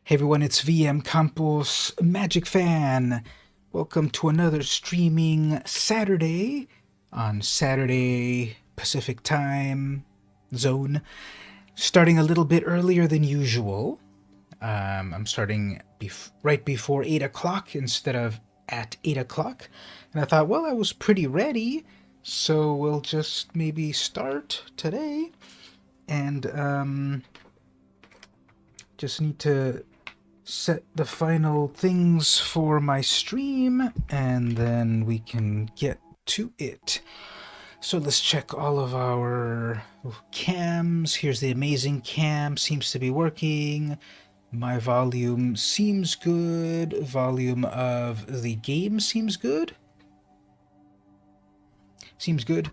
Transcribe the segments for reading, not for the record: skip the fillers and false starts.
Hey everyone, it's VM Campos Magic Fan. Welcome to another streaming Saturday on Saturday Pacific Time Zone. Starting a little bit earlier than usual. I'm starting right before 8 o'clock instead of at 8 o'clock. And I thought, well, I was pretty ready, so we'll just maybe start today. And just need to set the final things for my stream, and then we can get to it. So let's check all of our cams. Here's the amazing cam, seems to be working. My volume seems good. Volume of the game seems good. Seems good.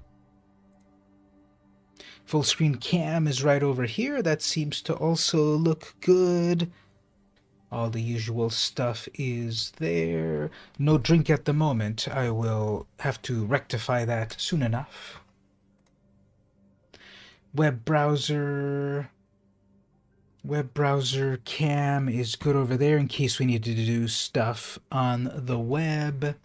Full screen cam is right over here. That seems to also look good. All the usual stuff is there. No drink at the moment. I will have to rectify that soon enough. Web browser cam is good over there in case we need to do stuff on the web.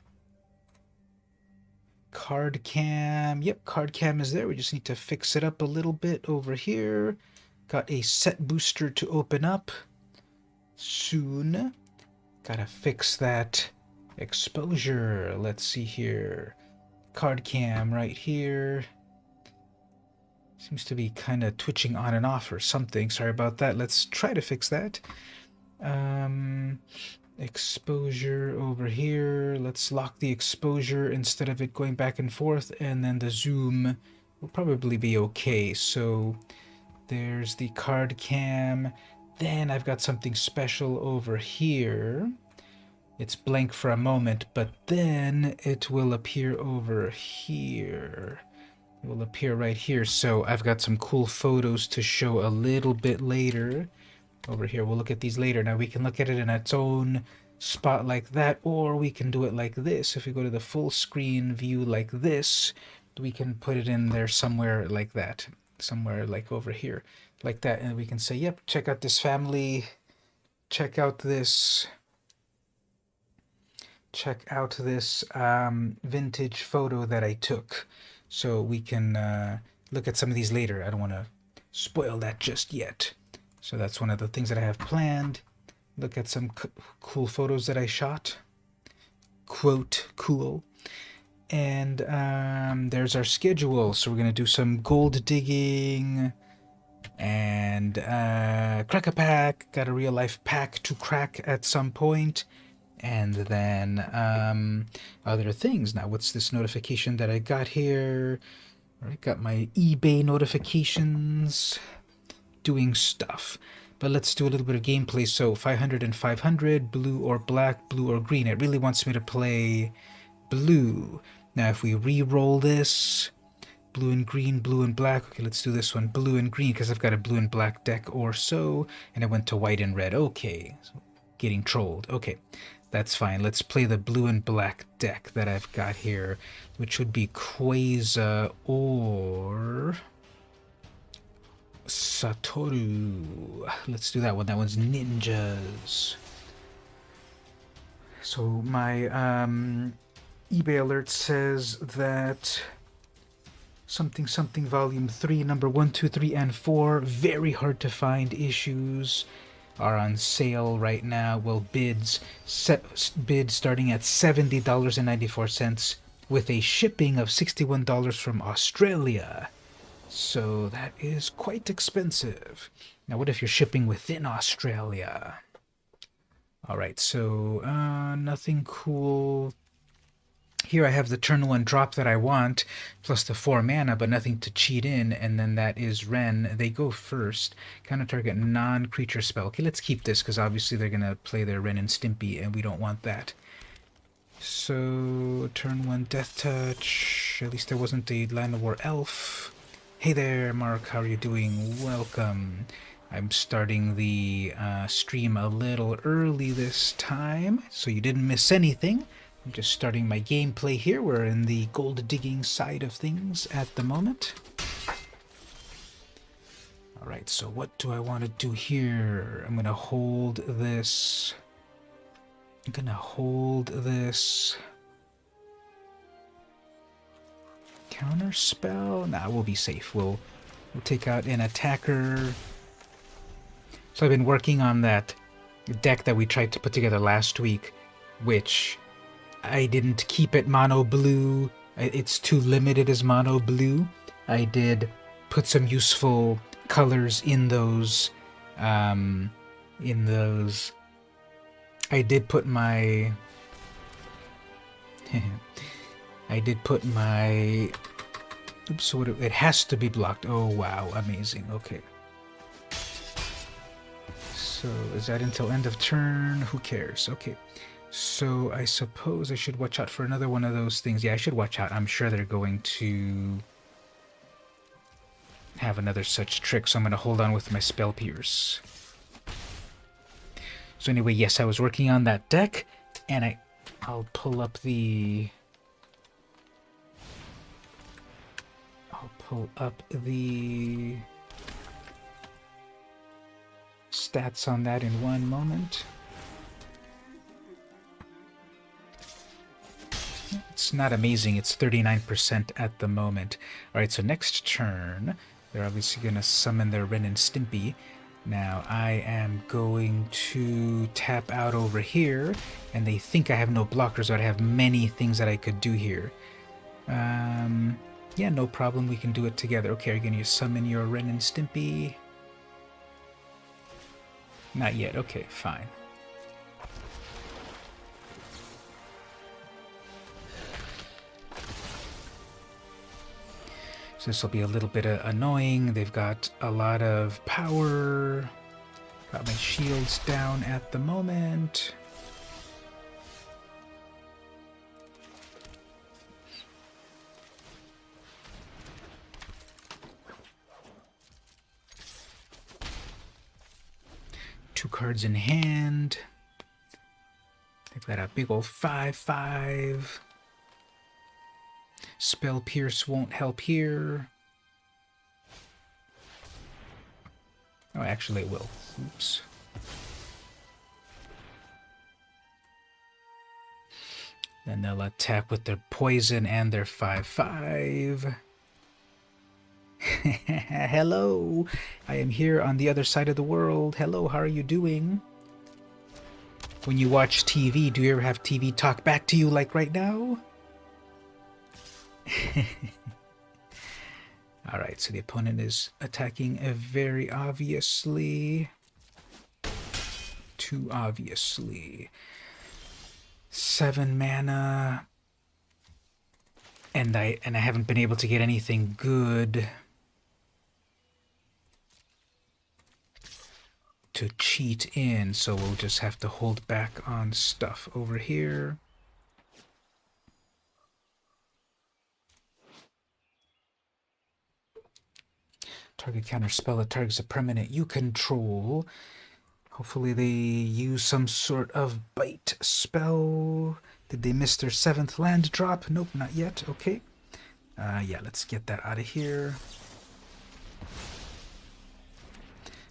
Card cam. Yep, card cam is there. We just need to fix it up a little bit over here. Got a set booster to open up soon. Gotta fix that exposure. Let's see here. Card cam right here. Seems to be kind of twitching on and off or something. Sorry about that. Let's try to fix that. Exposure over here. Let's lock the exposure instead of it going back and forth, and then the zoom will probably be okay. So there's the card cam. Then I've got something special over here. It's blank for a moment, but then it will appear over here. It will appear right here. So I've got some cool photos to show a little bit later. Over here, we'll look at these later. Now we can look at it in its own spot like that, or we can do it like this. If we go to the full screen view like this, we can put it in there somewhere like that. Somewhere like over here. Like that, and we can say, yep, check out this family, check out this vintage photo that I took. So we can look at some of these later. I don't want to spoil that just yet. So that's one of the things that I have planned. Look at some cool photos that I shot. Quote, cool. And there's our schedule. So we're going to do some gold digging, and crack a pack. Got a real life pack to crack at some point, and then other things. Now what's this notification that I got here? I got my eBay notifications doing stuff, but let's do a little bit of gameplay. So 500 and 500, blue or black, blue or green. It really wants me to play blue. Now if we re-roll this, blue and green, blue and black. Okay, let's do this one, blue and green, because I've got a blue and black deck or so, and I went to white and red. Okay, so getting trolled. Okay, that's fine. Let's play the blue and black deck that I've got here, which would be Quasar or Satoru. Let's do that one. That one's ninjas. So my eBay alert says that something volume 3, number 1, 2, 3, and 4, very hard to find issues, are on sale right now. Well, bids starting at $70.94 with a shipping of $61 from Australia. So that is quite expensive. Now what if you're shipping within Australia? Alright, so nothing cool. Here I have the turn 1 drop that I want, plus the 4 mana, but nothing to cheat in, and then that is Ren. They go first. Counter target non-creature spell. Okay, let's keep this, because obviously they're going to play their Ren and Stimpy, and we don't want that. So, turn 1 Death Touch. At least there wasn't a Land of War Elf. Hey there, Mark, how are you doing? Welcome. I'm starting the stream a little early this time, so you didn't miss anything. I'm just starting my gameplay here. We're in the gold digging side of things at the moment. Alright, so what do I want to do here? I'm gonna hold this. I'm gonna hold this. Counter spell? Nah, we'll be safe. We'll take out an attacker. So I've been working on that deck that we tried to put together last week, which I didn't keep it mono blue. It's too limited as mono blue. I did put some useful colors in those. I did put my. I did put my. Oops, so it has to be blocked. Oh wow, amazing. Okay. So is that until end of turn? Who cares? Okay. So I suppose I should watch out for another one of those things. Yeah, I should watch out. I'm sure they're going to have another such trick, so I'm going to hold on with my Spell Pierce. So anyway, yes, I was working on that deck, and I'll pull up the... stats on that in one moment. It's not amazing, it's 39% at the moment. Alright, so next turn, they're obviously going to summon their Ren and Stimpy. Now, I am going to tap out over here, and they think I have no blockers, but I have many things that I could do here. Yeah, no problem, we can do it together. Okay, are you going to summon your Ren and Stimpy? Not yet, okay, fine. So this will be a little bit annoying. They've got a lot of power. Got my shields down at the moment. Two cards in hand. They've got a big old 5/5. Spell Pierce won't help here. Oh, actually it will. Oops. Then they'll attack with their poison and their 5/5. Hello, I am here on the other side of the world. Hello, how are you doing? When you watch TV, do you ever have TV talk back to you like right now? Alright, so the opponent is attacking very obviously. Too obviously. 7 mana. And I haven't been able to get anything good to cheat in, so we'll just have to hold back on stuff over here. Target counter spell that targets a permanent you control. Hopefully they use some sort of bite spell. Did they miss their 7th land drop? Nope, not yet. Okay. Yeah, let's get that out of here.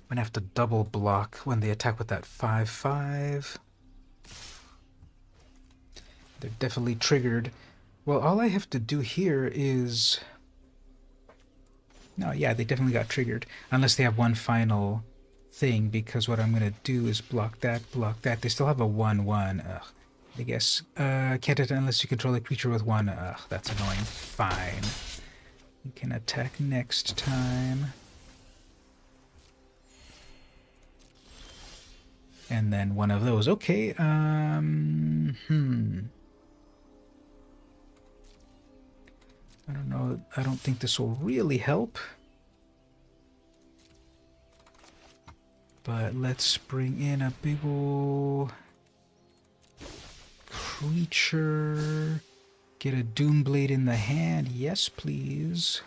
I'm gonna have to double block when they attack with that 5/5. They're definitely triggered. Well, all I have to do here is... No, yeah, they definitely got triggered. Unless they have one final thing, because what I'm going to do is block that, block that. They still have a 1/1. Ugh. I guess. Can't attack unless you control a creature with 1. Ugh, that's annoying. Fine. You can attack next time. And then one of those. Okay, I don't know. I don't think this will really help. But let's bring in a big ol' creature. Get a Doomblade in the hand. Yes, please.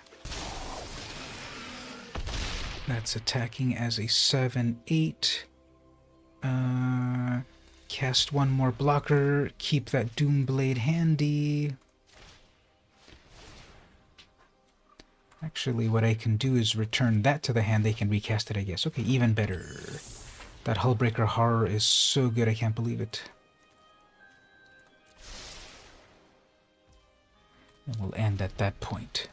That's attacking as a 7/8. Cast one more blocker. Keep that Doomblade handy. Actually, what I can do is return that to the hand. They can recast it, I guess. Okay, even better. That Hullbreaker Horror is so good, I can't believe it. And we'll end at that point.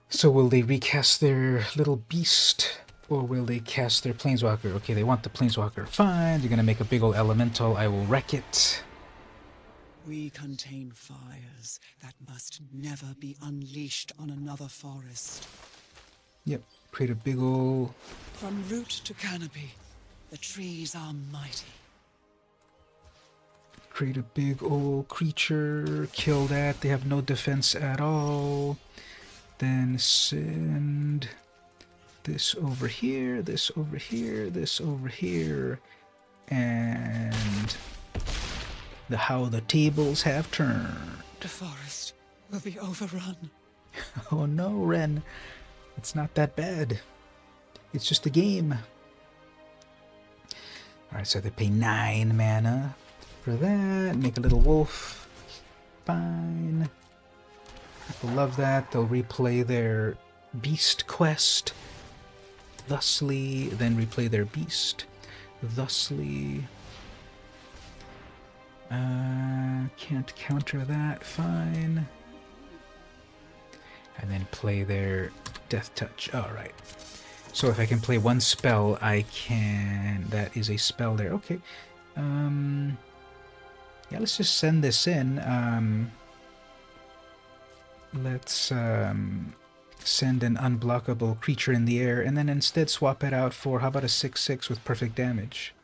So will they recast their little beast, or will they cast their Planeswalker? Okay, they want the Planeswalker. Fine, they're gonna make a big old elemental. I will wreck it. We contain fires that must never be unleashed on another forest. Yep, create a big old... From root to canopy, the trees are mighty. Create a big old creature, kill that, they have no defense at all. Then send this over here, this over here, this over here, and how the tables have turned. The forest will be overrun. Oh no, Ren. It's not that bad. It's just a game. Alright, so they pay 9 mana for that. Make a little wolf. Fine. People love that. They'll replay their beast quest. Thusly, then replay their beast. Thusly. Can't counter that. Fine. And then play their Death Touch. Alright. So if I can play one spell, I can... That is a spell there. Okay. Yeah, let's just send this in. Let's send an unblockable creature in the air, and then instead swap it out for, how about a 6/6 with perfect damage?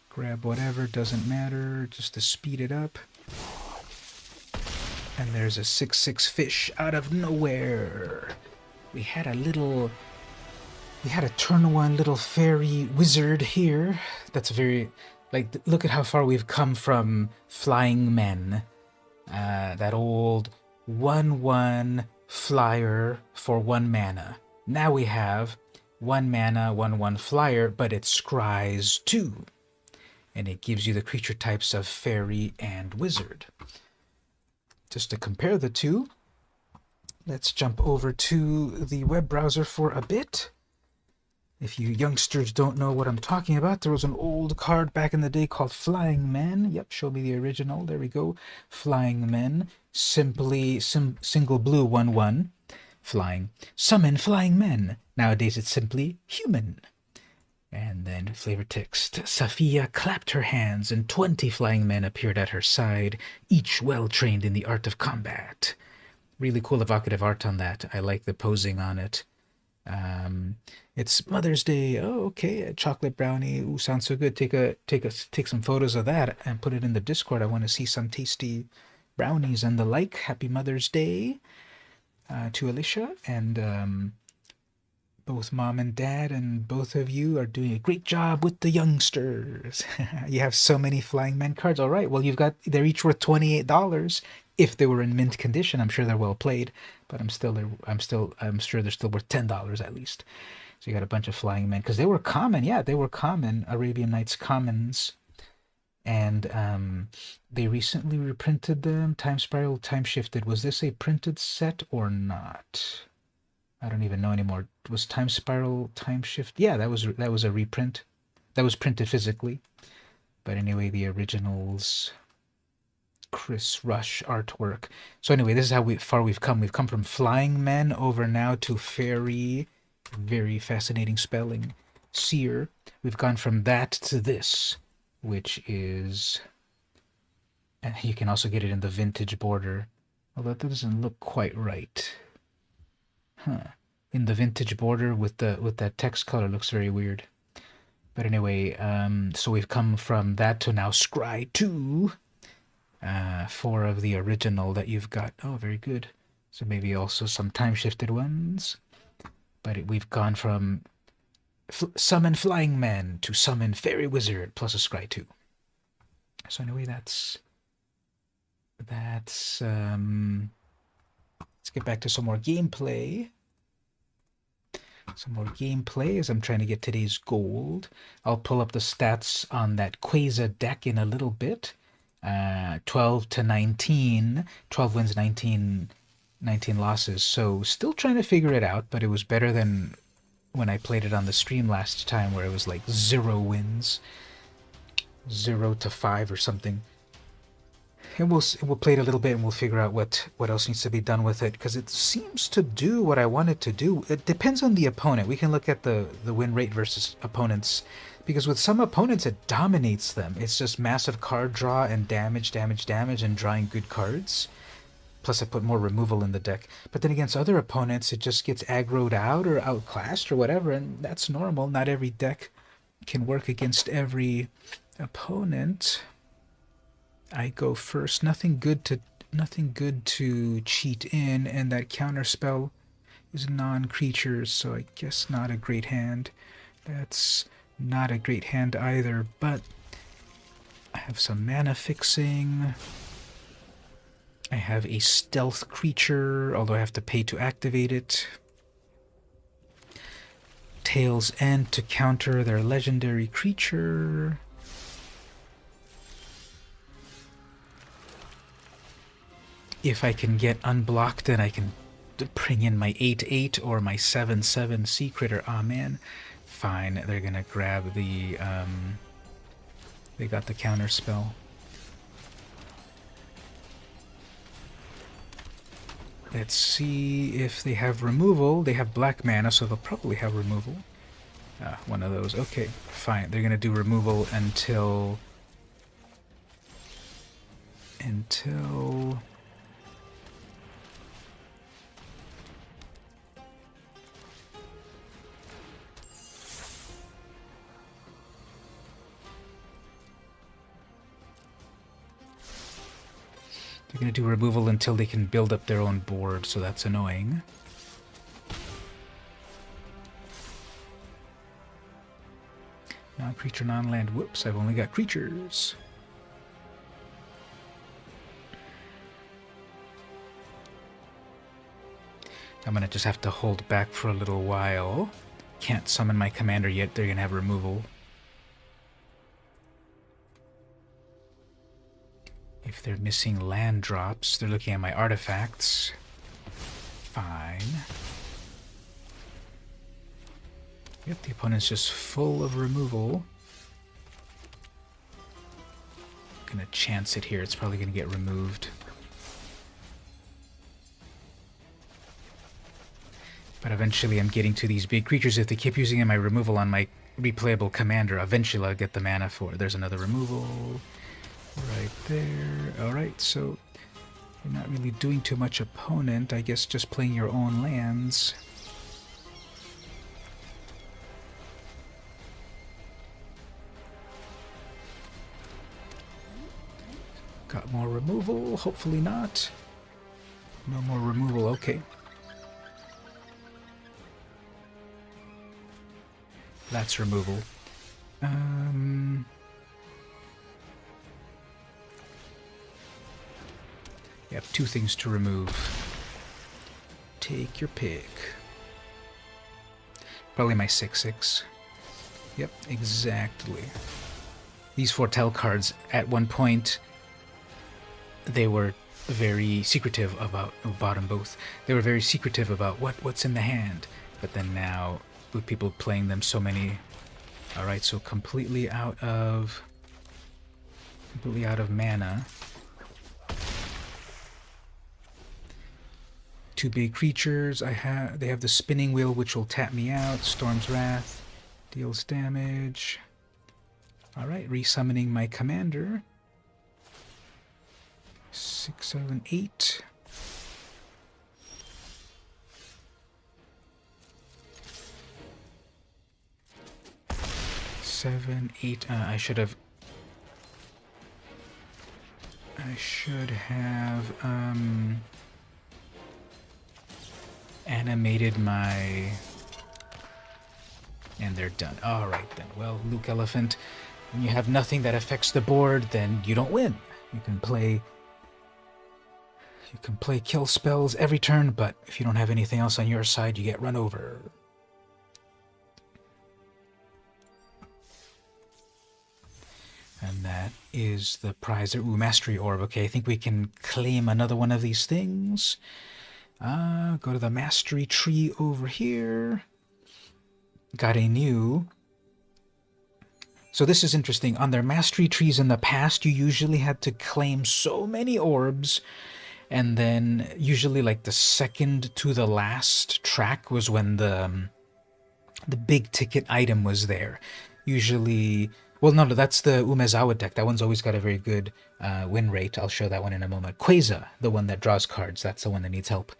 Grab whatever, doesn't matter, just to speed it up. And there's a 6/6 fish out of nowhere. We had a turn 1 little fairy wizard here. That's very, like, look at how far we've come from flying men. That old 1/1 flyer for 1 mana. Now we have 1 mana, 1/1 flyer, but it scries 2. And it gives you the creature types of fairy and wizard. Just to compare the two, let's jump over to the web browser for a bit. If you youngsters don't know what I'm talking about, there was an old card back in the day called Flying Men. Yep, show me the original. There we go. Flying Men. Simply single blue 1/1. Flying. Summon Flying Men. Nowadays it's simply human. And then flavor text. Safiya clapped her hands and 20 flying men appeared at her side, each well trained in the art of combat. Really cool evocative art on that. I like the posing on it. It's Mother's Day. Oh, okay. A chocolate brownie. Ooh, sounds so good. Take some photos of that and put it in the Discord. I want to see some tasty brownies and the like. Happy Mother's Day to Alicia, and both mom and dad and both of you are doing a great job with the youngsters. You have so many Flying Men cards. All right. Well, they're each worth $28. If they were in mint condition, I'm sure they're well played, but I'm sure they're still worth $10 at least. So you got a bunch of Flying Men because they were common. Yeah, they were common. Arabian Nights commons, and they recently reprinted them. Time Spiral, Time Shifted. Was this a printed set or not? I don't even know anymore. Was Time Spiral, Time Shift? Yeah, that was a reprint. That was printed physically. But anyway, the originals. Chris Rush artwork. So anyway, this is how far we've come. We've come from Flying Men over now to Fairy. Very fascinating spelling. Seer. We've gone from that to this, which is... And you can also get it in the vintage border. Although that doesn't look quite right. Huh. In the vintage border with that text color looks very weird. But anyway, so we've come from that to now Scry 2. 4 of the original that you've got. Oh, very good. So maybe also some time-shifted ones. But we've gone from Summon Flying Men to Summon Fairy Wizard plus a Scry 2. So anyway, let's get back to some more gameplay. Some more gameplay as I'm trying to get today's gold. I'll pull up the stats on that Quasar deck in a little bit. 12 to 19. 12 wins, 19 losses. So still trying to figure it out, but it was better than when I played it on the stream last time where it was like 0 wins. 0 to 5 or something. And we'll play it a little bit and we'll figure out what else needs to be done with it, because it seems to do what I want it to do. It depends on the opponent. We can look at the win rate versus opponents, because with some opponents it dominates them. It's just massive card draw and damage, damage, damage, and drawing good cards. Plus I put more removal in the deck. But then against other opponents it just gets aggroed out or outclassed or whatever, and that's normal. Not every deck can work against every opponent. I go first. Nothing good to cheat in, and that counter spell is non-creatures, so I guess not a great hand. That's not a great hand either, but I have some mana fixing. I have a stealth creature, although I have to pay to activate it. Tail's End to counter their legendary creature. If I can get unblocked, then I can bring in my 8/8 or my 7/7 sea critter. Aw, man. Fine, they're gonna grab the, they got the counter spell. Let's see if they have removal. They have black mana, so they'll probably have removal. One of those. Okay, fine. They're gonna do removal until... They're going to do removal until they can build up their own board, so that's annoying. Non-creature, non-land. Whoops, I've only got creatures. I'm going to just have to hold back for a little while. Can't summon my commander yet, they're going to have removal. If they're missing land drops, they're looking at my artifacts. Fine. Yep, the opponent's just full of removal. Gonna chance it here, it's probably gonna get removed. But eventually I'm getting to these big creatures. If they keep using my removal on my replayable commander, eventually I'll get the mana for it. There's another removal. Right there. Alright, so you're not really doing too much opponent. I guess just playing your own lands. Got more removal? Hopefully not. No more removal, okay. That's removal. You have 2 things to remove. Take your pick. Probably my 6/6. Yep, exactly. These foretell cards, at one point, they were very secretive about, bought them both. They were very secretive about what's in the hand. But then now, with people playing them so many... Alright, so completely out of mana. 2 big creatures. They have the spinning wheel, which will tap me out. Storm's Wrath deals damage. Alright, resummoning my commander. 6, 7, 8. I should have animated my... And they're done. Alright then. Well, Luke Elephant, when you have nothing that affects the board, then you don't win. You can play kill spells every turn, but if you don't have anything else on your side, you get run over. And that that is the prize. Ooh, Mastery Orb. Okay, I think we can claim another one of these things. Go to the Mastery tree over here. Got a new... So this is interesting. On their Mastery trees in the past, you usually had to claim so many orbs, and then usually like the second to the last track was when the big ticket item was there. Usually, well, no, that's the Umezawa deck. That one's always got a very good win rate. I'll show that one in a moment. Quasar, the one that draws cards, that's the one that needs help.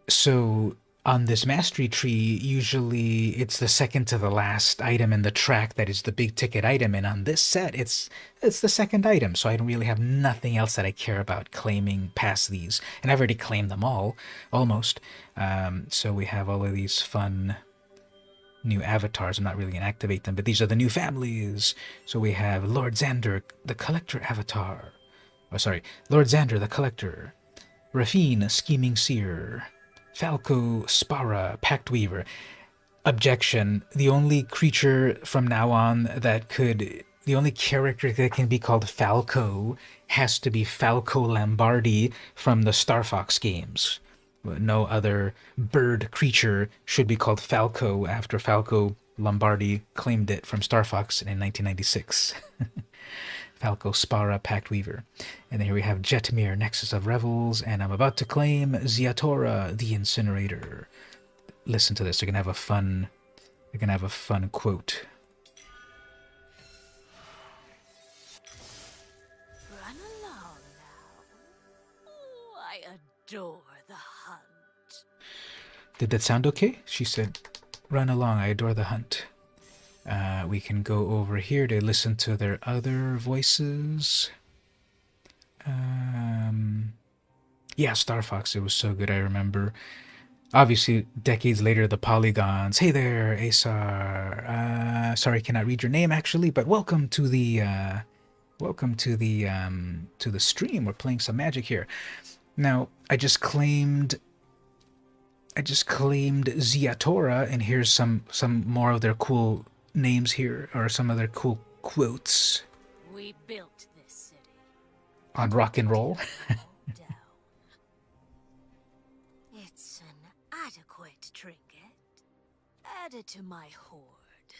So on this mastery tree, usually it's the second to the last item in the track that is the big ticket item, and on this set, it's the second item. So I don't really have nothing else that I care about claiming past these, and I've already claimed them all, almost. So we have all of these fun new avatars. I'm not really going to activate them, but these are the new families. So we have Lord Xander, the Collector avatar. Oh, sorry, Lord Xander, the Collector. Rafine, Scheming Seer. Falco, Spara, Pact Weaver. Objection. The only creature from now on that could... The only character that can be called Falco has to be Falco Lombardi from the Star Fox games. No other bird creature should be called Falco after Falco Lombardi claimed it from Star Fox in 1996. Falco, Spara, Pact Weaver. And then here we have Jetmir, Nexus of Revels, and I'm about to claim Ziatora, the Incinerator. Listen to this. They're gonna have a fun quote. Run along now. Oh, I adore the hunt. Did that sound okay? She said, run along, I adore the hunt. We can go over here to listen to their other voices. Yeah, Star Fox, it was so good, I remember. Obviously, decades later, the polygons. Hey there, Asar. Sorry, I cannot read your name actually, but welcome to the stream. We're playing some Magic here. Now, I just claimed Ziatora, and here's some more of their cool names here, or some of their cool quotes. We built this city On rock and roll. down. It's an adequate trinket. Add it to my hoard.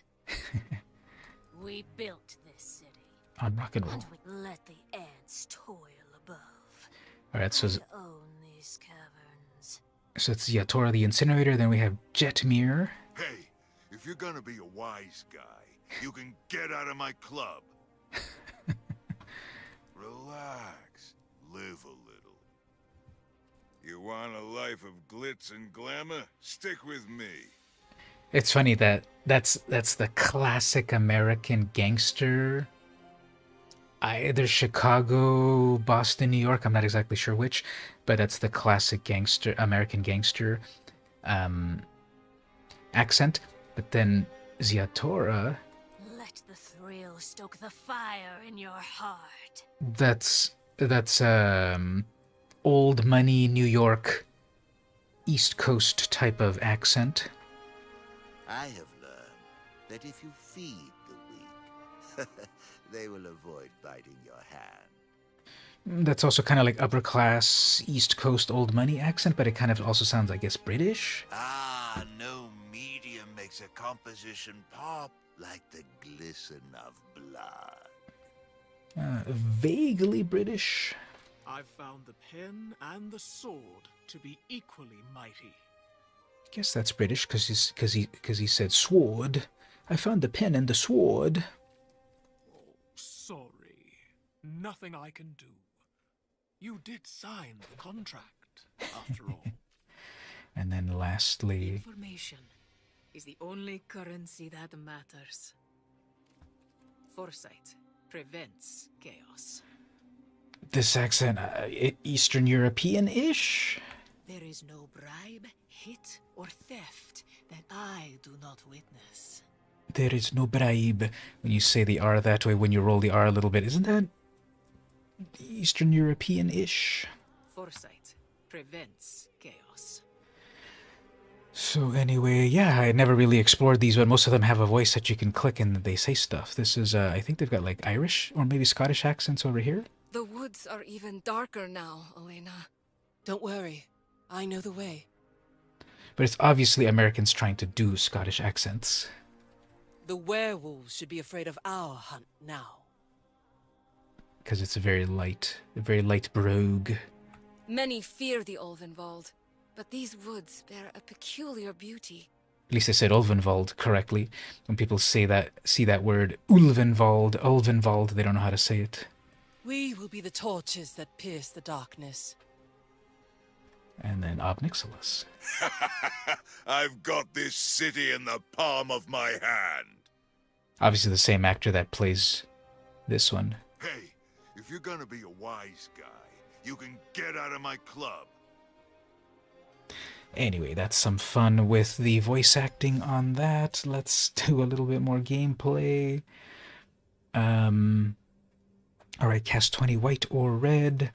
We built this city. On rock and roll. And we let the ants toil above. Alright, so I own these caverns. So it's Ziatora the Incinerator, then we have Jetmir. Hey, if you're gonna be a wise guy, you can get out of my club. Relax. Live a little. You want a life of glitz and glamour? Stick with me. It's funny that that's the classic American gangster. Either Chicago, Boston, New York, I'm not exactly sure which, but that's the classic American gangster accent. But then Ziatora, Let the thrill stoke the fire in your heart. that's old money New York, East Coast type of accent. I have learned that if you feed the weak, they will avoid biting your hand. That's also kind of like upper class East Coast old money accent, but it kind of also sounds, I guess, British. Ah, no medium makes a composition pop like the glisten of blood. Vaguely British. I've found the pen and the sword to be equally mighty. I guess that's British because he said sword. I found the pen and the sword. Oh, sorry. Nothing I can do. You did sign the contract, after all. And then lastly, Information is the only currency that matters. Foresight prevents chaos. this accent, Eastern European-ish. There is no bribe, hit, or theft that I do not witness. There is no bribe. When you say the R that way, when you roll the R a little bit, isn't that Eastern European-ish? Foresight prevents chaos. So anyway, yeah, I never really explored these, but most of them have a voice that you can click and they say stuff. This is, I think they've got like Irish or maybe Scottish accents over here. The woods are even darker now, Elena. Don't worry. I know the way. But it's obviously Americans trying to do Scottish accents. The werewolves should be afraid of our hunt now. Because it's a very light brogue. Many fear the Ulvenwald, but these woods bear a peculiar beauty. At least I said Ulvenwald correctly. When people see that word Ulvenwald, they don't know how to say it. We will be the torches that pierce the darkness. And then Ob Nixilis. I've got this city in the palm of my hand. Obviously the same actor that plays this one. Hey, if you're gonna be a wise guy, you can get out of my club. Anyway, that's some fun with the voice acting on that. Let's do a little bit more gameplay. Alright, cast 20 white or red.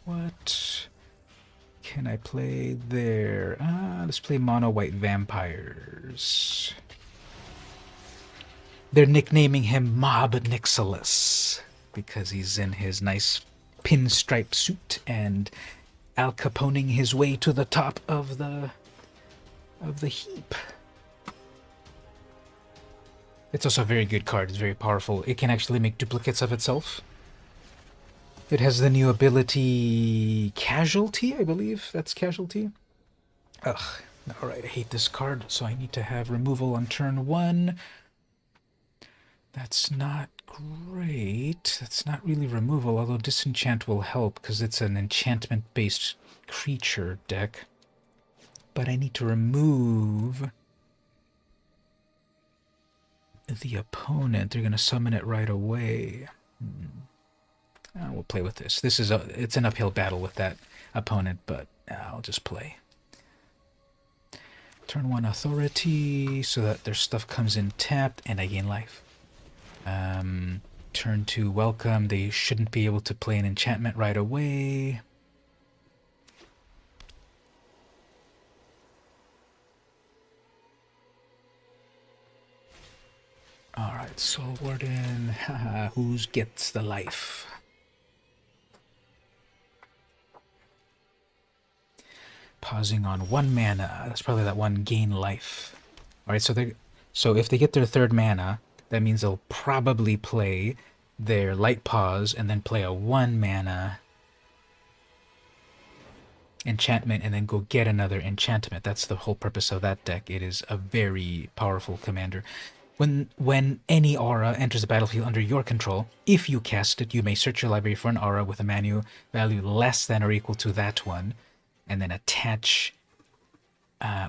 What can I play there? Let's play mono white vampires. They're nicknaming him Mob Nixilis because he's in his nice pinstripe suit and Al Caponing his way to the top of the heap. It's also a very good card. It's very powerful. It can actually make duplicates of itself. It has the new ability Casualty, I believe. That's Casualty. Ugh. Alright, I hate this card, so I need to have removal on turn 1. That's not great. That's not really removal, although Disenchant will help because it's an enchantment-based creature deck. But I need to remove the opponent. They're going to summon it right away. We'll play with this. It's an uphill battle with that opponent, but I'll just play. Turn 1 Authority so that their stuff comes in tapped and I gain life. Turn 2 Welcome. They shouldn't be able to play an enchantment right away. Alright, Soul Warden. Haha, who gets the life? Pausing on 1 mana. That's probably that one gain life. Alright, so if they get their 3rd mana, that means they'll probably play their Light Pause and then play a 1 mana enchantment and then go get another enchantment. That's the whole purpose of that deck. It is a very powerful commander. When any aura enters the battlefield under your control, if you cast it, you may search your library for an aura with a mana value less than or equal to that one, and then attach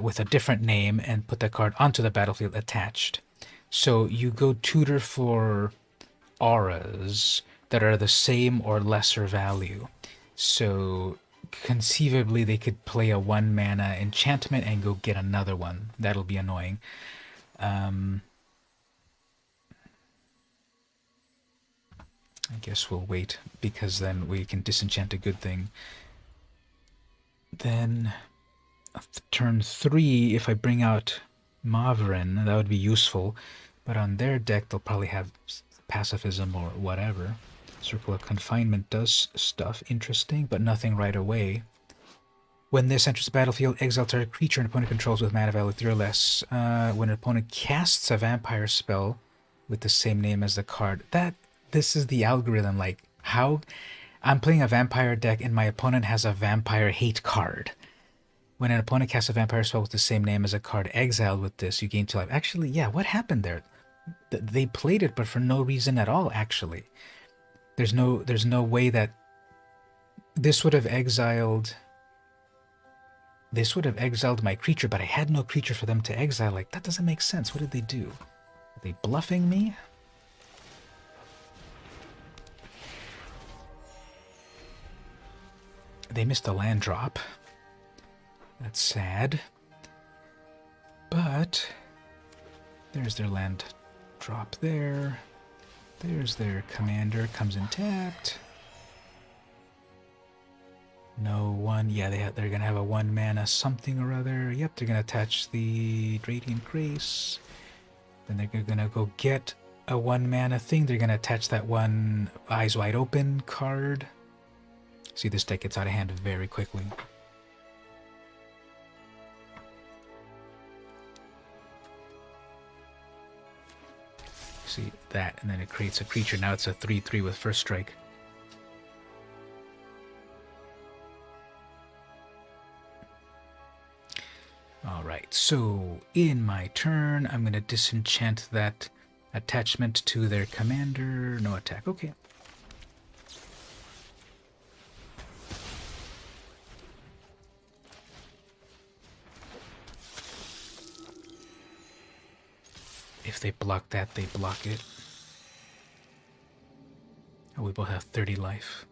with a different name and put that card onto the battlefield attached. So you go tutor for auras that are the same or lesser value. So conceivably they could play a 1 mana enchantment and go get another one. That'll be annoying. I guess we'll wait, because then we can disenchant a good thing. Then, turn 3, if I bring out Maverin, that would be useful. But on their deck, they'll probably have Pacifism or whatever. Circle of Confinement does stuff interesting, but nothing right away. When this enters the battlefield, exile target creature an opponent controls with mana value 3 or less. When an opponent casts a vampire spell with the same name as the card, this is the algorithm, like, how I'm playing a vampire deck and my opponent has a vampire hate card. When an opponent casts a vampire spell with the same name as a card exiled with this, you gain 2 life. Actually, yeah, what happened there? They played it, but for no reason at all, actually. There's no way that this would have exiled my creature, but I had no creature for them to exile. Like, that doesn't make sense. What did they do? Are they bluffing me? They missed a land drop. That's sad. But there's their land drop there. There's their commander, comes in tapped. No one. Yeah, they're gonna have a 1 mana something or other. Yep, they're gonna attach the Radiant Grace. Then they're gonna go get a 1 mana thing. They're gonna attach that one Eyes Wide Open card. See, this deck gets out of hand very quickly. See that, and then it creates a creature. Now it's a 3/3 with first strike. Alright, so in my turn, I'm going to disenchant that attachment to their commander. No attack. Okay. If they block that, they block it. Oh, we both have 30 life.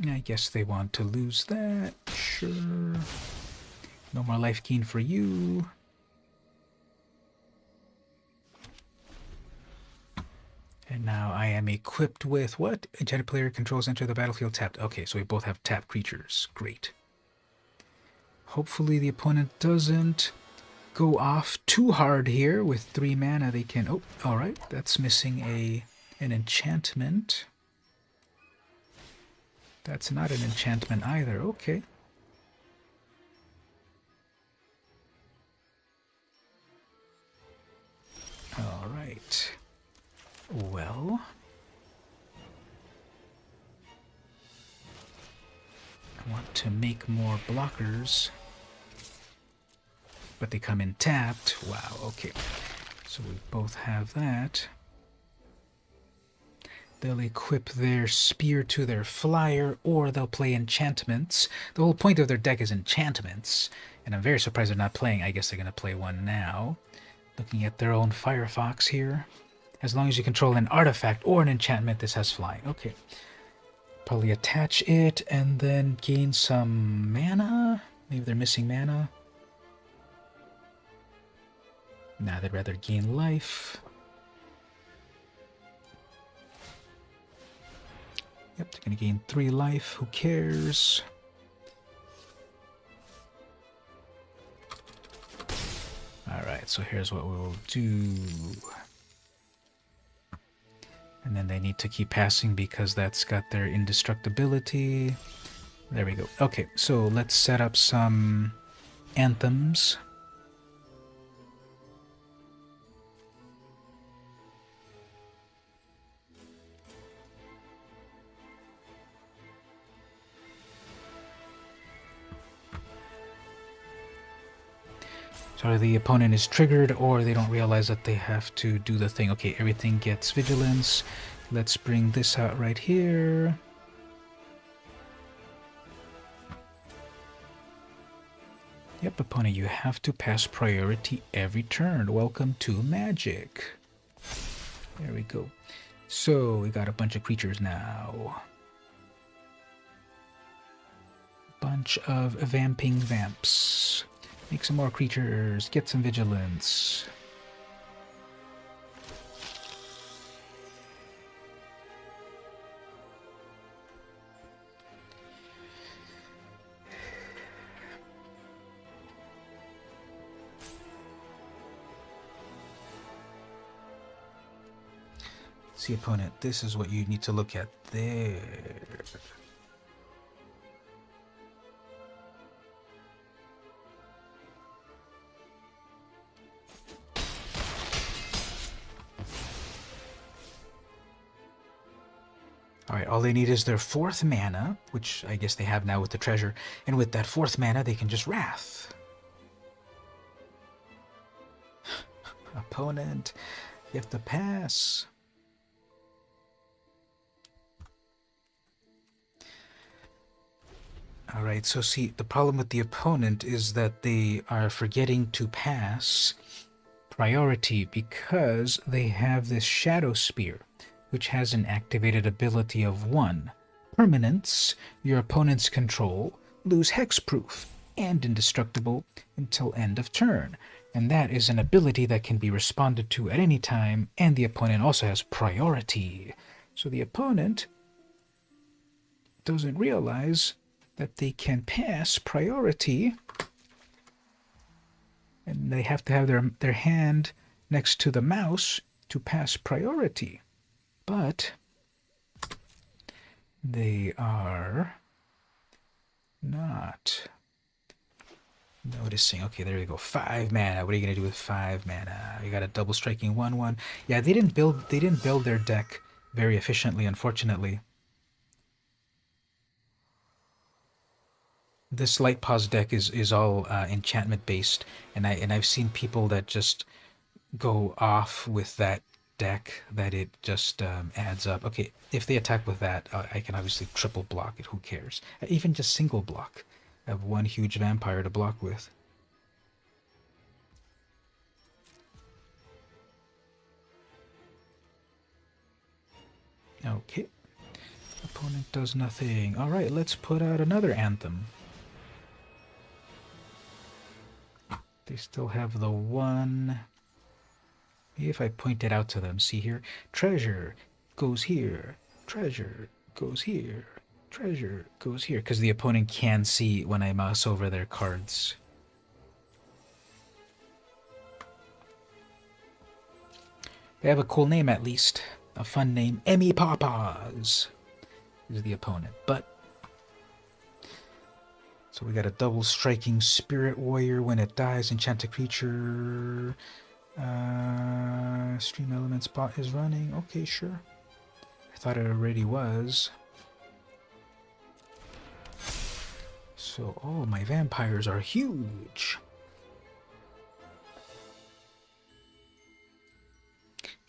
I guess they want to lose that. Sure. No more life gain for you. And now I am equipped with what? Enchanted player controls enter the battlefield tapped. Okay, so we both have tapped creatures. Great. Hopefully the opponent doesn't go off too hard here. With 3 mana they can... Oh, alright. That's missing an enchantment. That's not an enchantment either. Okay. Alright. Well... I want to make more blockers. But they come in tapped. Wow, okay. So we both have that. They'll equip their spear to their flyer, or they'll play enchantments. The whole point of their deck is enchantments, and I'm very surprised they're not playing. I guess they're going to play one now. Looking at their own Firefox here. As long as you control an artifact or an enchantment, this has flying. Okay. Probably attach it, and then gain some mana? Maybe they're missing mana? Nah, they'd rather gain life. Yep, they're going to gain 3 life. Who cares? Alright, so here's what we'll do. And then they need to keep passing because that's got their indestructibility. There we go. Okay, so let's set up some anthems. So the opponent is triggered, or they don't realize that they have to do the thing. Okay, everything gets vigilance. Let's bring this out right here. Yep, opponent, you have to pass priority every turn. Welcome to Magic. There we go. So we got a bunch of creatures now. Bunch of vamping vamps. Make some more creatures, get some vigilance. See, opponent, this is what you need to look at there. Alright, all they need is their 4th mana, which I guess they have now with the treasure, and with that 4th mana they can just Wrath. Opponent, you have to pass. Alright, so see, the problem with the opponent is that they are forgetting to pass priority because they have this Shadow Spear, which has an activated ability of 1. Permanents your opponent's control lose hexproof and indestructible until end of turn. And that is an ability that can be responded to at any time, and the opponent also has priority. So the opponent doesn't realize that they can pass priority, and they have to have their hand next to the mouse to pass priority. But they are not noticing. Okay, there we go. 5 mana. What are you gonna do with 5 mana? You got a double striking 1/1. Yeah, they didn't build their deck very efficiently, unfortunately. This light pause deck is all enchantment based, and I've seen people that just go off with that deck, that it just adds up. Okay, if they attack with that, I can obviously triple block it. Who cares? Even just single block. I have one huge vampire to block with. Okay. Opponent does nothing. Alright, let's put out another anthem. They still have the one. Maybe if I point it out to them, see here? Treasure goes here. Treasure goes here. Treasure goes here. Because the opponent can see when I mouse over their cards. They have a cool name at least. A fun name. Emmy Papas is the opponent. But so we got a double striking Spirit Warrior. When it dies, enchant a creature. Stream Element spot is running. Okay, sure. I thought it already was. So, oh, my vampires are huge.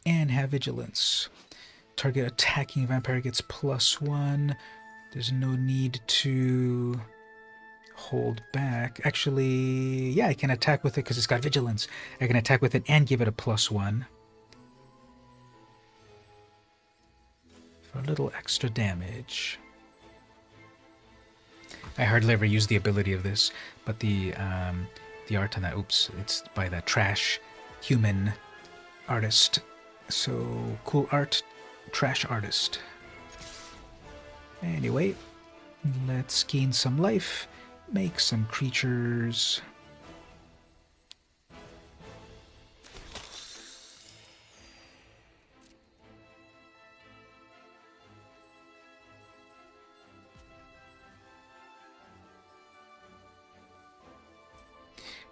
And have vigilance. Target attacking vampire gets +1. There's no need to hold back. Actually, yeah, I can attack with it because it's got vigilance. I can attack with it and give it a +1 for a little extra damage. I hardly ever use the ability of this, but the art on that, oops, it's by that trash human artist. So cool art, trash artist. Anyway, let's gain some life. Make some creatures.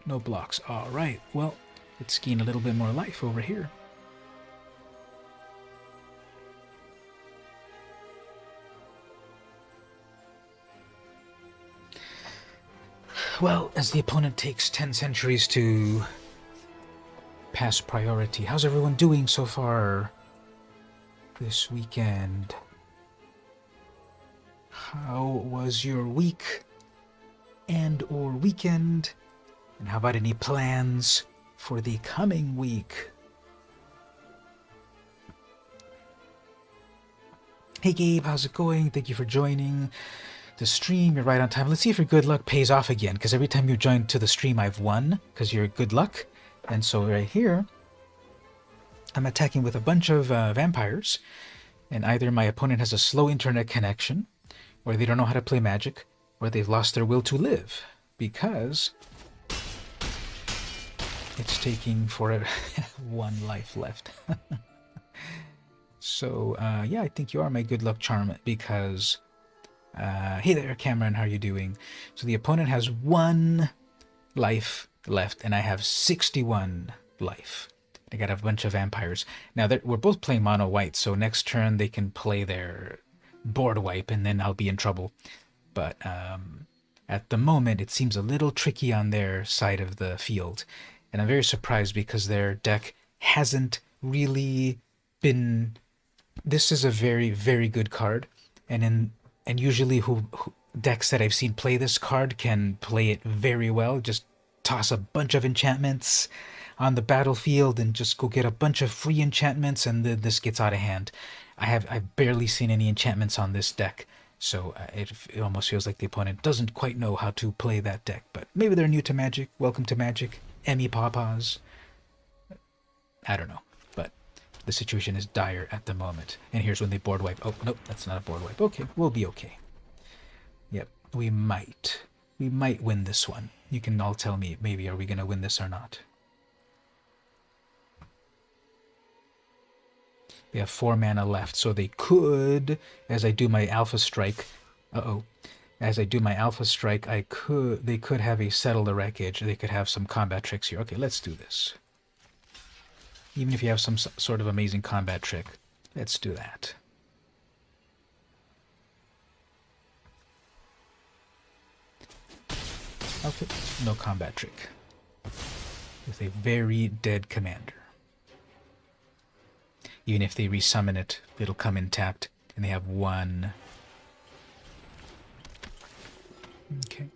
No blocks. All right. Well, let's gain a little bit more life over here. Well, as the opponent takes 10 centuries to pass priority, how's everyone doing so far this weekend? How was your week and or weekend? And how about any plans for the coming week? Hey Gabe, how's it going? Thank you for joining the stream. You're right on time. Let's see if your good luck pays off again, because every time you join to the stream I've won because you're good luck. And so right here I'm attacking with a bunch of vampires, and either my opponent has a slow internet connection, or they don't know how to play Magic, or they've lost their will to live, because it's taking for one life left. So yeah, I think you are my good luck charm, because hey there, Cameron, how are you doing? So the opponent has 1 life left, and I have 61 life. I got a bunch of vampires. Now, we're both playing mono white, so next turn they can play their board wipe, and then I'll be in trouble. But at the moment, it seems a little tricky on their side of the field. And I'm very surprised, because their deck hasn't really been... This is a very, very good card. And usually decks that I've seen play this card can play it very well. Just toss a bunch of enchantments on the battlefield and just go get a bunch of free enchantments, and this gets out of hand. I've barely seen any enchantments on this deck, so it almost feels like the opponent doesn't quite know how to play that deck. But maybe they're new to Magic. Welcome to Magic, Emmy Papas. I don't know, but the situation is dire at the moment. And here's when they board wipe. Oh, nope, that's not a board wipe. Okay, we'll be okay. Yep, we might. We might win this one. You can all tell me, maybe, are we going to win this or not? They have 4 mana left, so they could, as I do my Alpha Strike... Uh-oh. As I do my Alpha Strike, they could have a Settle the Wreckage. They could have some combat tricks here. Okay, let's do this. Even if you have some sort of amazing combat trick, let's do that. Okay, no combat trick. With a very dead commander. Even if they resummon it, it'll come in tapped, and they have 1. Okay.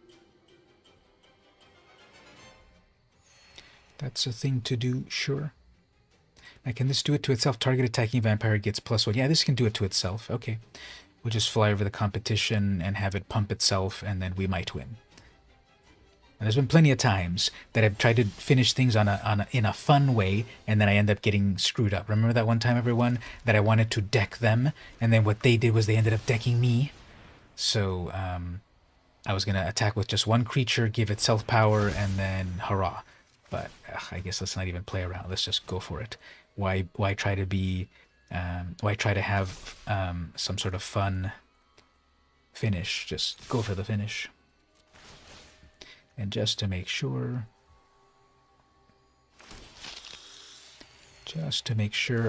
That's a thing to do, sure. Now, can this do it to itself? Target attacking vampire gets +1. Yeah, this can do it to itself. Okay. We'll just fly over the competition and have it pump itself, and then we might win. And there's been plenty of times that I've tried to finish things in a fun way, and then I end up getting screwed up. Remember that one time, everyone, that I wanted to deck them, and then what they did was they ended up decking me. So I was going to attack with just 1 creature, give it self-power, and then hurrah. But I guess let's not even play around. Let's just go for it. Why try to be... why try to have some sort of fun finish? Just go for the finish. And just to make sure,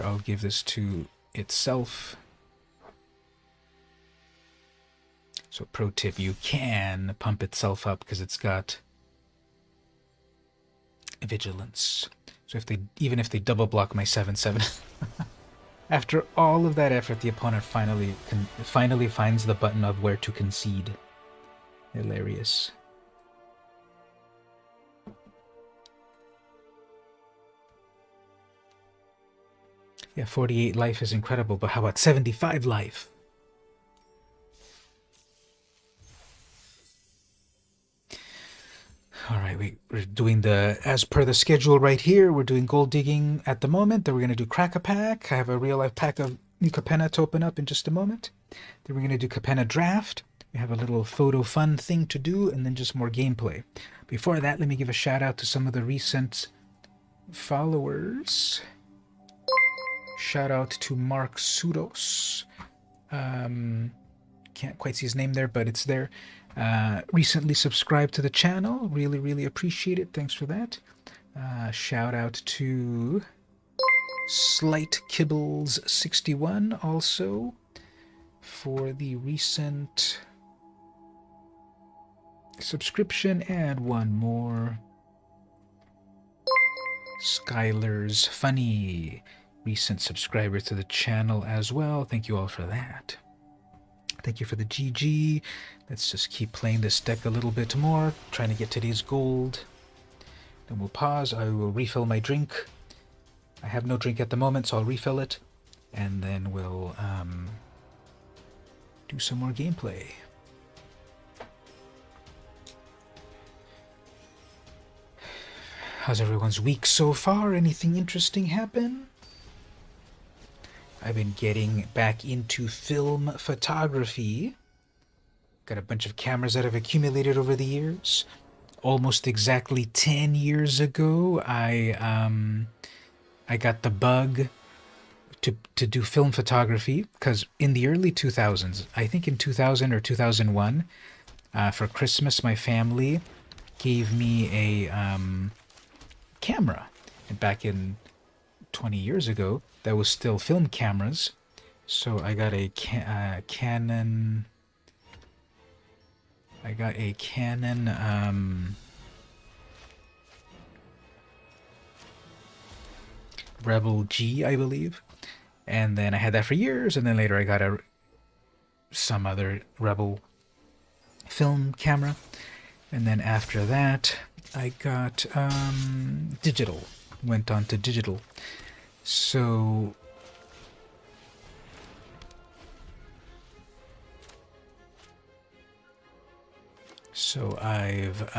I'll give this to itself. So pro tip, you can pump itself up because it's got vigilance. So even if they double block my 7/7, after all of that effort, the opponent finally finds the button of where to concede. Hilarious. Yeah, 48 life is incredible, but how about 75 life? Alright, we're doing as per the schedule right here, we're doing gold digging at the moment, then we're going to do crack a pack. I have a real life pack of new Capenna to open up in just a moment. Then we're going to do Capenna draft. We have a little photo fun thing to do, and then just more gameplay. Before that, let me give a shout out to some of the recent followers. Shout out to Mark Sudos. Can't quite see his name there, but it's there. Recently subscribed to the channel. Really, really appreciate it. Thanks for that. Shout out to Slight Kibbles 61 also for the recent subscription, and one more. Skylar's Funny, recent subscriber to the channel as well. Thank you all for that. Thank you for the GG. Let's just keep playing this deck a little bit more, trying to get today's gold. Then we'll pause. I will refill my drink. I have no drink at the moment, so I'll refill it. And then we'll do some more gameplay. How's everyone's week so far? Anything interesting happen? I've been getting back into film photography. Got a bunch of cameras that I've accumulated over the years. Almost exactly 10 years ago, I got the bug to do film photography, because in the early 2000s, I think in 2000 or 2001, for Christmas, my family gave me a camera. And back in 20 years ago, that was still film cameras. So I got a Canon. I got a Canon Rebel G, I believe. And then I had that for years, and then later I got some other Rebel film camera. And then after that, I got digital. Went on to digital. So I've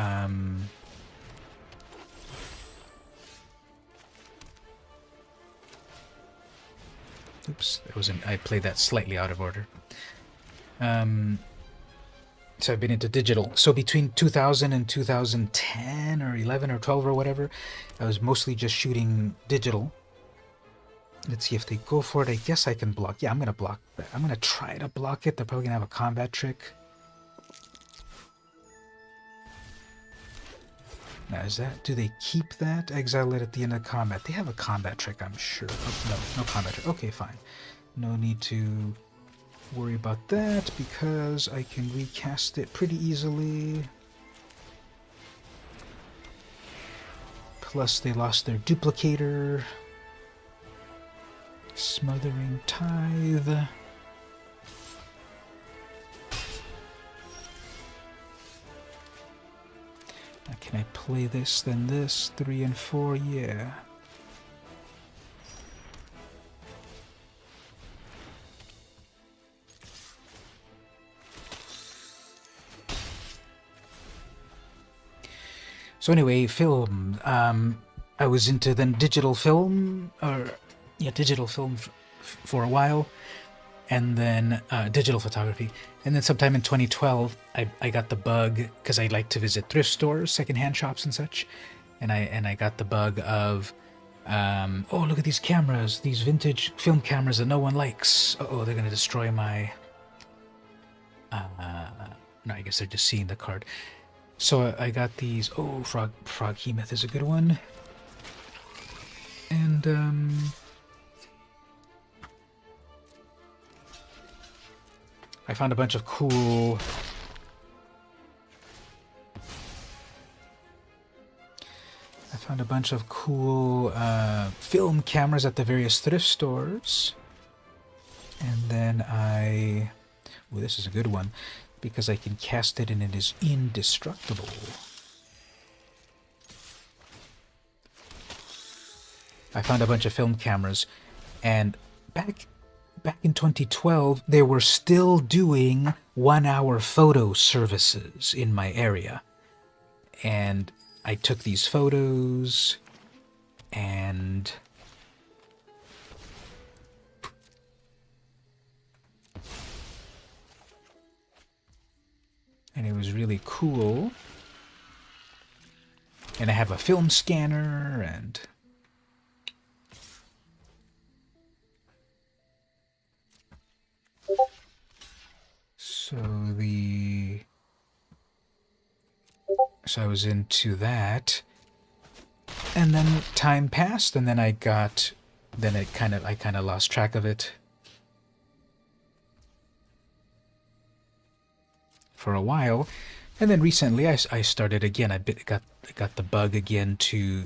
Oops, I played that slightly out of order. So I've been into digital. So between 2000 and 2010 or 11 or 12 or whatever, I was mostly just shooting digital. Let's see if they go for it. I guess I can block. Yeah, I'm going to block that. I'm going to try to block it. They're probably going to have a combat trick. Now, is that... Do they keep that? Exile it at the end of combat. They have a combat trick, I'm sure. Oh, no, no combat trick. Okay, fine. No need to worry about that because I can recast it pretty easily. Plus, they lost their duplicator. Smothering Tithe. Now, can I play this, then this? 3 and 4, yeah. So anyway, film. I was into then digital film, digital film for a while, and then digital photography. And then sometime in 2012, I got the bug, because I like to visit thrift stores, secondhand shops and such, and I got the bug of, oh, look at these cameras, these vintage film cameras that no one likes. Uh-oh, they're going to destroy my... no, I guess they're just seeing the card. So I got these... Oh, Frog Hemoth is a good one. And, I found a bunch of cool... film cameras at the various thrift stores. And then I... Oh, this is a good one, because I can cast it and it is indestructible. I found a bunch of film cameras, and back in 2012, they were still doing 1-hour photo services in my area. And I took these photos, and it was really cool. And I have a film scanner, and so I was into that, and then time passed, and then I kind of lost track of it for a while, and then recently I started again. I got the bug again to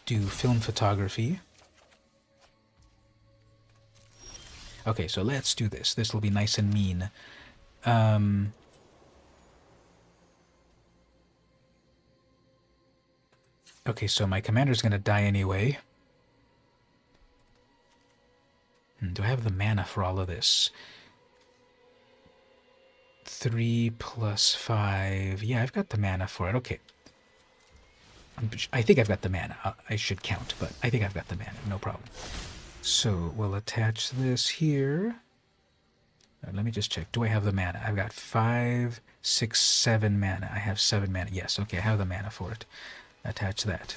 do film photography. Okay, so let's do this. This will be nice and mean. Okay, so my commander's gonna die anyway. Do I have the mana for all of this? 3 plus 5. Yeah, I've got the mana for it. Okay. I think I've got the mana. I should count, but I think I've got the mana. No problem. So we'll attach this here. Let me just check. Do I have the mana? I've got 5, 6, 7 mana. I have 7 mana. Yes, okay, I have the mana for it. Attach that.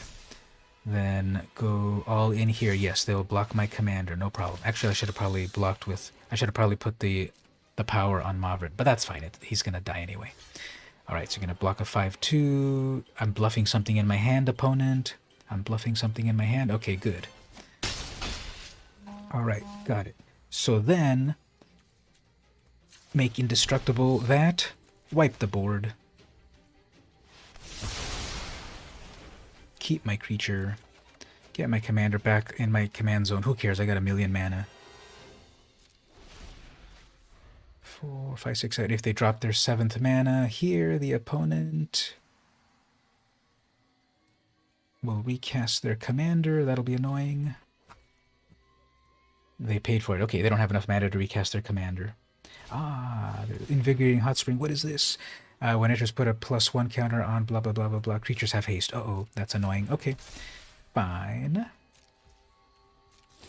Then go all in here. Yes, they will block my commander. No problem. Actually, I should have probably blocked with... I should have probably put the power on Maverick, but that's fine. He's going to die anyway. Alright, so you're going to block a 5-2. I'm bluffing something in my hand, opponent. I'm bluffing something in my hand. Okay, good. Alright, got it. So then, make indestructible that, wipe the board. Keep my creature. Get my commander back in my command zone. Who cares? I got 1,000,000 mana. 4, 5, 6, 7. If they drop their 7th mana here, the opponent will recast their commander. That'll be annoying. They paid for it. Okay, they don't have enough mana to recast their commander. Ah, Invigorating Hot Spring. What is this? When enters, put a +1 counter on blah, blah, blah, blah, blah. Creatures have haste. Uh-oh, that's annoying. Okay, fine.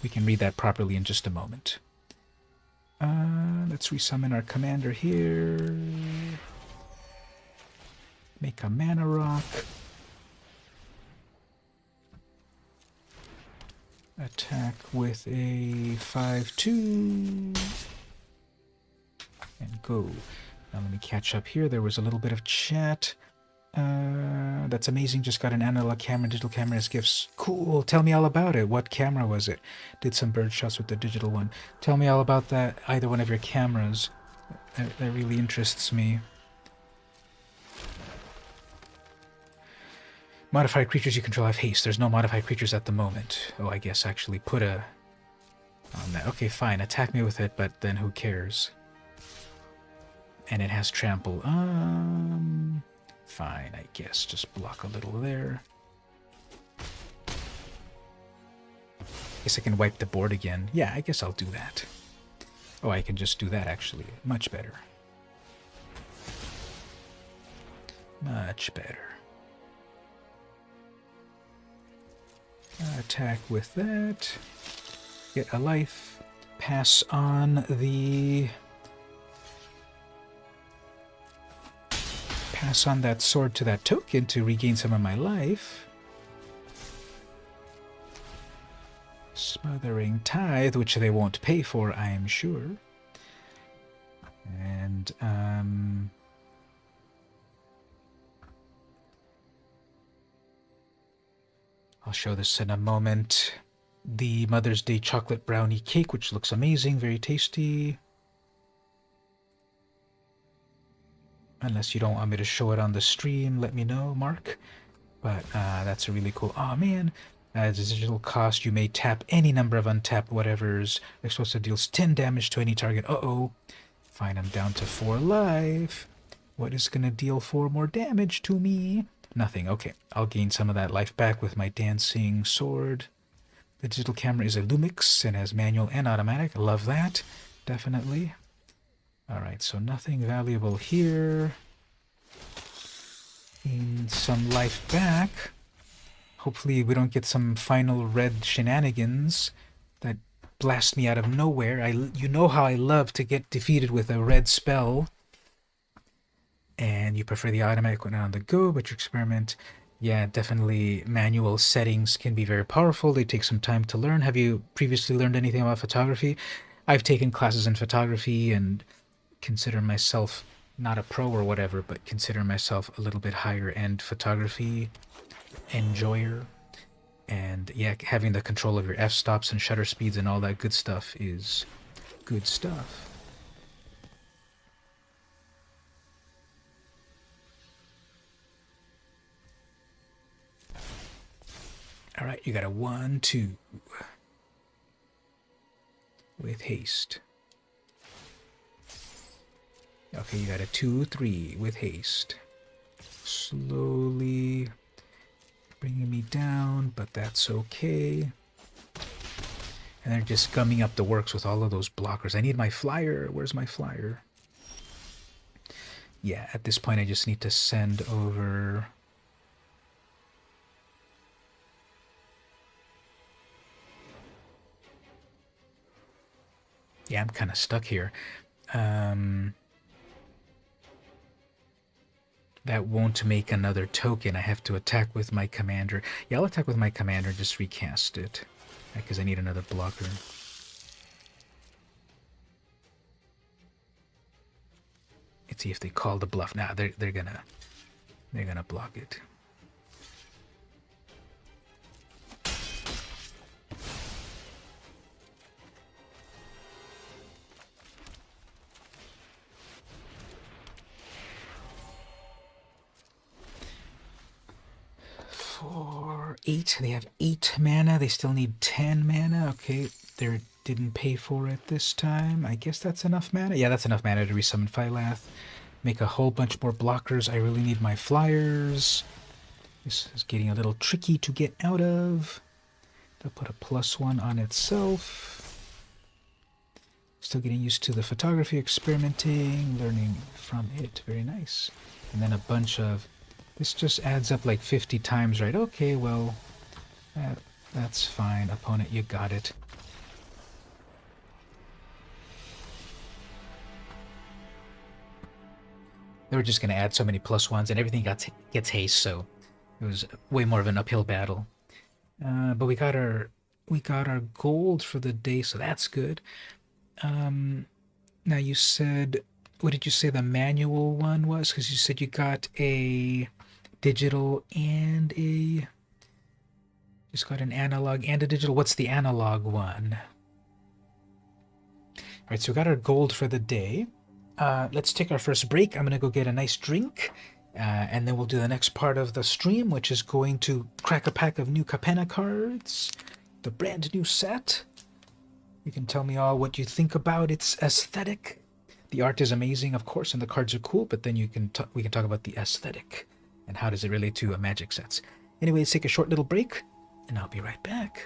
We can read that properly in just a moment. Let's resummon our commander here. Make a mana rock. Attack with a 5/2. And go. Now let me catch up here. There was a little bit of chat. That's amazing. Just got an analog camera, digital camera as gifts. Cool. Tell me all about it. What camera was it? Did some bird shots with the digital one. Tell me all about that. Either one of your cameras. That really interests me. Modified creatures you control have haste. There's no modified creatures at the moment. Oh, I guess actually put a on that. Okay, fine. Attack me with it, but then who cares? And it has trample. Fine, I guess. Just block a little there. Guess I can wipe the board again. Yeah, I guess I'll do that. Oh, I can just do that, actually. Much better. Much better. Attack with that. Get a life. Pass on the... Pass on that sword to that token to regain some of my life. Smothering Tithe, which they won't pay for, I am sure. And, I'll show this in a moment. The Mother's Day chocolate brownie cake, which looks amazing, very tasty. Unless you don't want me to show it on the stream, let me know, Mark. But that's a really cool... Oh, man. As a digital cost, you may tap any number of untapped whatevers. Explosive deals 10 damage to any target. Uh-oh. Fine, I'm down to 4 life. What is going to deal 4 more damage to me? Nothing. Okay, I'll gain some of that life back with my dancing sword. The digital camera is a Lumix and has manual and automatic. I love that. Definitely. Alright, so nothing valuable here. Gain some life back. Hopefully we don't get some final red shenanigans that blast me out of nowhere. You know how I love to get defeated with a red spell. And you prefer the automatic one on the go, but your experiment... Yeah, definitely manual settings can be very powerful. They take some time to learn. Have you previously learned anything about photography? I've taken classes in photography and consider myself not a pro or whatever, but consider myself a little bit higher end photography enjoyer. And yeah, having the control of your f-stops and shutter speeds and all that good stuff is good stuff. Alright, you got a 1/2 with haste. Okay, you got a 2/3 with haste. Slowly bringing me down, but that's okay. And they're just gumming up the works with all of those blockers. I need my flyer. Where's my flyer? Yeah, at this point I just need to send over... Yeah, I'm kind of stuck here. That won't make another token. I have to attack with my commander. Yeah, I'll attack with my commander, just recast it. Because I need another blocker. Let's see if they call the bluff. Nah, they're gonna block it. For 8, they have 8 mana. They still need 10 mana. Okay, they didn't pay for it this time. I guess that's enough mana. Yeah, that's enough mana to resummon Phylath. Make a whole bunch more blockers. I really need my flyers. This is getting a little tricky to get out of. They'll put a +1 on itself. Still getting used to the photography, experimenting, learning from it. Very nice. And then a bunch of... This just adds up like 50 times, right? Okay, well, that's fine. Opponent, you got it. They were just going to add so many +1s, and everything gets haste, so it was way more of an uphill battle. But we got our gold for the day, so that's good. Now you said, what did you say the manual one was? Because you said you got a digital and a, just got an analog and a digital. What's the analog one? All right, so we got our gold for the day. Let's take our first break. I'm gonna go get a nice drink, and then we'll do the next part of the stream, which is going to crack a pack of new Capenna cards, the brand new set. You can tell me all what you think about its aesthetic. The art is amazing, of course, and the cards are cool, but then we can talk about the aesthetic and how does it relate to Magic sets. Anyway, let's take a short little break, and I'll be right back.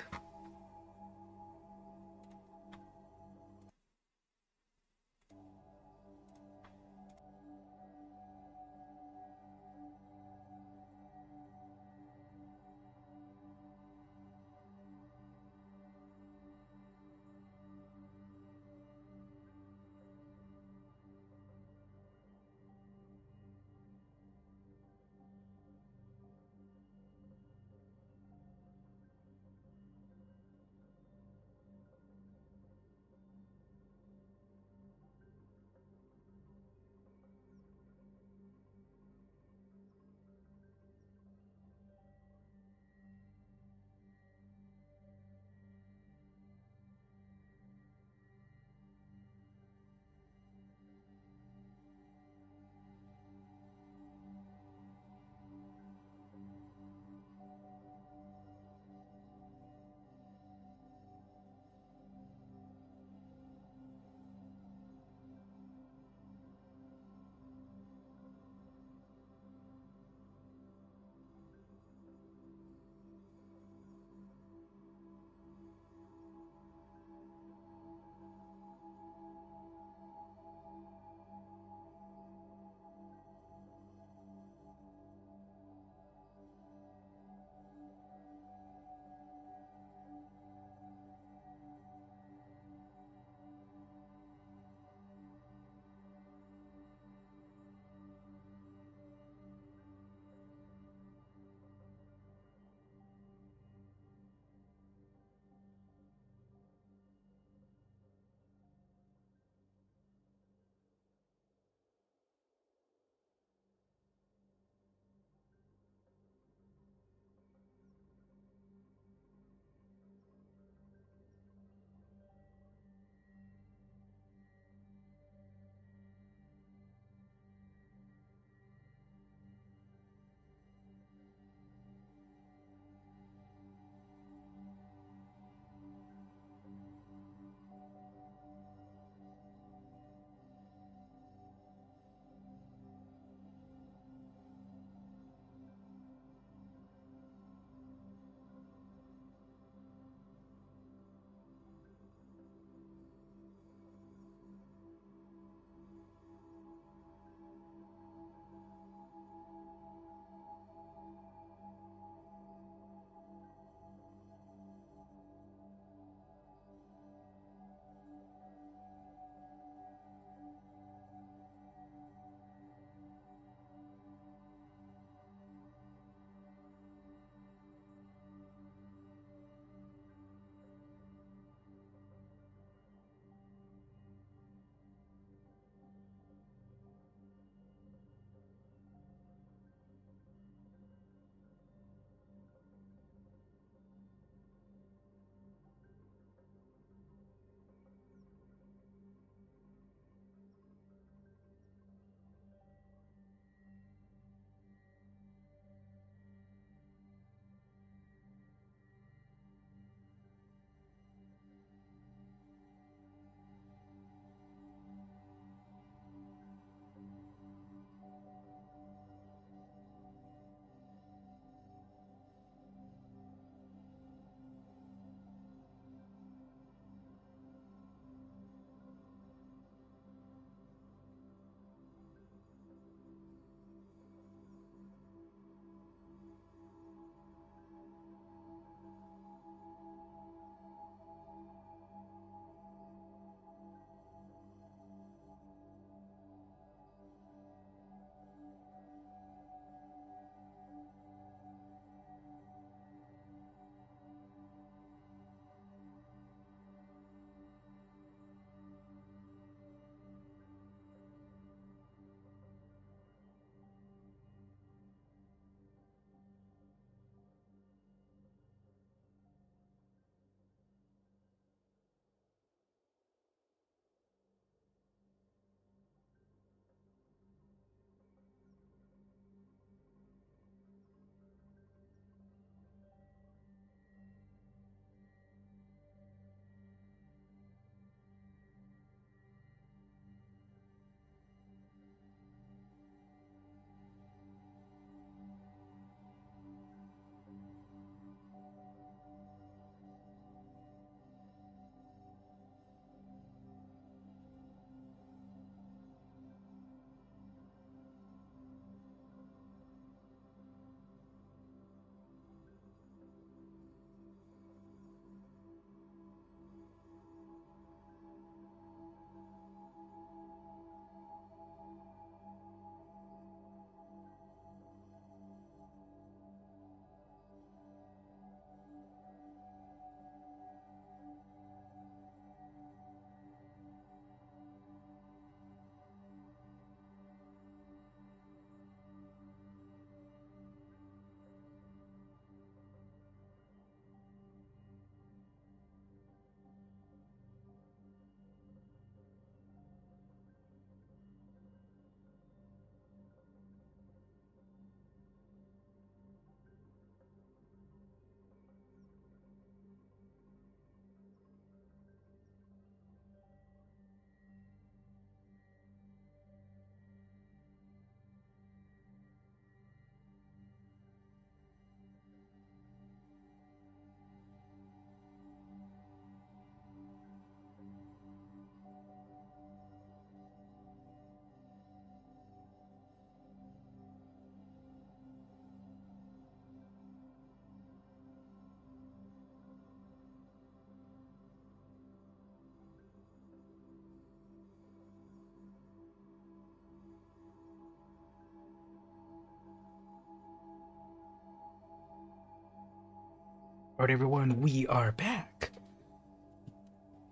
Alright, everyone, we are back.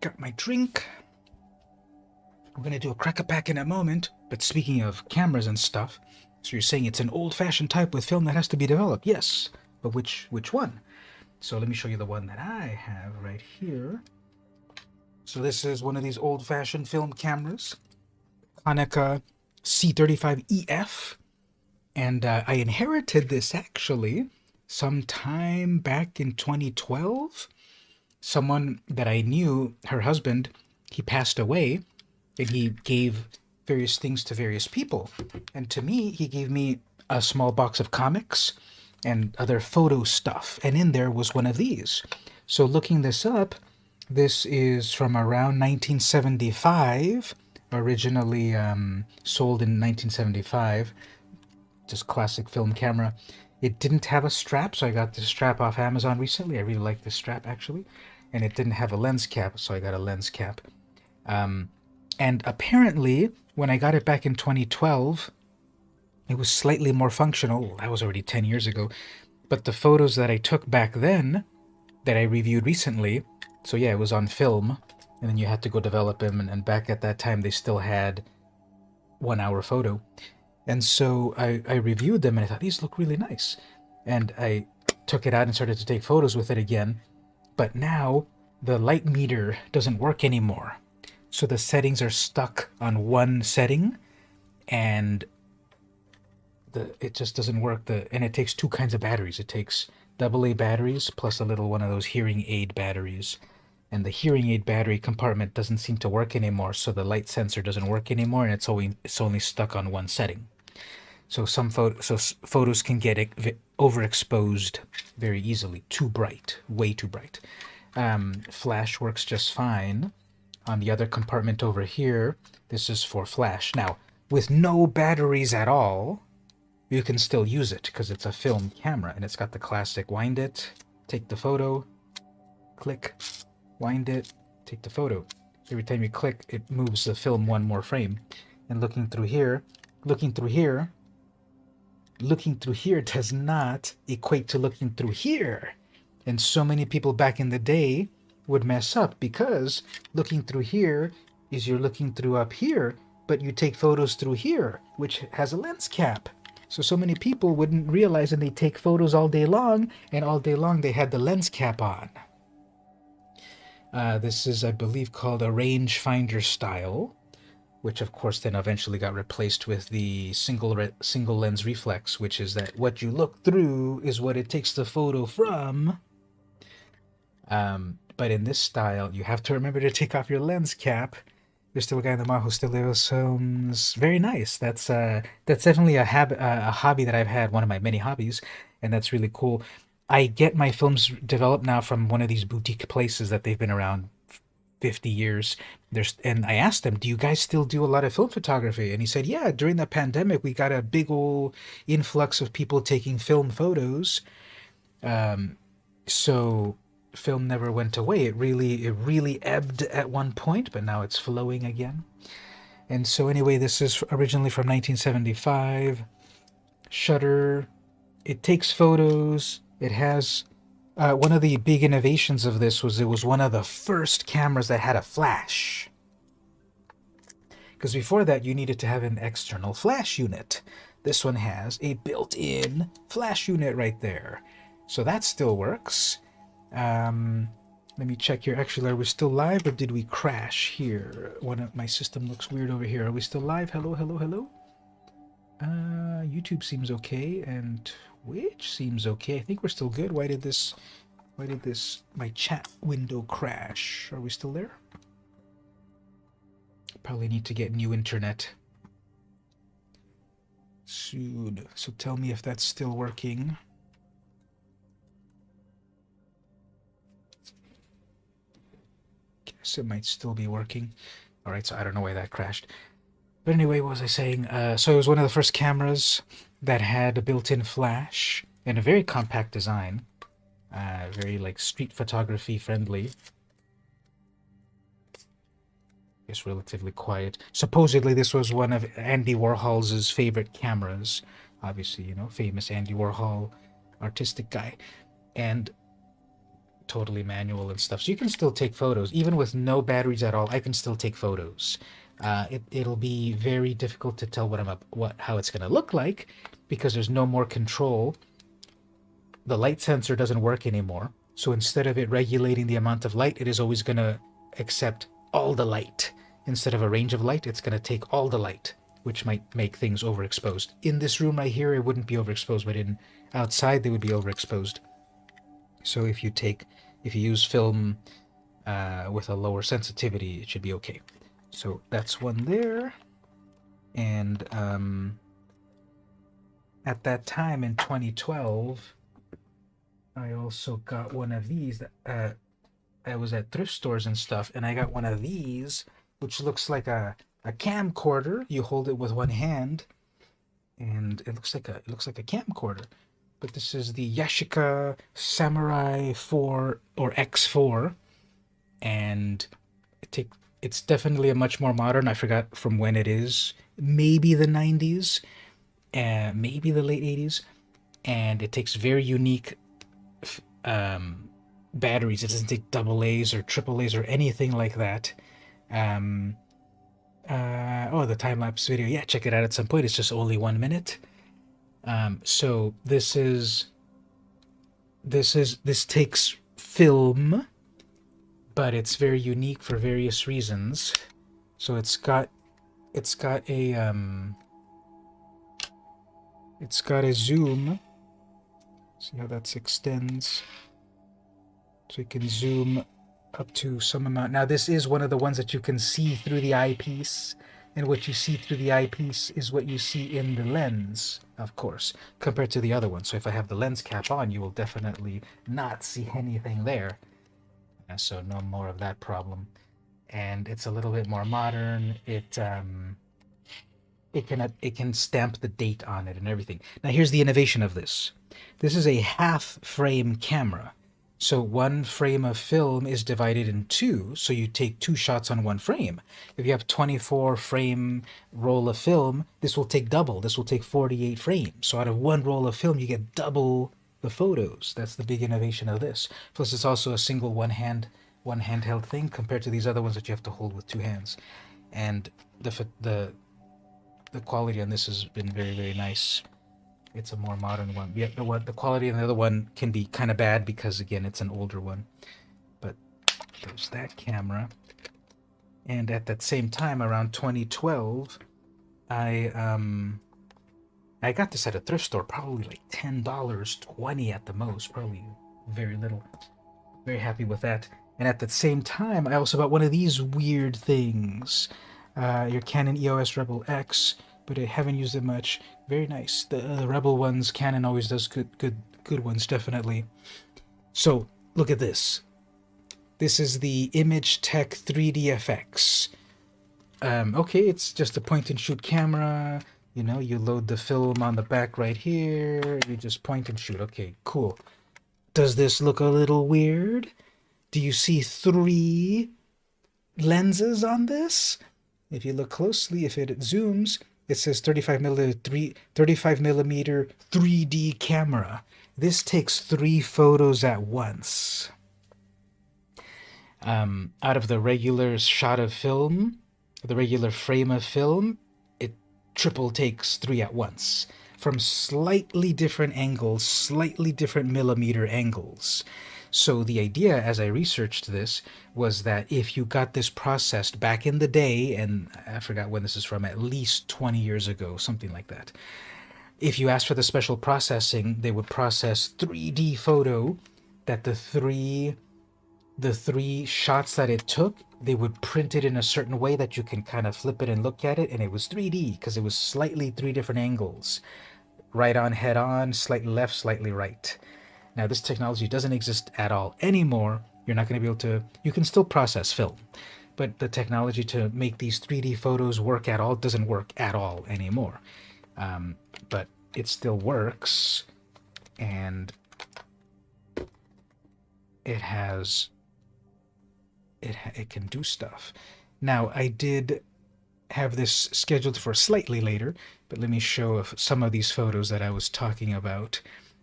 Got my drink. I'm gonna do a crack-a-pack in a moment, but speaking of cameras and stuff, so you're saying it's an old-fashioned type with film that has to be developed. Yes, but which one? So let me show you the one that I have right here. So this is one of these old-fashioned film cameras, Konica C35EF, and I inherited this actually sometime back in 2012. Someone that I knew, her husband, he passed away, and he gave various things to various people. And to me, he gave me a small box of comics and other photo stuff, and in there was one of these. So looking this up, this is from around 1975, originally sold in 1975, just classic film camera. It didn't have a strap, so I got this strap off Amazon recently. I really like this strap, actually. And it didn't have a lens cap, so I got a lens cap. And apparently, when I got it back in 2012, it was slightly more functional. That was already 10 years ago. But the photos that I took back then, that I reviewed recently, so yeah, it was on film, and then you had to go develop them, and back at that time, they still had 1 hour photo. And so I reviewed them, and I thought, these look really nice. And I took it out and started to take photos with it again. But now, the light meter doesn't work anymore. So the settings are stuck on one setting, and it just doesn't work. And it takes two kinds of batteries. It takes AA batteries plus a little one of those hearing aid batteries. And the hearing aid battery compartment doesn't seem to work anymore, so the light sensor doesn't work anymore, and it's only stuck on one setting. So photos can get overexposed very easily. Too bright, way too bright. Flash works just fine. On the other compartment over here, this is for flash. Now, with no batteries at all, you can still use it because it's a film camera, and it's got the classic wind it, take the photo, click, wind it, take the photo. Every time you click, it moves the film one more frame. And looking through here does not equate to looking through here. And so many people back in the day would mess up because looking through here is you're looking through up here, but you take photos through here, which has a lens cap. So many people wouldn't realize, and they take photos all day long, and all day long they had the lens cap on. This is, I believe, called a rangefinder style, which of course then eventually got replaced with the single lens reflex, which is that what you look through is what it takes the photo from. But in this style, you have to remember to take off your lens cap. There's still a guy in the mall who still lives films. Very nice. That's definitely a hobby that I've had, one of my many hobbies, and that's really cool. I get my films developed now from one of these boutique places that they've been around 50 years. And I asked him, do you guys still do a lot of film photography? And he said, yeah, during the pandemic, we got a big old influx of people taking film photos. So film never went away. It really ebbed at one point, but now it's flowing again. And so anyway, this is originally from 1975. Shutter. It takes photos. It has one of the big innovations of this was it was one of the first cameras that had a flash. Because before that, you needed to have an external flash unit. This one has a built-in flash unit right there. So that still works. Let me check here. Actually, are we still live or did we crash here? My system looks weird over here. Are we still live? Hello, hello, hello? YouTube seems okay, and Twitch seems okay. I think we're still good. Why did my chat window crash? Are we still there? Probably need to get new internet soon. So tell me if that's still working. Guess it might still be working. All right, so I don't know why that crashed. But anyway, what was I saying? So it was one of the first cameras that had a built-in flash and a very compact design. Very like street photography friendly. It's relatively quiet. Supposedly this was one of Andy Warhol's favorite cameras. Obviously, you know, famous Andy Warhol, artistic guy. And totally manual and stuff. So you can still take photos. Even with no batteries at all, I can still take photos. It'll be very difficult to tell how it's going to look like because there's no more control. The light sensor doesn't work anymore. So instead of it regulating the amount of light, it is always going to accept all the light. Instead of a range of light, it's going to take all the light, which might make things overexposed. In this room right here, it wouldn't be overexposed, but outside they would be overexposed. So if you use film with a lower sensitivity, it should be okay. So that's one there. And at that time in 2012, I also got one of these. I was at thrift stores and stuff, and I got one of these, which looks like a camcorder. You hold it with one hand, and it looks like a camcorder. But this is the Yashica Samurai 4 or X4, and it's definitely a much more modern. I forgot from when it is. Maybe the 90s, maybe the late 80s, and it takes very unique batteries. It doesn't take AA's or AAA's or anything like that. The time-lapse video. Yeah, check it out at some point. It's just only 1 minute. So this takes film, but it's very unique for various reasons. So it's got a zoom. See how that extends? So you can zoom up to some amount. Now this is one of the ones that you can see through the eyepiece, and what you see through the eyepiece is what you see in the lens, of course, compared to the other one. So if I have the lens cap on, you will definitely not see anything there. So no more of that problem. And it's a little bit more modern. It can stamp the date on it and everything. Now here's the innovation of this. This is a half frame camera. So one frame of film is divided in two, so you take 2 shots on one frame. If you have 24 frame roll of film, this will take double. This will take 48 frames. So out of one roll of film, you get double the photos. That's the big innovation of this. Plus it's also a single one handheld thing compared to these other ones that you have to hold with 2 hands. And the quality on this has been very, very nice. It's a more modern one. Yeah, the quality on the other one can be kind of bad because, again, it's an older one. But there's that camera. And at that same time, around 2012, I got this at a thrift store, probably like $10, $20 at the most, probably very little. Very happy with that. And at the same time, I also bought one of these weird things. Your Canon EOS Rebel X, but I haven't used it much. Very nice. The Rebel ones, Canon always does good ones, definitely. So look at this. This is the Image Tech 3DFX. Okay, it's just a point-and-shoot camera. You know, you load the film on the back right here. You just point and shoot. Okay, cool. Does this look a little weird? Do you see 3 lenses on this? If you look closely, if it zooms, it says 35 millimeter 3D camera. This takes 3 photos at once. Out of the regular shot of film, the regular frame of film, it triple takes 3 at once. From slightly different angles, slightly different millimeter angles. So the idea, as I researched this, was that if you got this processed back in the day, and I forgot when this is from, at least 20 years ago, something like that. If you asked for the special processing, they would process 3D photo that the three shots that it took, they would print it in a certain way that you can kind of flip it and look at it, and it was 3D because it was slightly 3 different angles. Right on, head on, slightly left, slightly right. Now, this technology doesn't exist at all anymore. You're not going to be able to... You can still process film, but the technology to make these 3D photos work at all doesn't work at all anymore. But it still works, and it can do stuff. Now, I did have this scheduled for slightly later, but let me show some of these photos that I was talking about.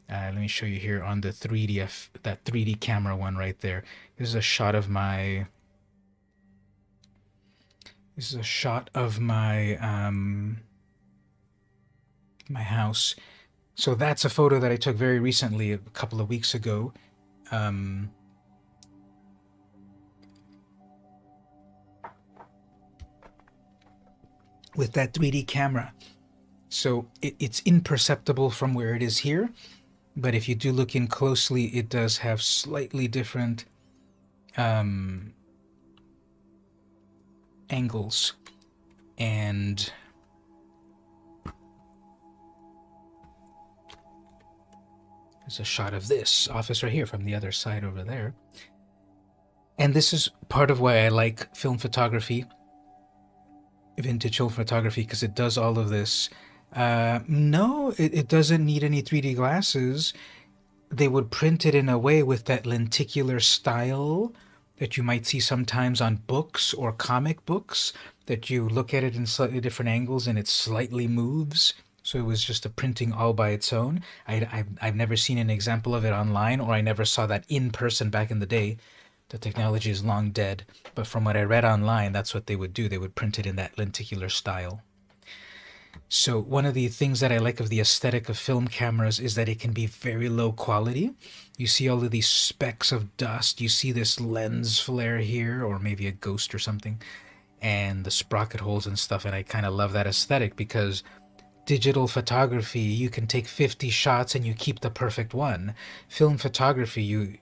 Let me show you here on the 3D that 3D camera one right there. This is a shot of my. This is a shot of my my house. So that's a photo that I took very recently, a couple of weeks ago. With that 3D camera. So it's imperceptible from where it is here, but if you do look in closely, it does have slightly different angles. And there's a shot of this office right here from the other side over there. And this is part of why I like film photography, vintage film photography, because it does all of this. No, it doesn't need any 3D glasses. They would print it in a way with that lenticular style that you might see sometimes on books or comic books, that you look at it in slightly different angles and it slightly moves. So it was just a printing all by its own. I've never seen an example of it online, or I never saw that in person back in the day. The technology is long dead, but from what I read online, that's what they would do. They would print it in that lenticular style. So one of the things that I like of the aesthetic of film cameras is that it can be very low quality. You see all of these specks of dust. You see this lens flare here, or maybe a ghost or something, and the sprocket holes and stuff. And I kind of love that aesthetic, because digital photography, you can take 50 shots and you keep the perfect one. Film photography, you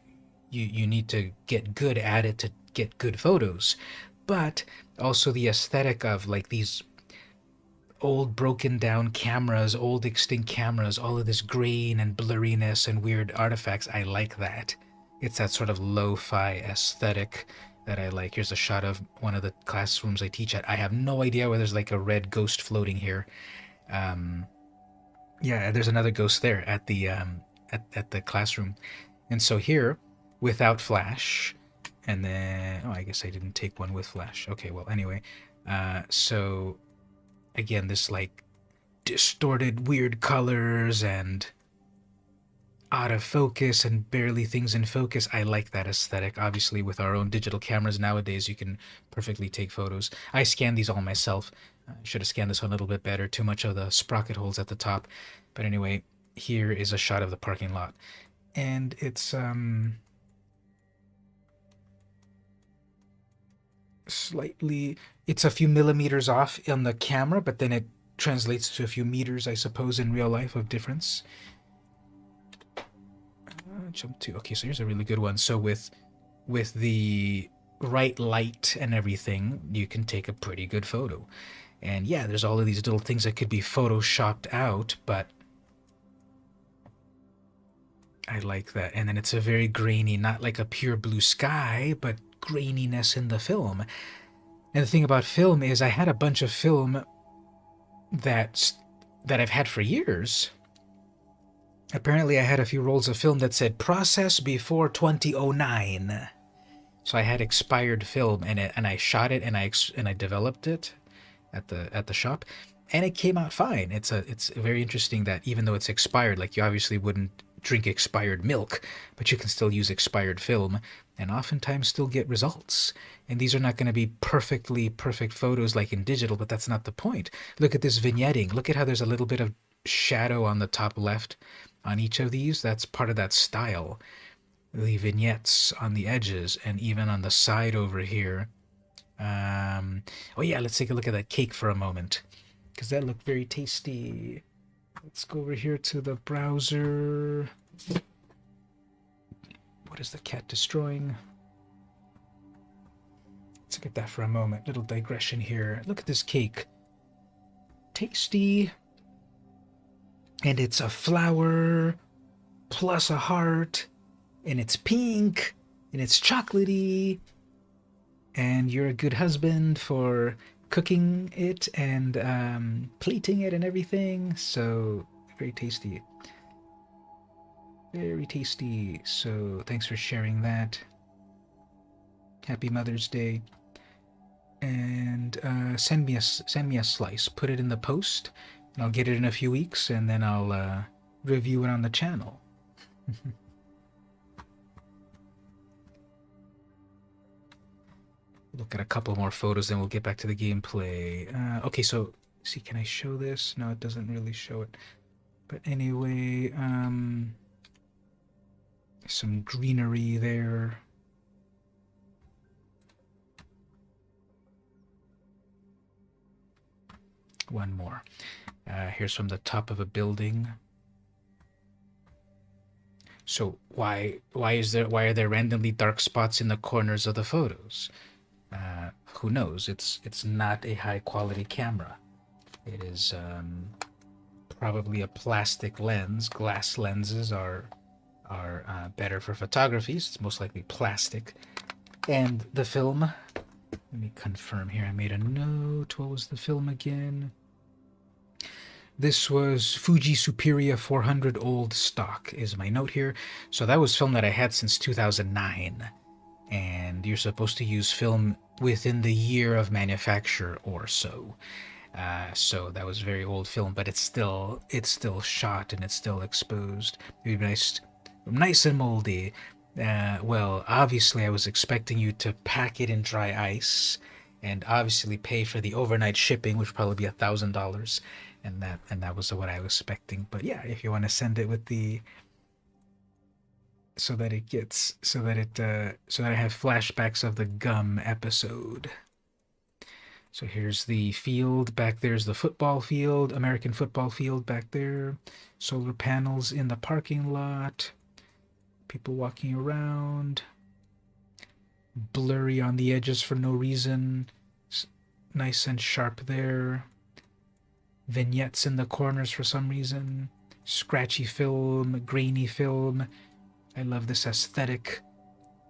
need to get good at it to get good photos. But also the aesthetic of like these old broken down cameras, old extinct cameras, all of this grain and blurriness and weird artifacts, I like that. It's that sort of lo-fi aesthetic that I like. Here's a shot of one of the classrooms I teach at. I have no idea where there's like a red ghost floating here. Yeah, there's another ghost there at the classroom. And so here, without flash, and then, oh, I guess I didn't take one with flash. Okay, well, anyway, so again, this like distorted weird colors and out of focus and barely things in focus. I like that aesthetic. Obviously, with our own digital cameras nowadays, you can perfectly take photos. I scan these all myself. I should have scanned this one a little bit better. Too much of the sprocket holes at the top. But anyway, here is a shot of the parking lot. And it's slightly, it's a few millimeters off on the camera, but then it translates to a few meters, I suppose, in real life of difference. Jump to, okay, so here's a really good one. So with the right light and everything, you can take a pretty good photo. And yeah, there's all of these little things that could be photoshopped out, but I like that. And then it's a very grainy, not like a pure blue sky, but graininess in the film. And the thing about film is I had a bunch of film that I've had for years. Apparently I had a few rolls of film that said process before 2009. So I had expired film, and I shot it, and I developed it at the shop, and it came out fine. It's very interesting that even though it's expired, like you obviously wouldn't drink expired milk, but you can still use expired film and oftentimes still get results. And these are not going to be perfect photos like in digital, but that's not the point. Look at this vignetting. Look at how there's a little bit of shadow on the top left on each of these. That's part of that style. The vignettes on the edges and even on the side over here. Oh yeah, let's take a look at that cake for a moment, because that looked very tasty. Let's go over here to the browser. What is the cat destroying? Let's look at that for a moment. Little digression here. Look at this cake. Tasty. And it's a flower plus a heart. And it's pink. And it's chocolatey. And you're a good husband for cooking it and plating it and everything. So very tasty. Very tasty. So thanks for sharing that. Happy Mother's Day. And send me a slice. Put it in the post, and I'll get it in a few weeks, and then I'll review it on the channel. Look at a couple more photos, then we'll get back to the gameplay. Okay, so see, can I show this? No, it doesn't really show it. But anyway, some greenery there. One more. Here's from the top of a building. So why are there randomly dark spots in the corners of the photos? Who knows? It's not a high quality camera. It is probably a plastic lens. Glass lenses are better for photography. So it's most likely plastic. And the film. Let me confirm here. I made a note. What was the film again? This was Fuji Superia 400 old stock is my note here. So that was film that I had since 2009. And you're supposed to use film within the year of manufacture or so. So that was very old film, but it's still shot and it's still exposed. It'd be nice and moldy. Well, obviously I was expecting you to pack it in dry ice and obviously pay for the overnight shipping, which would probably be $1,000. And that was what I was expecting. But yeah, if you want to send it with the so that I have flashbacks of the gum episode. So here's the field. Back there's the football field, American football field back there. Solar panels in the parking lot. People walking around. Blurry on the edges for no reason. Nice and sharp there. Vignettes in the corners for some reason. Scratchy film, grainy film. I love this aesthetic.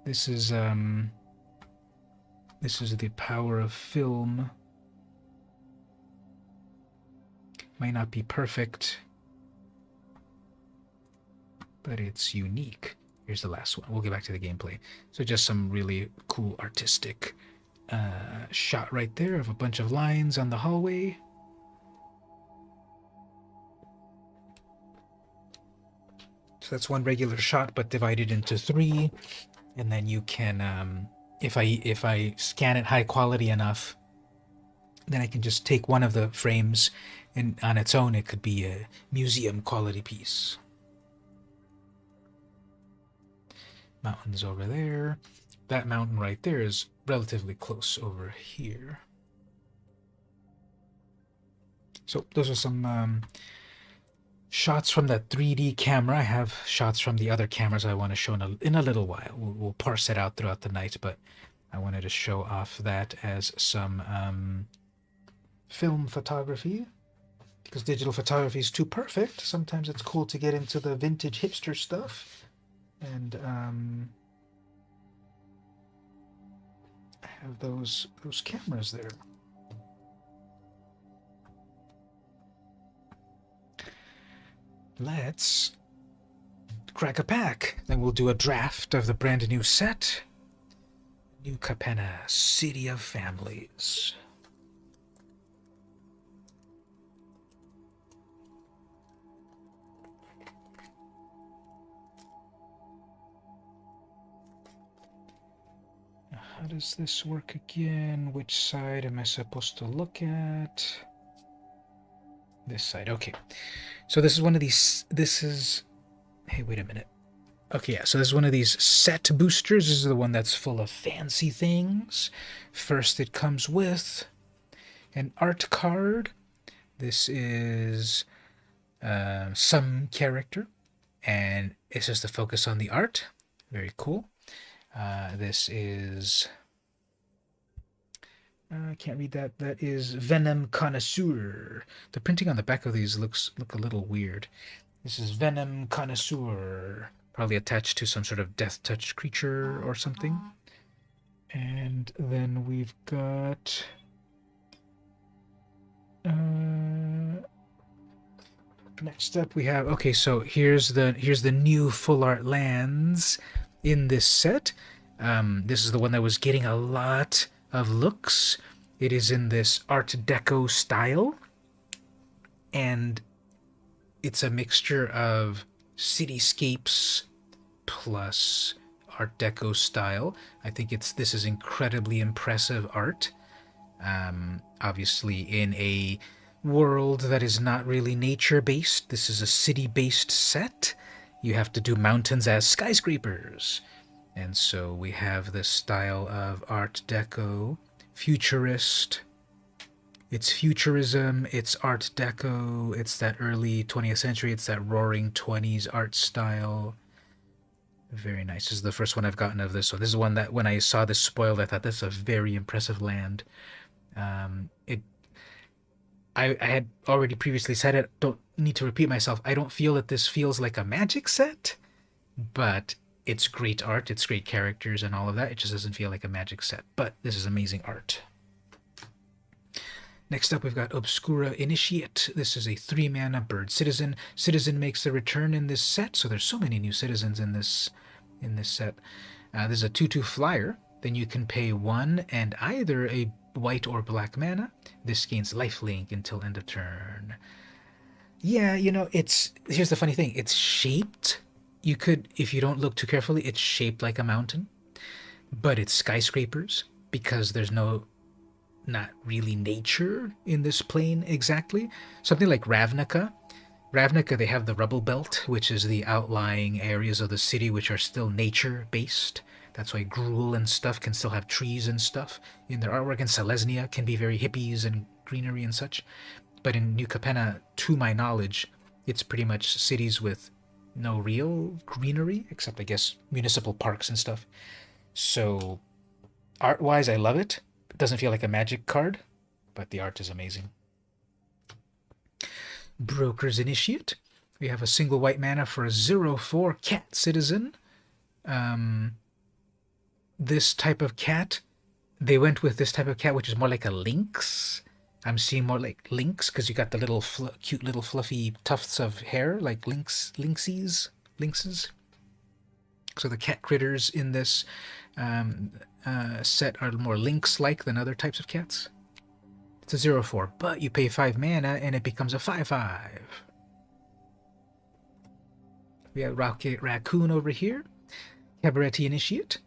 This is the power of film. Might not be perfect, but it's unique. Here's the last one. We'll get back to the gameplay. So just some really cool artistic shot right there of a bunch of lines on the hallway. So that's one regular shot, but divided into 3. And then you can, if I scan it high quality enough, then I can just take one of the frames, and on its own, it could be a museum quality piece. Mountains over there. That mountain right there is relatively close over here. So those are some shots from that 3D camera. I have shots from the other cameras I want to show in a little while. We'll parse it out throughout the night, but I wanted to show off that as some film photography, because digital photography is too perfect. Sometimes it's cool to get into the vintage hipster stuff, and I have those cameras there. Let's crack a pack. Then we'll do a draft of the brand new set. New Capenna, City of Families. How does this work again? Which side am I supposed to look at? This side, okay. So this is one of these, hey, wait a minute. Okay, yeah, so this is one of these set boosters. This is the one that's full of fancy things. First, it comes with an art card. This is some character, and it's just to focus on the art. Very cool. This is... I can't read that. That is Venom Connoisseur. The printing on the back of these look a little weird. This is Venom Connoisseur. Probably attached to some sort of death touch creature or something. And then we've got... next up we have... Okay, so here's the new full art lands in this set. This is the one that was getting a lot of looks. It is in this Art Deco style, and it's a mixture of cityscapes plus Art Deco style. I think this is incredibly impressive art. Obviously, in a world that is not really nature-based, this is a city-based set. You have to do mountains as skyscrapers. And so we have this style of Art Deco, futurist. It's futurism, it's Art Deco, it's that early 20th century, it's that roaring 20s art style. Very nice. This is the first one I've gotten of this. So this is one that when I saw this spoiled, I thought this is a very impressive land. I had already previously said it, don't need to repeat myself. I don't feel that this feels like a Magic set, but it's great art, it's great characters and all of that. It just doesn't feel like a Magic set, but this is amazing art. Next up, we've got Obscura Initiate. This is a 3-mana bird citizen. Citizen makes a return in this set, so there's so many new citizens in this set. This is a 2/2 flyer. Then you can pay 1 and either a white or black mana. This gains lifelink until end of turn. Yeah, you know, here's the funny thing. It's shaped. You could, if you don't look too carefully, it's shaped like a mountain, but it's skyscrapers because there's not really nature in this plane exactly. Something like Ravnica. Ravnica, they have the rubble belt, which is the outlying areas of the city which are still nature-based. That's why Gruul and stuff can still have trees and stuff in their artwork, and Selesnya can be very hippies and greenery and such. But in New Capenna, to my knowledge, it's pretty much cities with no real greenery, except I guess municipal parks and stuff. So art-wise, I love it. It doesn't feel like a Magic card, but the art is amazing. Broker's Initiate. We have a single white mana for a 0/4 cat citizen. This type of cat, they went with this type of cat, which is more like a lynx. I'm seeing more like lynx because you got the little cute little fluffy tufts of hair, like lynxes. So the cat critters in this set are more lynx-like than other types of cats. It's a 0/4, but you pay 5 mana and it becomes a 5/5. We have Rocket Raccoon over here. Cabaretti Initiate.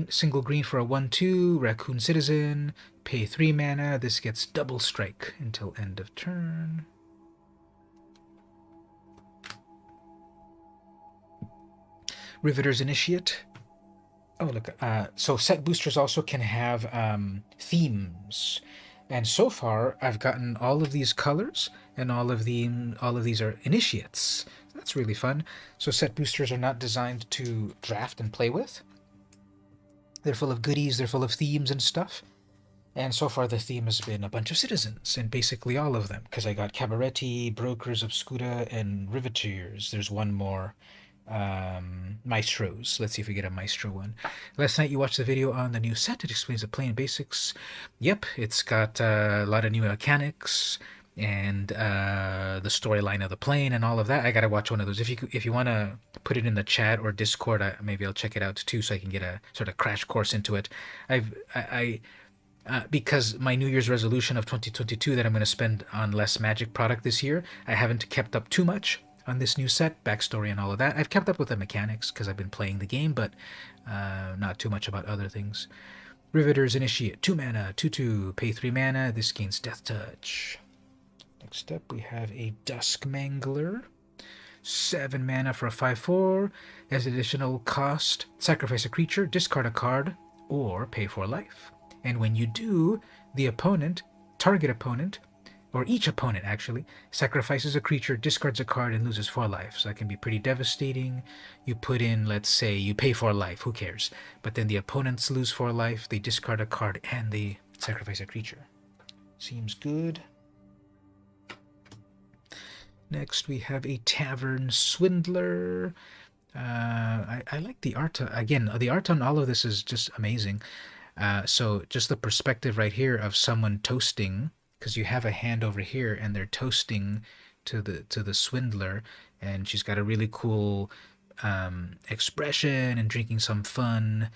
Single green for a 1/2. Raccoon Citizen. Pay 3 mana. This gets double strike until end of turn. Riveter's Initiate. Oh, look. So set boosters also can have themes. And so far, I've gotten all of these colors, and all of these are initiates. That's really fun. So set boosters are not designed to draft and play with. They're full of goodies, they're full of themes and stuff. And so far the theme has been a bunch of citizens, and basically all of them, because I got Cabaretti, Brokers, Obscura, and Riveters. There's one more. Maestros. Let's see if we get a Maestro one. Last night you watched the video on the new set. It explains the play and basics. Yep, it's got a lot of new mechanics and the storyline of the plane and all of that. I gotta watch one of those. If you want to put it in the chat or Discord, maybe I'll check it out too, so I can get a sort of crash course into it. Because my New Year's resolution of 2022 that I'm going to spend on less Magic product this year, I haven't kept up too much on this new set, backstory and all of that. I've kept up with the mechanics because I've been playing the game, but not too much about other things. Riveter's Initiate, 2 mana, 2/2, pay 3 mana. This gains Death Touch. Next up, we have a Dusk Mangler, 7 mana for a 5/4. As additional cost, sacrifice a creature, discard a card, or pay for life. And when you do, the opponent, target opponent, or each opponent actually, sacrifices a creature, discards a card, and loses 4 life. So that can be pretty devastating. You put in, let's say, you pay 4 life, who cares? But then the opponents lose 4 life, they discard a card, and they sacrifice a creature. Seems good. Next we have a Tavern Swindler. I like the art. Again, the art on all of this is just amazing. So just the perspective right here of someone toasting, because you have a hand over here and they're toasting to the swindler, and she's got a really cool expression and drinking some fun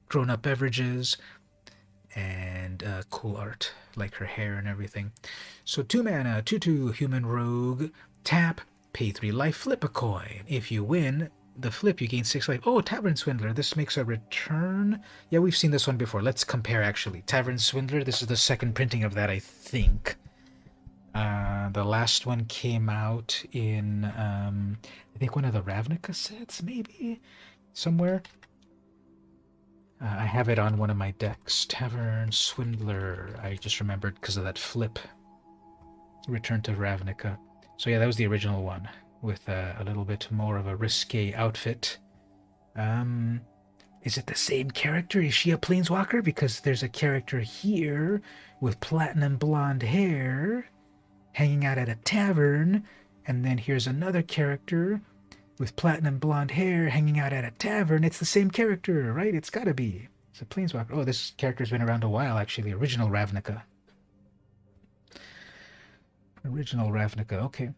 grown-up beverages, and cool art like her hair and everything. So 2 mana, 2/2 human rogue, tap, Pay 3 life, flip a coin. If you win the flip, you gain 6 life. Oh, Tavern Swindler. This makes a return. Yeah, we've seen this one before. Let's compare, actually. Tavern Swindler, this is the second printing of that, I think. The last one came out in, I think, one of the Ravnica sets, maybe? Somewhere. I have it on one of my decks. Tavern Swindler. I just remembered because of that flip. Return to Ravnica. So yeah, that was the original one, with a little bit more of a risque outfit. Is it the same character? Is she a planeswalker? Because there's a character here with platinum blonde hair hanging out at a tavern, and then here's another character with platinum blonde hair hanging out at a tavern. It's the same character, right? It's gotta be. It's a planeswalker. Oh, this character's been around a while, actually. Original Ravnica. Original Ravnica, okay.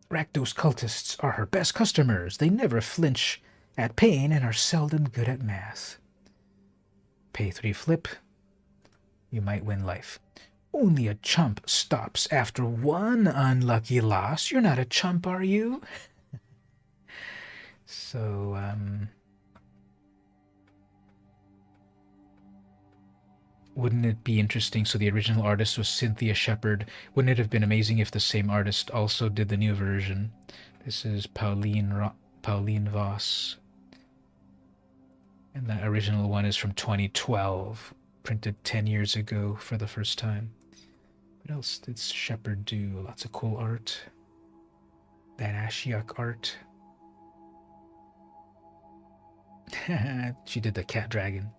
Rakdos cultists are her best customers. They never flinch at pain and are seldom good at math. Pay 3 flip. You might win life. Only a chump stops after one unlucky loss. You're not a chump, are you? So, wouldn't it be interesting? So the original artist was Cynthia Shepard. Wouldn't it have been amazing if the same artist also did the new version? This is Pauline Voss. And the original one is from 2012, printed 10 years ago for the first time. What else did Shepard do? Lots of cool art. That Ashiok art. She did the cat dragon.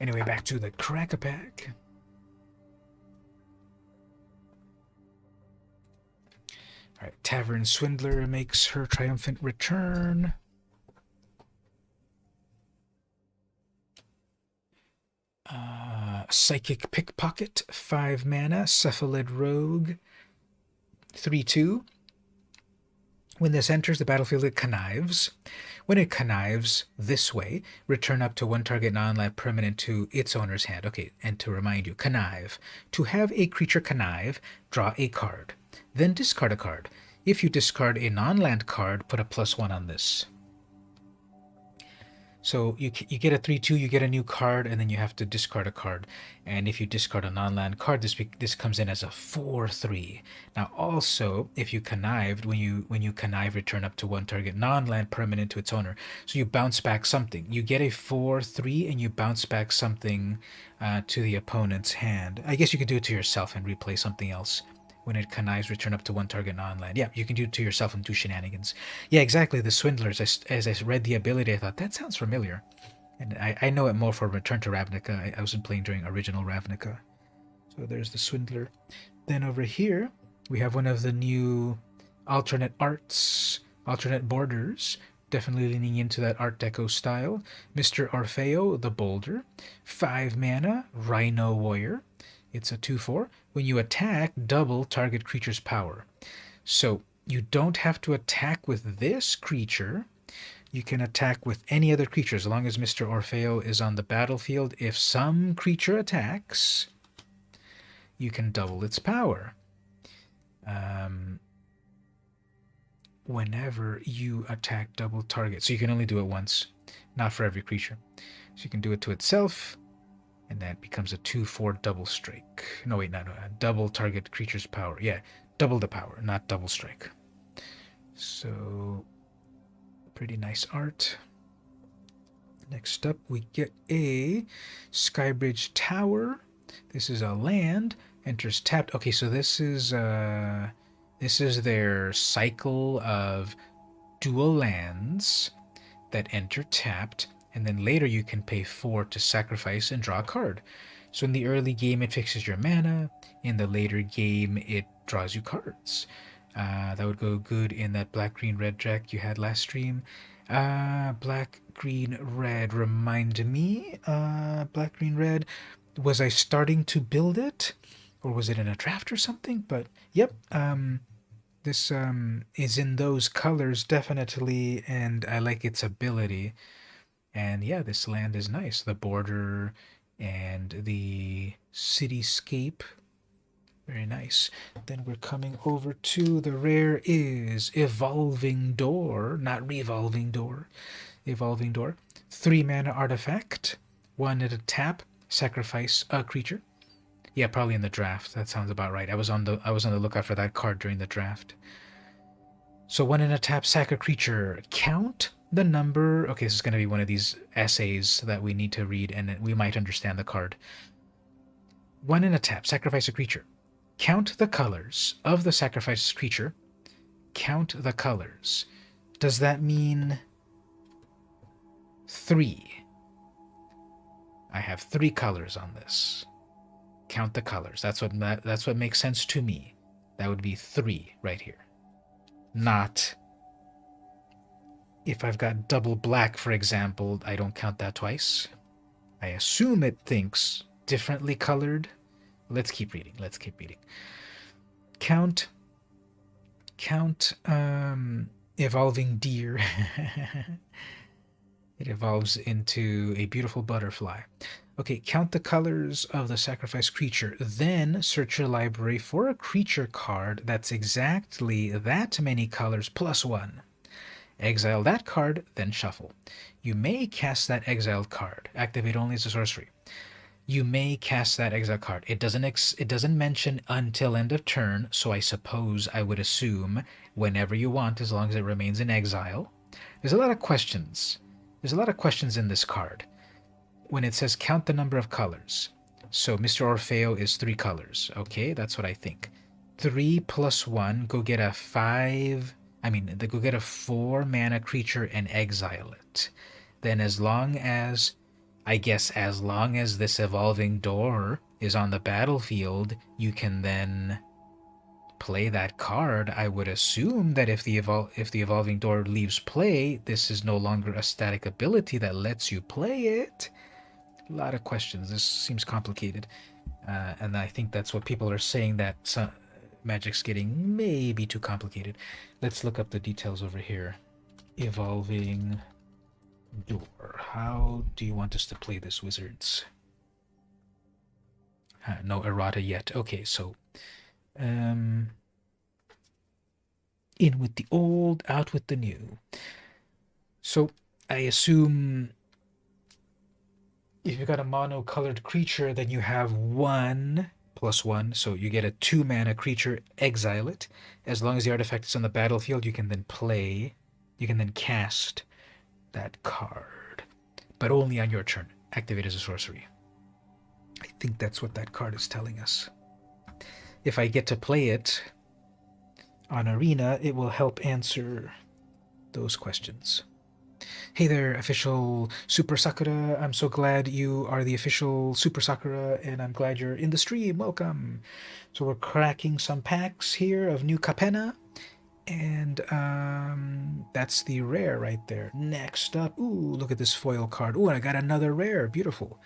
Anyway, back to the Crack-a-Pack. Alright, Tavern Swindler makes her triumphant return. Psychic Pickpocket, 5 mana, Cephalid Rogue, 3/2. When this enters the battlefield, it connives. When it connives this way, return up to one target non-land permanent to its owner's hand. Okay, and to remind you, connive. To have a creature connive, draw a card. Then discard a card. If you discard a non-land card, put a +1 on this. So you get a 3/2, you get a new card, and then you have to discard a card. And if you discard a non-land card, this comes in as a 4/3. Now also, if you connived, when you connive, return up to one target non-land permanent to its owner. So you bounce back something. You get a 4/3, and you bounce back something to the opponent's hand. I guess you could do it to yourself and replay something else. When it connives, return up to one target non-land. Yeah, you can do it to yourself and do shenanigans. Yeah, exactly. The Swindlers. As I read the ability, I thought, that sounds familiar. And I know it more for Return to Ravnica. I wasn't playing during original Ravnica. So there's the Swindler. Then over here, we have one of the new alternate arts, alternate borders. Definitely leaning into that Art Deco style. Mr. Orfeo, the Boulder. 5 mana, Rhino Warrior. It's a 2/4. When you attack, double target creature's power. So you don't have to attack with this creature. You can attack with any other creature as long as Mr. Orfeo is on the battlefield. If some creature attacks, you can double its power. Whenever you attack double target. So you can only do it once, not for every creature. So you can do it to itself. And that becomes a 2/4 double strike. No, wait, no. Double target creature's power. Yeah, double the power, not double strike. So, pretty nice art. Next up, we get a Skybridge Tower. This is a land. Enters tapped. Okay, so this is their cycle of dual lands that enter tapped. And then later you can pay 4 to sacrifice and draw a card. So in the early game, it fixes your mana. In the later game, it draws you cards. That would go good in that black, green, red deck you had last stream. Black, green, red. Remind me. Black, green, red. Was I starting to build it? Or was it in a draft or something? But, yep. This is in those colors definitely, and I like its ability. And yeah, this land is nice. The border and the cityscape, very nice. Then we're coming over to the rare is Evolving Door, not Revolving Door. Evolving Door. 3 mana artifact, 1 at a tap, sacrifice a creature. Yeah, probably in the draft. That sounds about right. I was on the lookout for that card during the draft. So 1 in a tap, sack a creature. Count the number. Okay, this is going to be one of these essays that we need to read, and we might understand the card. 1 in a tap, sacrifice a creature. Count the colors of the sacrificed creature. Count the colors. Does that mean 3? I have 3 colors on this. Count the colors. That's what makes sense to me. That would be 3 right here. Not if I've got double black, for example, I don't count that twice. I assume it thinks differently colored. Let's keep reading. Let's keep reading. Count evolving deer. It evolves into a beautiful butterfly. Okay, count the colors of the sacrificed creature. Then search your library for a creature card that's exactly that many colors plus 1. Exile that card, then shuffle. You may cast that exiled card. Activate only as a sorcery. You may cast that exile card. It doesn't mention until end of turn, so I suppose I would assume whenever you want, as long as it remains in exile. There's a lot of questions. There's a lot of questions in this card. When it says count the number of colors. So Mr. Orfeo is 3 colors. Okay, that's what I think. 3 plus 1, go get a 4 mana creature and exile it. Then as long as this evolving door is on the battlefield, you can then play that card. I would assume that if the evolving door leaves play, this is no longer a static ability that lets you play it. A lot of questions. This seems complicated. And I think that's what people are saying, that Magic's getting maybe too complicated. Let's look up the details over here. Evolving door. How do you want us to play this, wizards? No errata yet. Okay, so in with the old, out with the new. So I assume if you've got a mono-colored creature, then you have 1 plus 1, so you get a 2 mana creature, exile it. As long as the artifact is on the battlefield, you can then cast that card. But only on your turn. Activate as a sorcery. I think that's what that card is telling us. If I get to play it on Arena, it will help answer those questions. Hey there, official Super Sakura. I'm so glad you are the official Super Sakura, and I'm glad you're in the stream. Welcome. So we're cracking some packs here of new Capenna, and that's the rare right there. Next up, ooh, look at this foil card. Ooh, and I got another rare. Beautiful.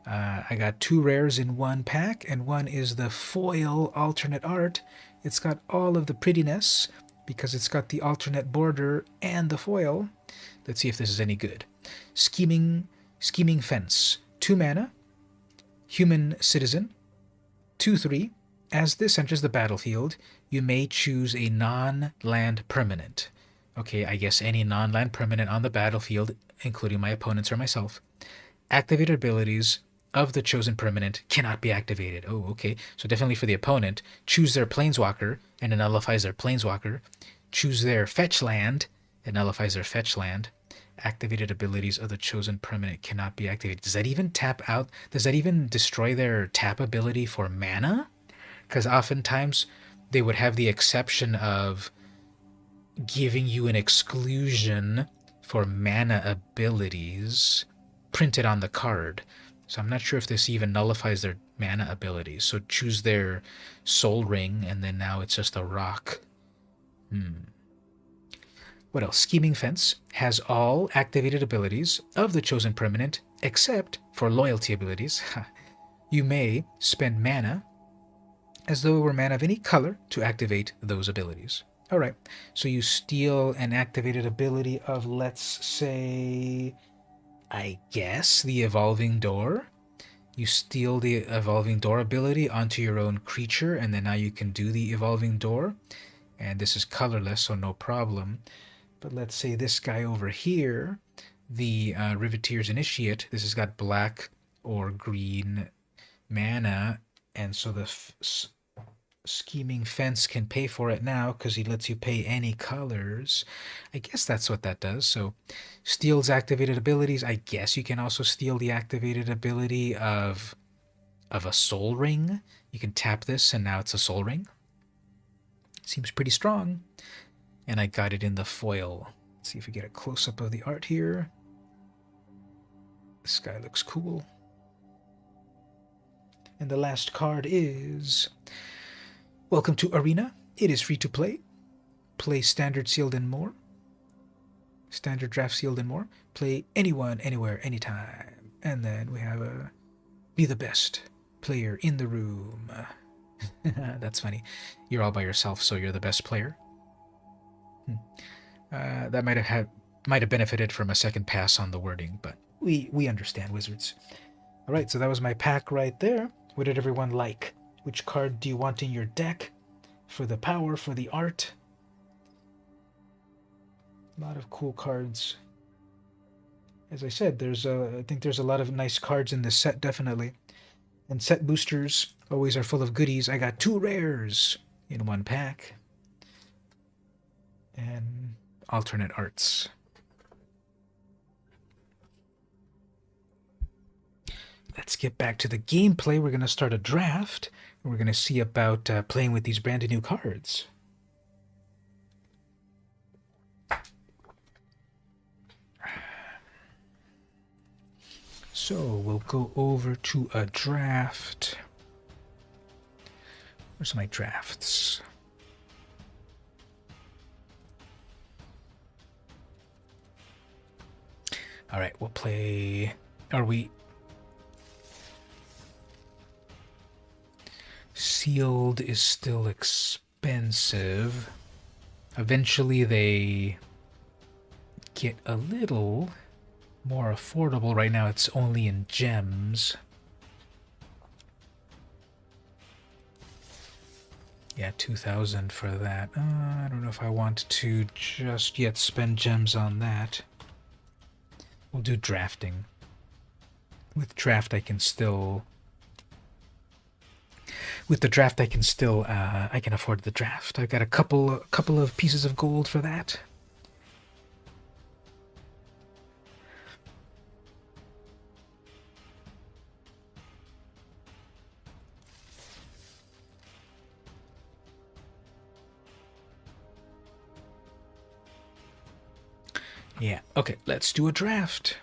I got 2 rares in one pack, and one is the foil alternate art. It's got all of the prettiness because it's got the alternate border and the foil. Let's see if this is any good. Scheming Fence. 2 mana. Human Citizen. 2/3. As this enters the battlefield, you may choose a non-land permanent. Okay, I guess any non-land permanent on the battlefield, including my opponents or myself. Activated abilities of the chosen permanent cannot be activated. Oh, okay. So definitely for the opponent, choose their planeswalker and it nullifies their planeswalker. Choose their fetch land, it nullifies their fetch land. Activated abilities of the chosen permanent cannot be activated. Does that even tap out? Does that even destroy their tap ability for mana? Because oftentimes they would have the exception of giving you an exclusion for mana abilities printed on the card. So I'm not sure if this even nullifies their mana abilities. So choose their soul ring, and then now it's just a rock. What else? Scheming Fence has all activated abilities of the chosen permanent, except for loyalty abilities. You may spend mana as though it were mana of any color to activate those abilities. Alright, so you steal an activated ability of, let's say, I guess, the Evolving Door. You steal the Evolving Door ability onto your own creature, and then now you can do the Evolving Door. And this is colorless, so no problem. But let's say this guy over here, the Riveteer's Initiate, this has got black or green mana, and so the Scheming Fence can pay for it now because he lets you pay any colors. I guess that's what that does. So steals activated abilities. I guess you can also steal the activated ability of a Soul Ring. You can tap this and now it's a Soul Ring. Seems pretty strong. And I got it in the foil. Let's see if we get a close-up of the art here. This guy looks cool. And the last card is... Welcome to Arena. It is free to play. Play Standard, Sealed, and more. Standard, Draft, Sealed, and more. Play anyone, anywhere, anytime. And then we have a Be the Best Player in the Room. That's funny. You're all by yourself, so you're the best player. That might have benefited from a second pass on the wording, but we understand, Wizards. All right, so that was my pack right there. What did everyone like? Which card do you want in your deck? For the power, for the art? A lot of cool cards. As I said, I think there's a lot of nice cards in this set, definitely. And set boosters always are full of goodies. I got 2 rares in one pack. And alternate arts. Let's get back to the gameplay. We're going to start a draft. And we're going to see about playing with these brand new cards. So we'll go over to a draft. Where's my drafts? All right, we'll play... Sealed is still expensive. Eventually they get a little more affordable. Right now it's only in gems. Yeah, 2,000 for that. I don't know if I want to just yet spend gems on that. We'll do drafting. With draft I can still... With the draft I can still... I can afford the draft. I've got a couple of pieces of gold for that. Yeah, okay, let's do a draft.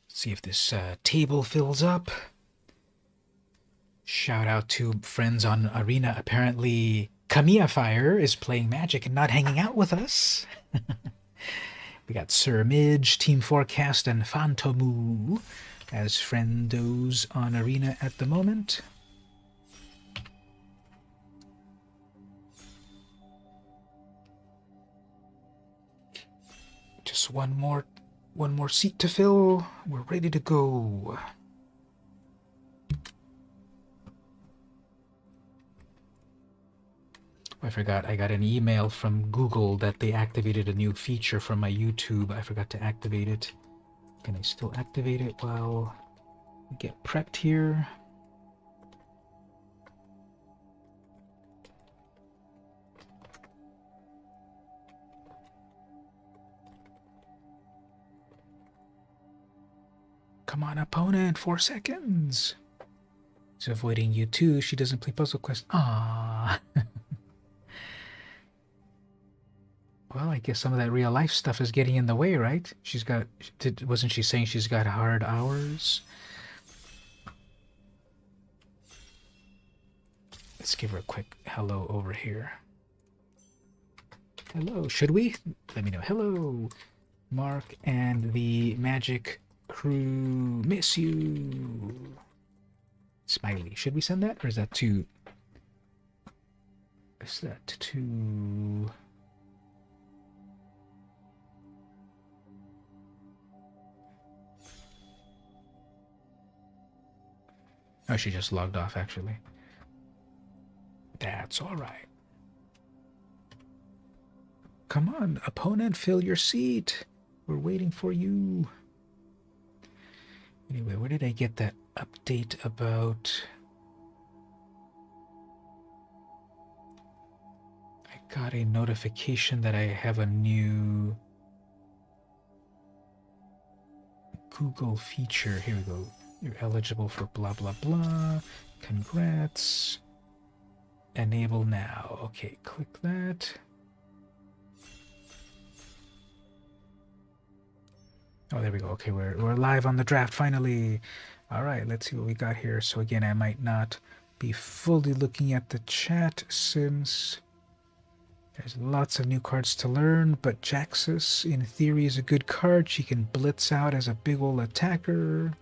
See if this table fills up. Shout out to friends on Arena. Apparently, Kamiya Fire is playing Magic and not hanging out with us. We got Sir Midge, Team Forecast, and Phantomu as friendos on Arena at the moment. Just one more seat to fill. We're ready to go. I forgot, I got an email from Google that they activated a new feature from my YouTube. I forgot to activate it. Can I still activate it while we get prepped here? Come on, opponent, 4 seconds. She's avoiding you too. She doesn't play Puzzle Quest. Ah. Well, I guess some of that real life stuff is getting in the way, right? Wasn't she saying she's got hard hours? Let's give her a quick hello over here. Hello, should we? Let me know. Hello, Mark and the Magic crew. Miss you. Smiley. Should we send that, or is that too... Is that too... Oh, she just logged off, actually. That's alright. Come on, opponent, fill your seat. We're waiting for you. Anyway, where did I get that update about... I got a notification that I have a new Google feature. Here we go. You're eligible for blah blah blah. Congrats. Enable now. Okay, click that. Oh, there we go. Okay, we're live on the draft finally. All right, let's see what we got here. So again, I might not be fully looking at the chat since there's lots of new cards to learn, but Jaxus in theory is a good card. She can blitz out as a big ol' attacker.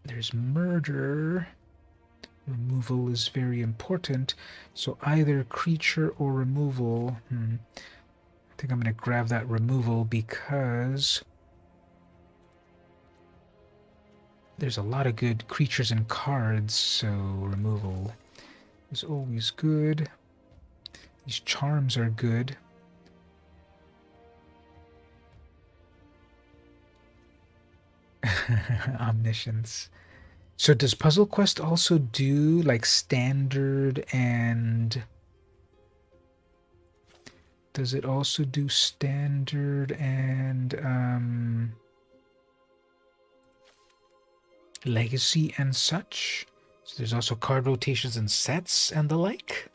There's murder. Removal is very important. So either creature or removal. I think I'm going to grab that removal because there's a lot of good creatures and cards, so removal is always good. These charms are good. Omniscience. So does Puzzle Quest also do like standard and... Does it also do standard and legacy and such? So there's also card rotations and sets and the like?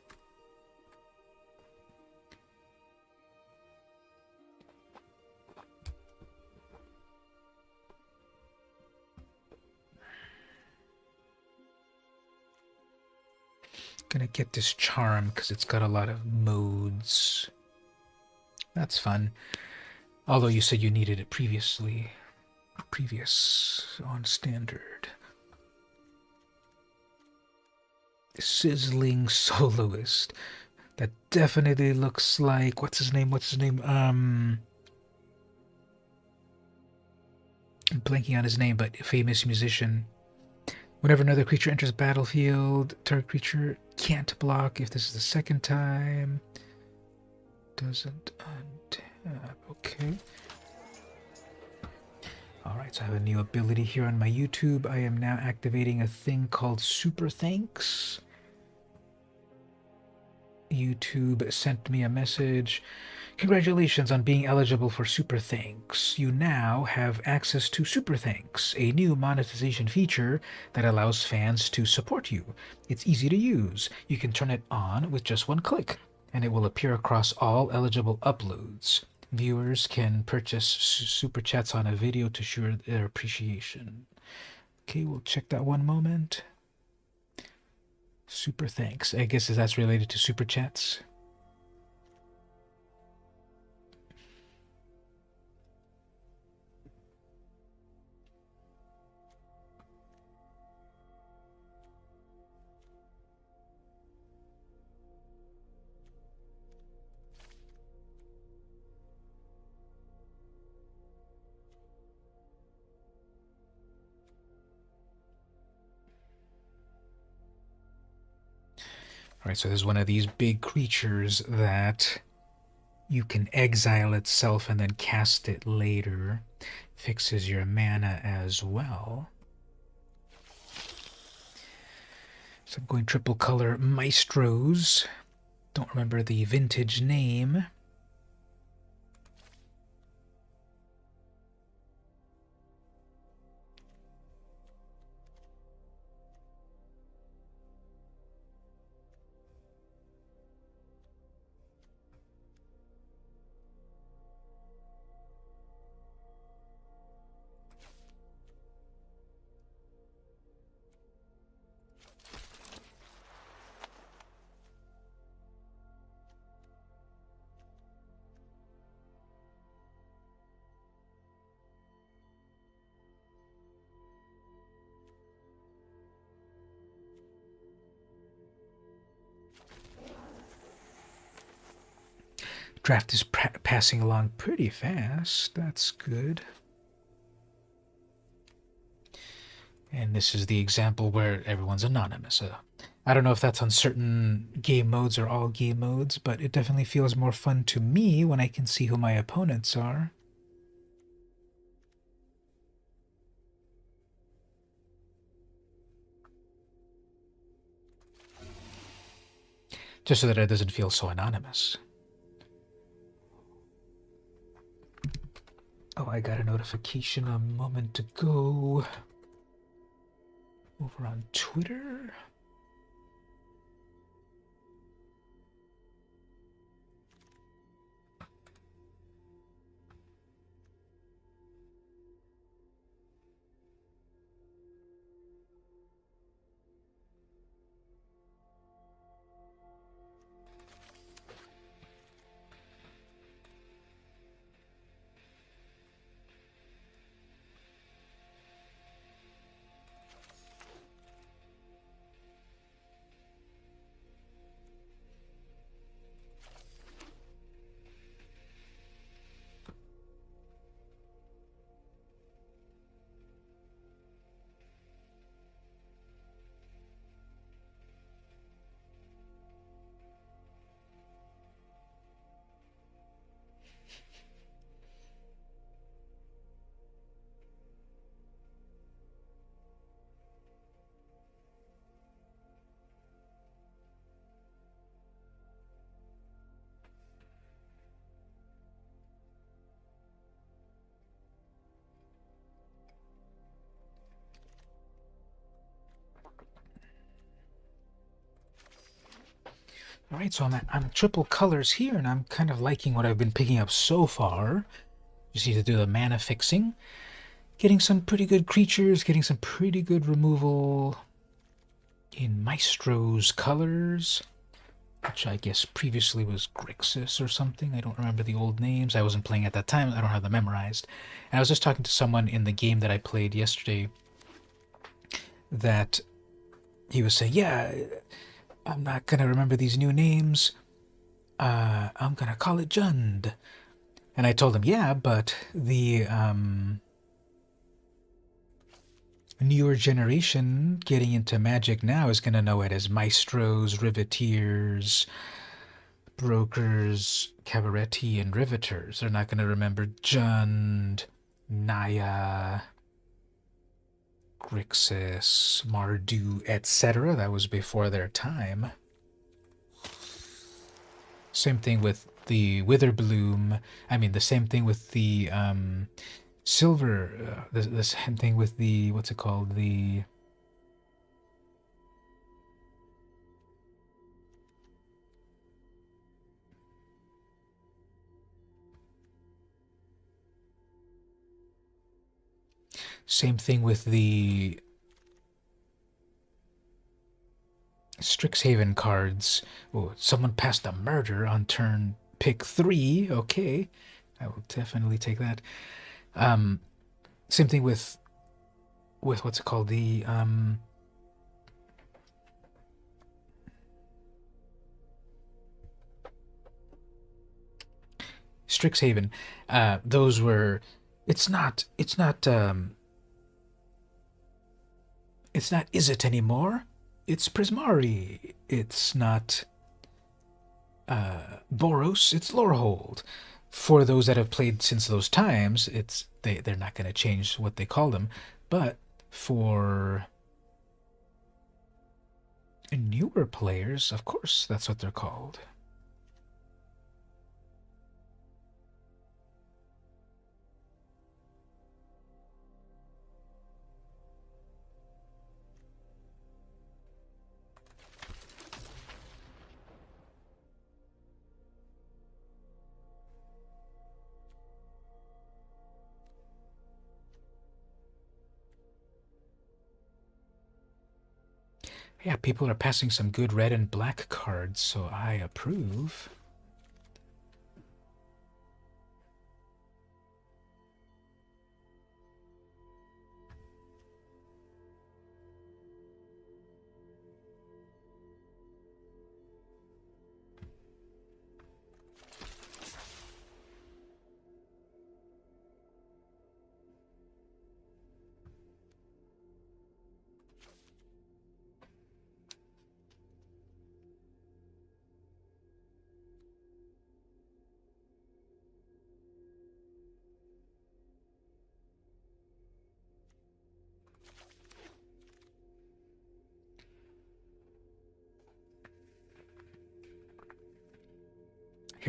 Gonna get this charm because it's got a lot of modes. That's fun. Although you said you needed it previously. Previous on standard. Sizzling Soloist. That definitely looks like... What's his name? I'm blanking on his name, but a famous musician. Whenever another creature enters the battlefield, target creature can't block if this is the second time. Doesn't untap. Okay. Alright, so I have a new ability here on my YouTube. I am now activating a thing called Super Thanks. YouTube sent me a message. Congratulations on being eligible for Super Thanks. You now have access to Super Thanks, a new monetization feature that allows fans to support you. It's easy to use. You can turn it on with just one click, and it will appear across all eligible uploads. Viewers can purchase super chats on a video to show their appreciation. Okay, we'll check that one moment. Super Thanks. I guess that's related to super chats. Alright, so there's one of these big creatures that you can exile itself and then cast it later. Fixes your mana as well. So I'm going triple color Maestros. Don't remember the vintage name. Draft is passing along pretty fast. That's good. And this is the example where everyone's anonymous. I don't know if that's on certain game modes or all game modes, but it definitely feels more fun to me when I can see who my opponents are. Just so that it doesn't feel so anonymous. Oh, I got a notification a moment ago. Over on Twitter. All right, so I'm triple colors here, and I'm kind of liking what I've been picking up so far. Just need to do the mana fixing. Getting some pretty good creatures, getting some pretty good removal in Maestro's colors, which I guess previously was Grixis or something. I don't remember the old names. I wasn't playing at that time. I don't have them memorized. And I was just talking to someone in the game that I played yesterday that he was saying, yeah, I'm not going to remember these new names. I'm going to call it Jund. And I told him, yeah, but the newer generation getting into Magic now is going to know it as Maestros, Riveteers, Brokers, Cabaretti, and Riveters. They're not going to remember Jund, Naya, Grixis, Mardu, etc. That was before their time. Same thing with the Witherbloom. I mean, the same thing with the Silver. The same thing with the, what's it called? The same thing with the Strixhaven cards. Oh, someone passed a murder on turn pick 3. Okay, I will definitely take that. Same thing with what's it called? The Strixhaven. Those were. It's not. It's not. It's not Izzet anymore. It's Prismari. It's not Boros. It's Lorehold. For those that have played since those times, they're not going to change what they call them. But for newer players, of course, that's what they're called. Yeah, people are passing some good red and black cards, so I approve.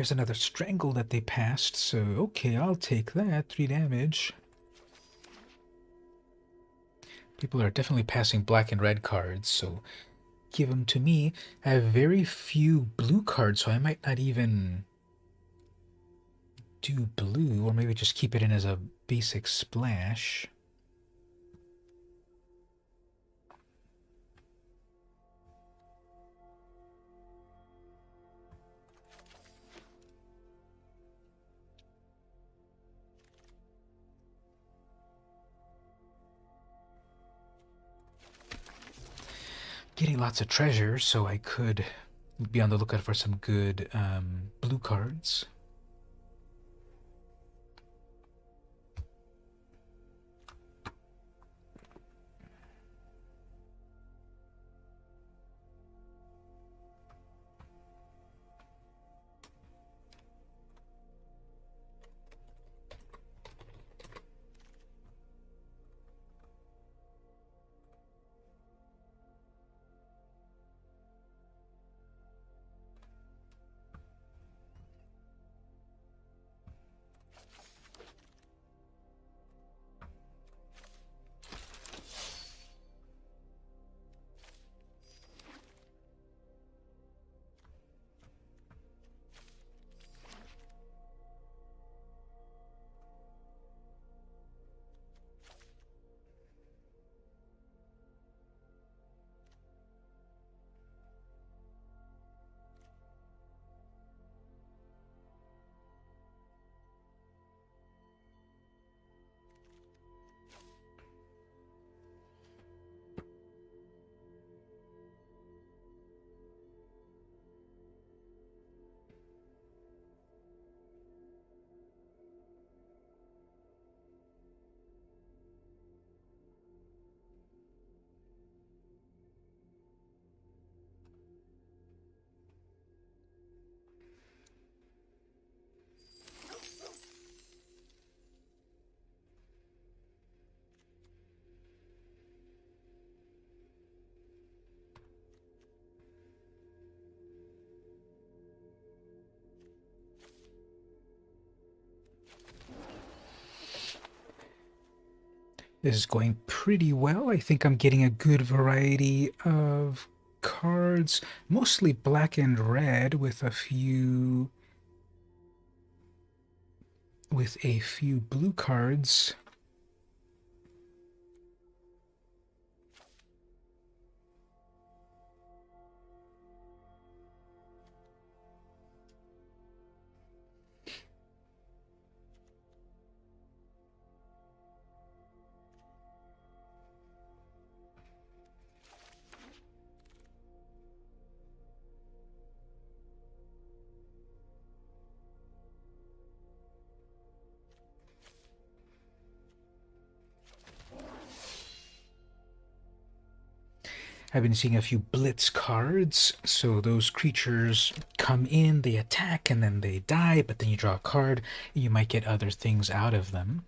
Here's another strangle that they passed, so okay, I'll take that. 3 damage. People are definitely passing black and red cards, so give them to me. I have very few blue cards, so I might not even do blue, or maybe just keep it in as a basic splash. Getting lots of treasure, so I could be on the lookout for some good blue cards. This is going pretty well. I think I'm getting a good variety of cards, mostly black and red with a few blue cards. I've been seeing a few blitz cards, so those creatures come in, they attack, and then they die, but then you draw a card, and you might get other things out of them.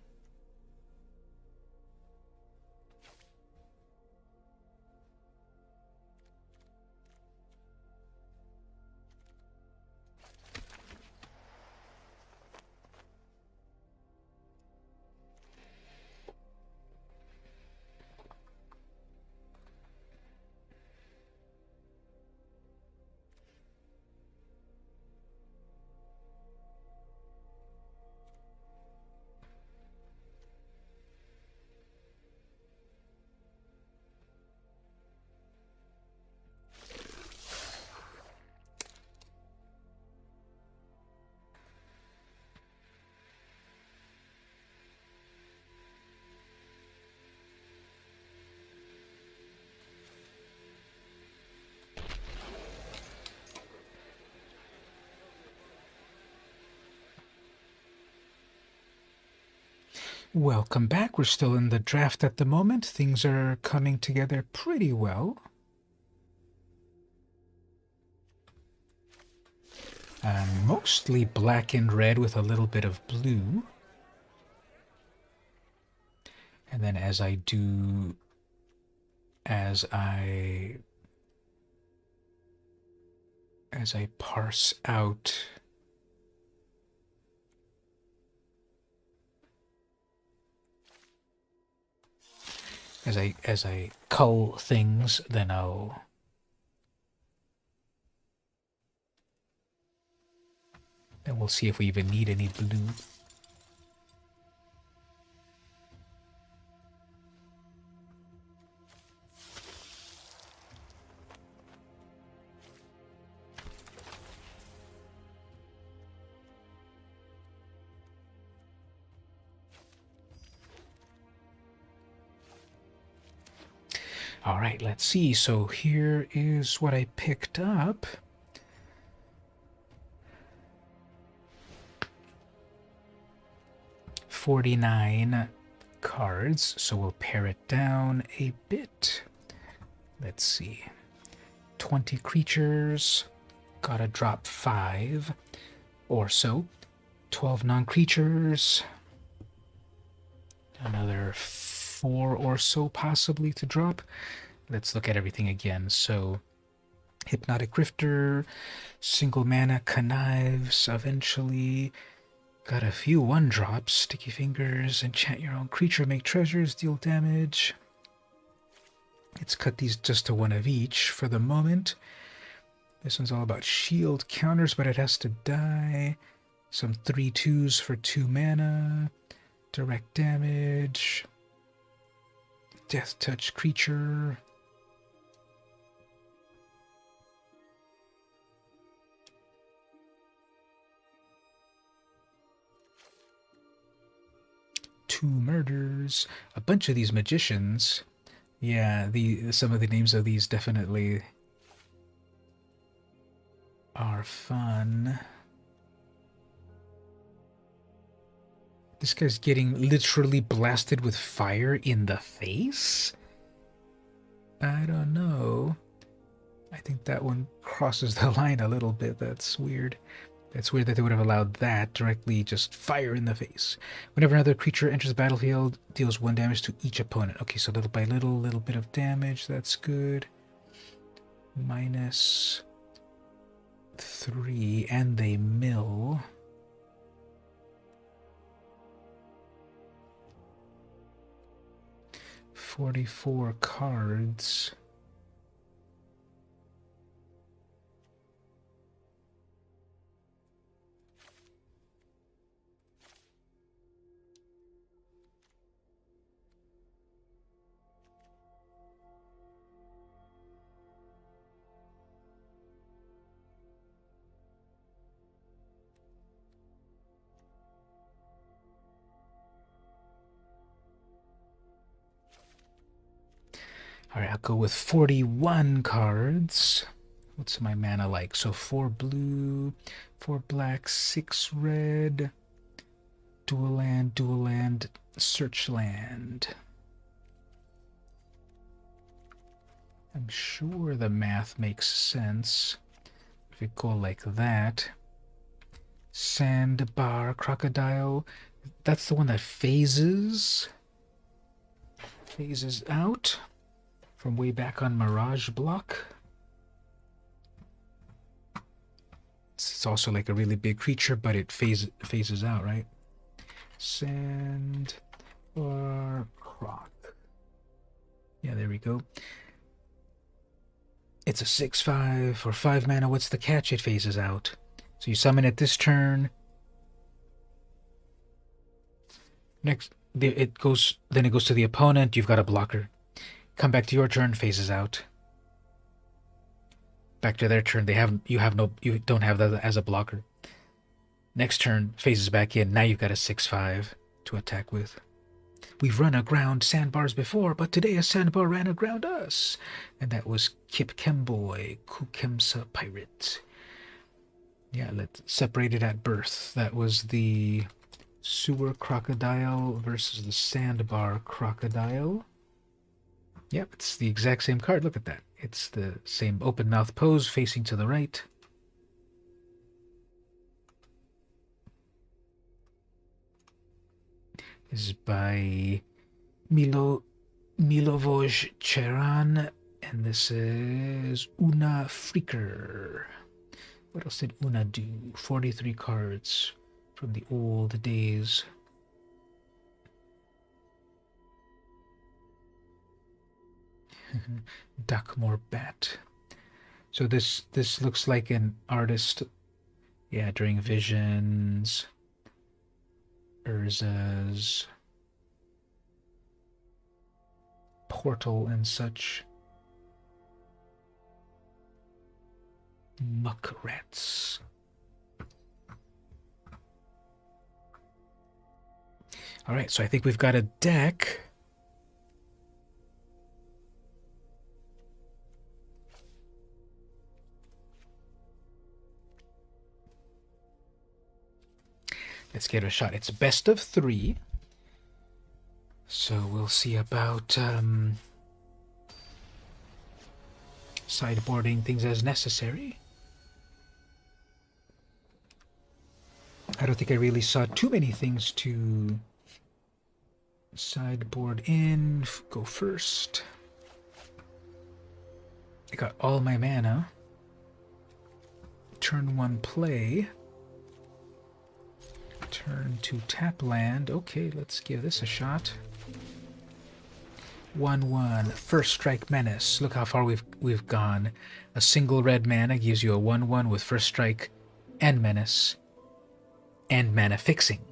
Welcome back. We're still in the draft at the moment. Things are coming together pretty well. Mostly black and red with a little bit of blue. And then as I parse out as I cull things, then we'll see if we even need any blue. All right, let's see. So here is what I picked up. $49 cards, so we'll pare it down a bit. Let's see. 20 creatures, gotta drop 5 or so. 12 non-creatures, another 4 or so possibly to drop. Let's look at everything again. So Hypnotic Grifter, single mana Connives, eventually. Got a few 1-drops, Sticky Fingers, enchant your own creature, make treasures, deal damage. Let's cut these just to 1 of each for the moment. This one's all about shield counters, but it has to die. Some 3/2s for 2 mana. Direct damage. Death Touch creature. Two murders. A bunch of these magicians. Yeah, some of the names of these definitely are fun. This guy's getting literally blasted with fire in the face? I don't know. I think that one crosses the line a little bit. That's weird. That's weird that they would have allowed that directly, just fire in the face. Whenever another creature enters the battlefield, deals 1 damage to each opponent. Okay, so little by little bit of damage. That's good. -3, and they mill. $44 cards. Alright, I'll go with 41 cards. What's my mana like? So 4 blue, 4 black, 6 red, dual land, search land. I'm sure the math makes sense. If we go like that. Sandbar, crocodile. That's the one that phases out. From way back on Mirage Block. It's also like a really big creature, but it phases out, right? Sand or Croc. Yeah, there we go. It's a 6/5 for 5 mana. What's the catch? It phases out. So you summon it this turn. Next, it goes to the opponent. You've got a blocker. Come back to your turn, phases out. Back to their turn, you don't have that as a blocker. Next turn, phases back in. Now you've got a 6/5 to attack with. We've run aground sandbars before, but today a sandbar ran aground us. And that was Kip Kemboy, Kukemsa Pirate. Yeah, let's separate it at birth. That was the sewer crocodile versus the sandbar crocodile. Yep, it's the exact same card. Look at that. It's the same open mouth pose facing to the right. This is by Milivoj Cheran, and this is Una Freaker. What else did Una do? 43 cards from the old days. Duckmore Bat. So this looks like an artist, yeah, during Visions, Urza's, Portal and such. Muckrats. Alright, so I think we've got a deck. Let's give it a shot. It's best of 3. So we'll see about sideboarding things as necessary. I don't think I really saw too many things to sideboard in. Go first. I got all my mana. Turn 1 play. Turn 2 tap land. Okay, let's give this a shot. 1/1 first strike menace. Look how far we've gone. A single red mana gives you a 1/1 with first strike and menace and mana fixing.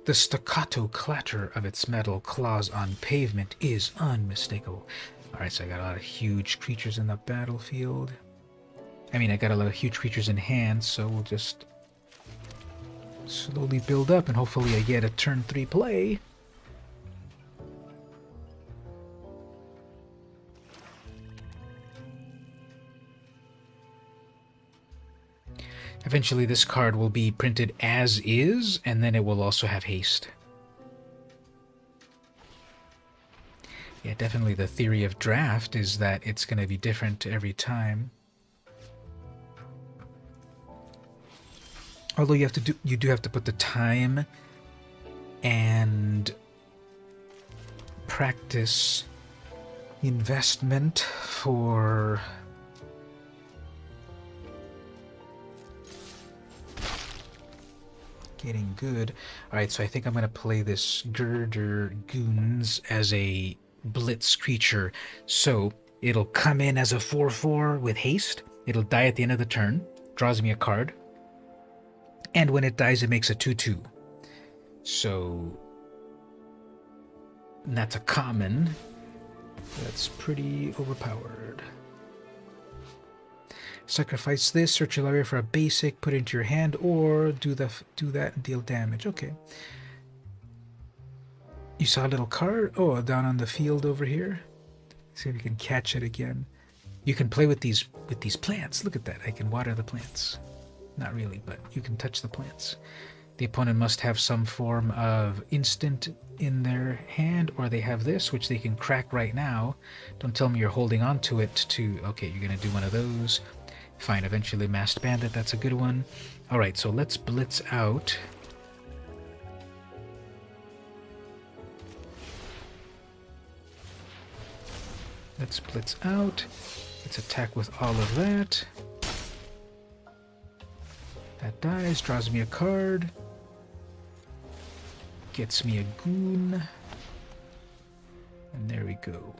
The staccato clatter of its metal claws on pavement is unmistakable. Alright, so I got a lot of huge creatures in the battlefield. I mean, I got a lot of huge creatures in hand, so we'll just slowly build up and hopefully I get a turn 3 play. Eventually this card will be printed as is, and then it will also have haste. Yeah, definitely the theory of draft is that it's going to be different every time. Although you do have to put the time and practice investment for getting good. Alright, so I think I'm going to play this Girder Goons as a blitz creature. So it'll come in as a 4/4 with haste. It'll die at the end of the turn. Draws me a card. And when it dies, it makes a 2/2. So that's a common. That's pretty overpowered. Sacrifice this, search your library for a basic, put it into your hand, or do that and deal damage. Okay. You saw a little card? Oh, down on the field over here. See if you can catch it again. You can play with these plants. Look at that. I can water the plants. Not really, but you can touch the plants. The opponent must have some form of instant in their hand, or they have this, which they can crack right now. Don't tell me you're holding on to it to... Okay, you're going to do one of those. Fine, eventually Masked Bandit, that's a good one. Alright, so let's blitz out. Let's blitz out. Let's attack with all of that. That dies, draws me a card. Gets me a goon. And there we go.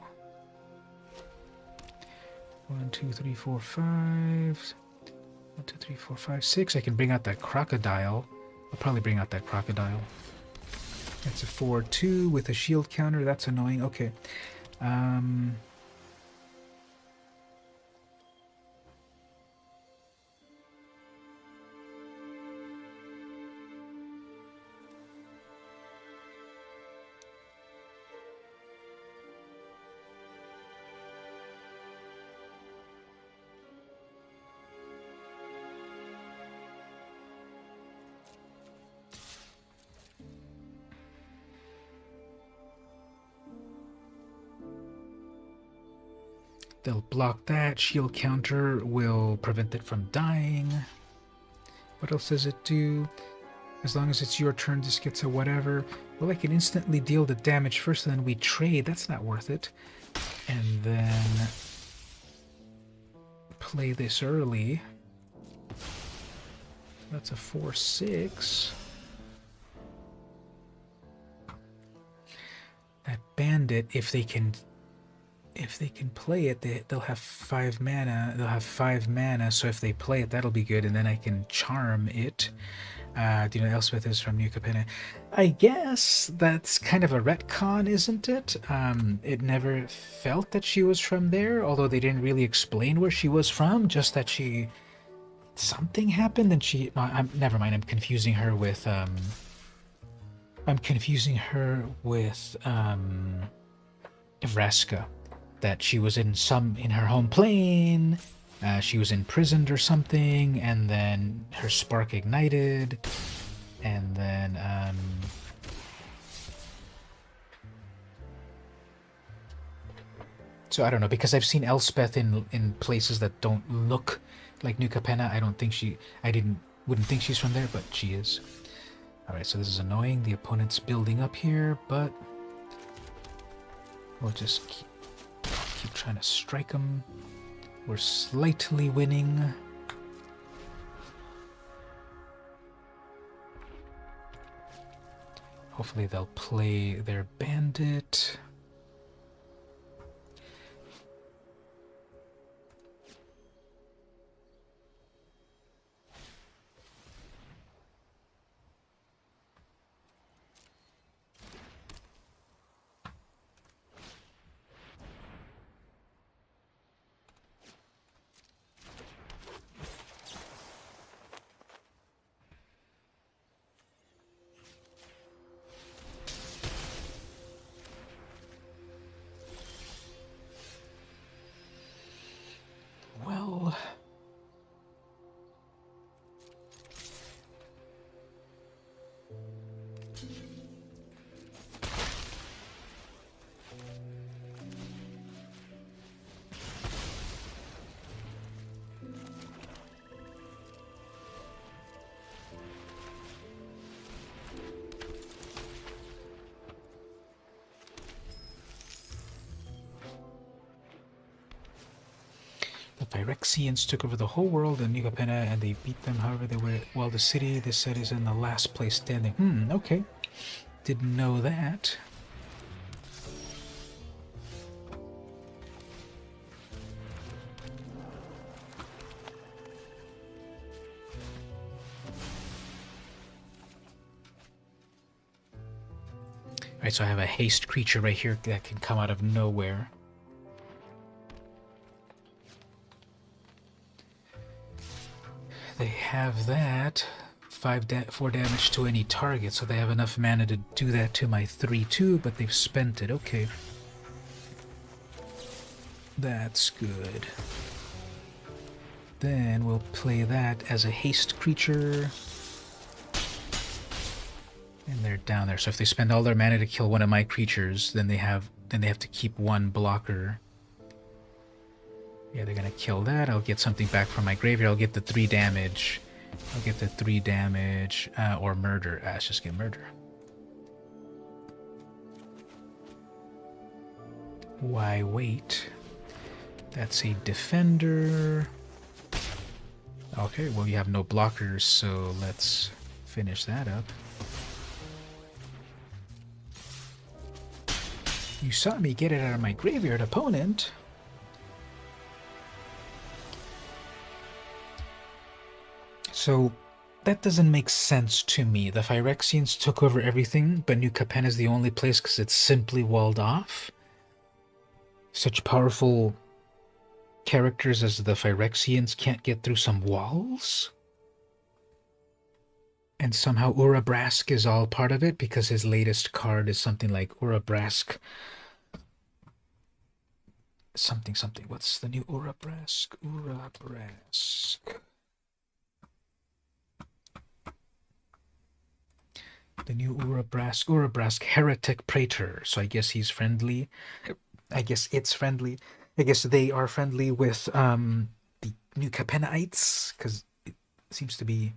1, 2, 3, 4, 5. 1, 2, 3, 4, 5, 6. I can bring out that crocodile. I'll probably bring out that crocodile. That's a 4/2 with a shield counter. That's annoying. Okay. They'll block that. Shield counter will prevent it from dying. What else does it do? As long as it's your turn, this gets a whatever. Well, I can instantly deal the damage first, and then we trade. That's not worth it. And then play this early. That's a 4/6. That Bandit, if they can play it, they'll have 5 mana. They'll have 5 mana, so if they play it, that'll be good, and then I can charm it. Do you know Elspeth is from New Capenna? I guess that's kind of a retcon, isn't it? It never felt that she was from there, although they didn't really explain where she was from, just that something happened and she... No, never mind, I'm confusing her with... Vraska. That she was in her home plane, she was imprisoned or something, and then her spark ignited, and then so I don't know, because I've seen Elspeth in places that don't look like New Capenna. Wouldn't think she's from there, but she is. All right, so this is annoying. The opponent's building up here, but we'll just keep trying to strike them. We're slightly winning. Hopefully they'll play their bandit. Well, the Phyrexians took over the whole world in New Capenna, and they beat them. However, they were... Well, the city, they said, is in the last place standing. Okay. Didn't know that. Alright, so I have a haste creature right here that can come out of nowhere. They have that. 4 damage to any target, so they have enough mana to do that to my 3/2, but they've spent it. Okay. That's good. Then we'll play that as a haste creature. And they're down there. So if they spend all their mana to kill one of my creatures, then they have to keep 1 blocker. Yeah, they're gonna kill that. I'll get something back from my graveyard. I'll get the 3 damage. I'll get the 3 damage, or murder. Let's just get murder. Why wait? That's a defender. Okay, well you have no blockers, so let's finish that up. You saw me get it out of my graveyard, opponent. So, that doesn't make sense to me. The Phyrexians took over everything, but New Capenna is the only place because it's simply walled off. Such powerful characters as the Phyrexians can't get through some walls? And somehow Urabrask is all part of it because his latest card is something like Urabrask... Something. What's the new Urabrask? Urabrask... The new Urabrask Heretic Praetor. So I guess he's friendly. I guess it's friendly. I guess they are friendly with the New Capennaites, because it seems to be...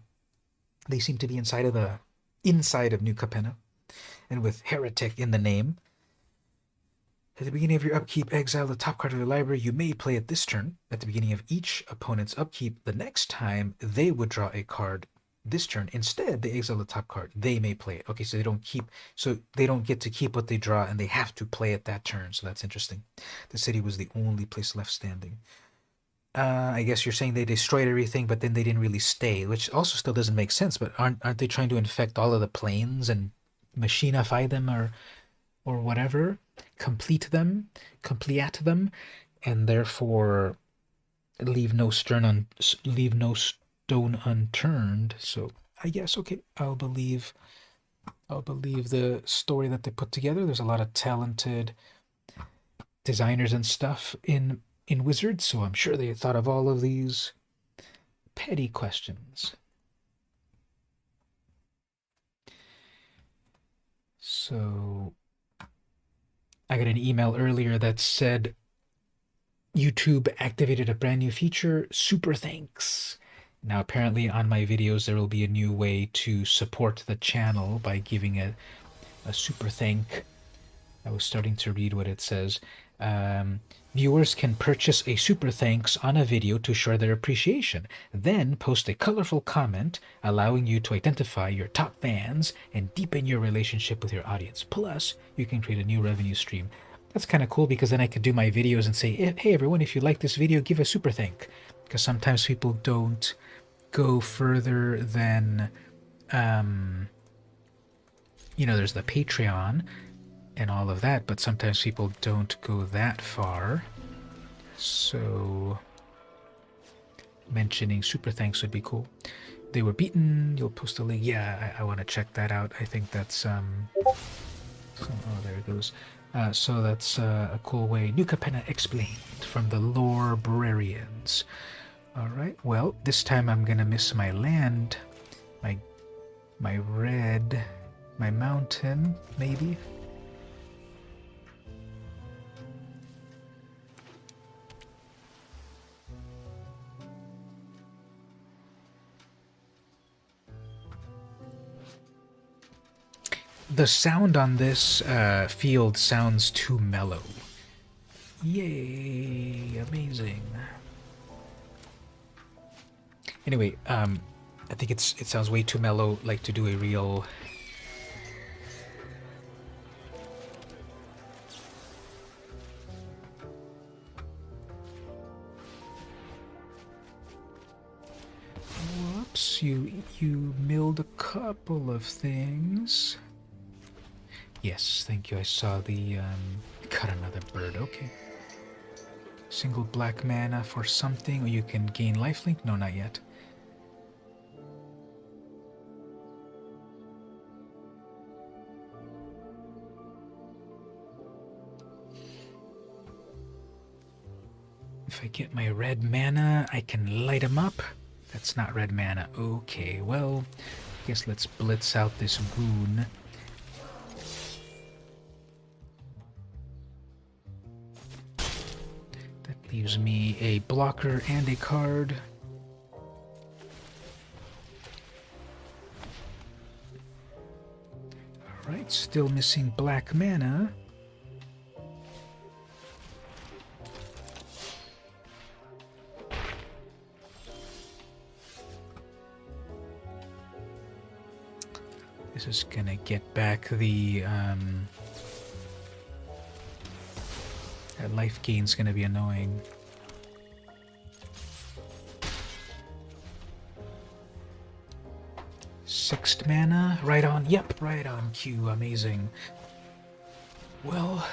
They seem to be inside of New Capenna, and with Heretic in the name. At the beginning of your upkeep, exile the top card of the library. You may play it this turn. At the beginning of each opponent's upkeep, the next time they would draw a card this turn. Instead, they exile the top card. They may play it. Okay, so they don't get to keep what they draw, and they have to play it that turn. So that's interesting. The city was the only place left standing. I guess you're saying they destroyed everything, but then they didn't really stay, which also still doesn't make sense. But aren't they trying to infect all of the planes and machinify them or whatever, complete them, and therefore leave no stone unturned? So I guess okay, I'll believe the story that they put together. There's a lot of talented designers and stuff in Wizards, so I'm sure they thought of all of these petty questions. So I got an email earlier that said YouTube activated a brand new feature, super thanks. Now apparently on my videos there will be a new way to support the channel by giving a super thank. I was starting to read what it says. Viewers can purchase a super thanks on a video to show their appreciation, then post a colorful comment allowing you to identify your top fans and deepen your relationship with your audience. Plus, you can create a new revenue stream. That's kind of cool because then I could do my videos and say, hey everyone, if you like this video, give a super thank. Because sometimes people don't go further than, there's the Patreon and all of that, but sometimes people don't go that far. So mentioning super thanks would be cool. They were beaten. You'll post a link. Yeah, I want to check that out. I think that's oh, there it goes. So that's a cool way. New Capenna explained from the Lorebrarians. All right. Well, this time I'm gonna miss my land, my mountain, maybe. The sound on this field sounds too mellow. Yay, amazing. Anyway, I think it sounds way too mellow, like to do a real... Whoops, you milled a couple of things. Yes, thank you. I saw the, cut another bird. Okay. Single black mana for something, or you can gain lifelink? No, not yet. If I get my red mana, I can light them up. That's not red mana. Okay, well, I guess let's blitz out this goon. Leaves me a blocker and a card. Alright, still missing black mana. This is gonna get back the that life gain's gonna be annoying. Sixth mana, right on, yep, right on cue, amazing. Well,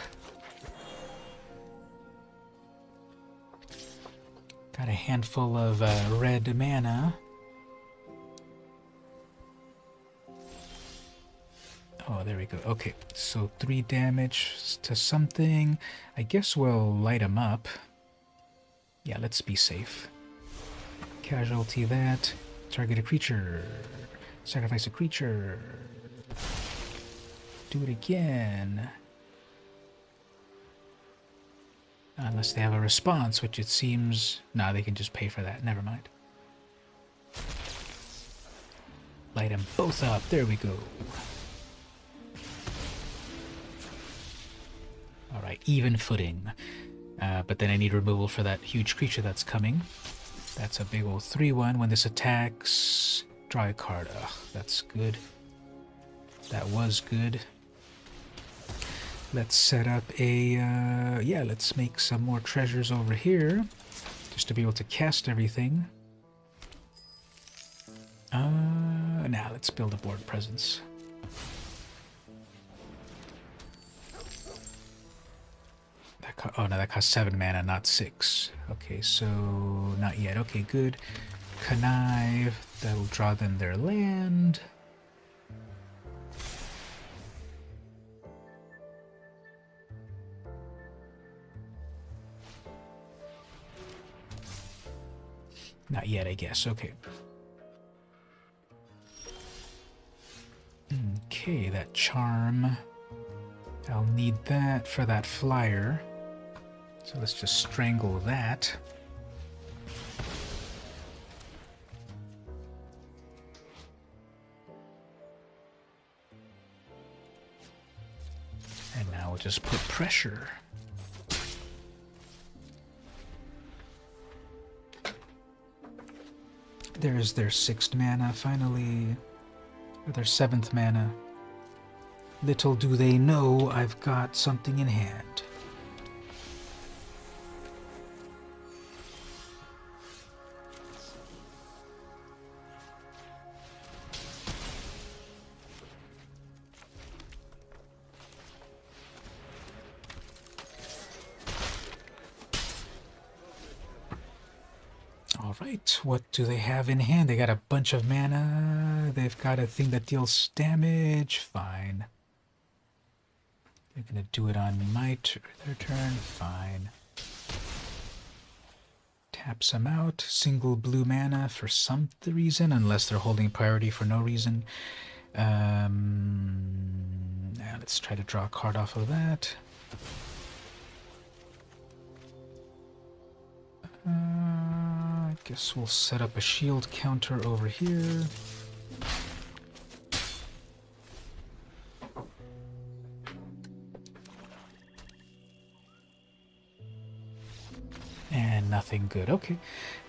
got a handful of red mana. Oh, there we go. Okay, so 3 damage to something. I guess we'll light him up. Yeah, let's be safe. Casualty that. Target a creature. Sacrifice a creature. Do it again. Unless they have a response, which it seems... Nah, they can just pay for that. Never mind. Light them both up. There we go. Alright, even footing. But then I need removal for that huge creature that's coming. That's a big old 3-1. When this attacks, Draw a card. Ugh, that's good. That was good. Let's set up a, yeah, let's make some more treasures over here, just to be able to cast everything. Now let's build a board presence. Oh no, that costs 7 mana, not 6. Okay, so not yet. Okay, good. Connive, that'll draw them their land. Not yet, I guess. Okay. Okay, that charm. I'll need that for that flyer. So let's just strangle that. And now we'll just put pressure. There's their 6th mana, finally. Or their 7th mana. Little do they know I've got something in hand. Alright, what do they have in hand? They got a bunch of mana. They've got a thing that deals damage. Fine. They're gonna do it on their turn. Fine. Taps them out. Single blue mana for some reason, unless they're holding priority for no reason. Now let's try to draw a card off of that. I guess we'll set up a shield counter over here. And nothing good. Okay.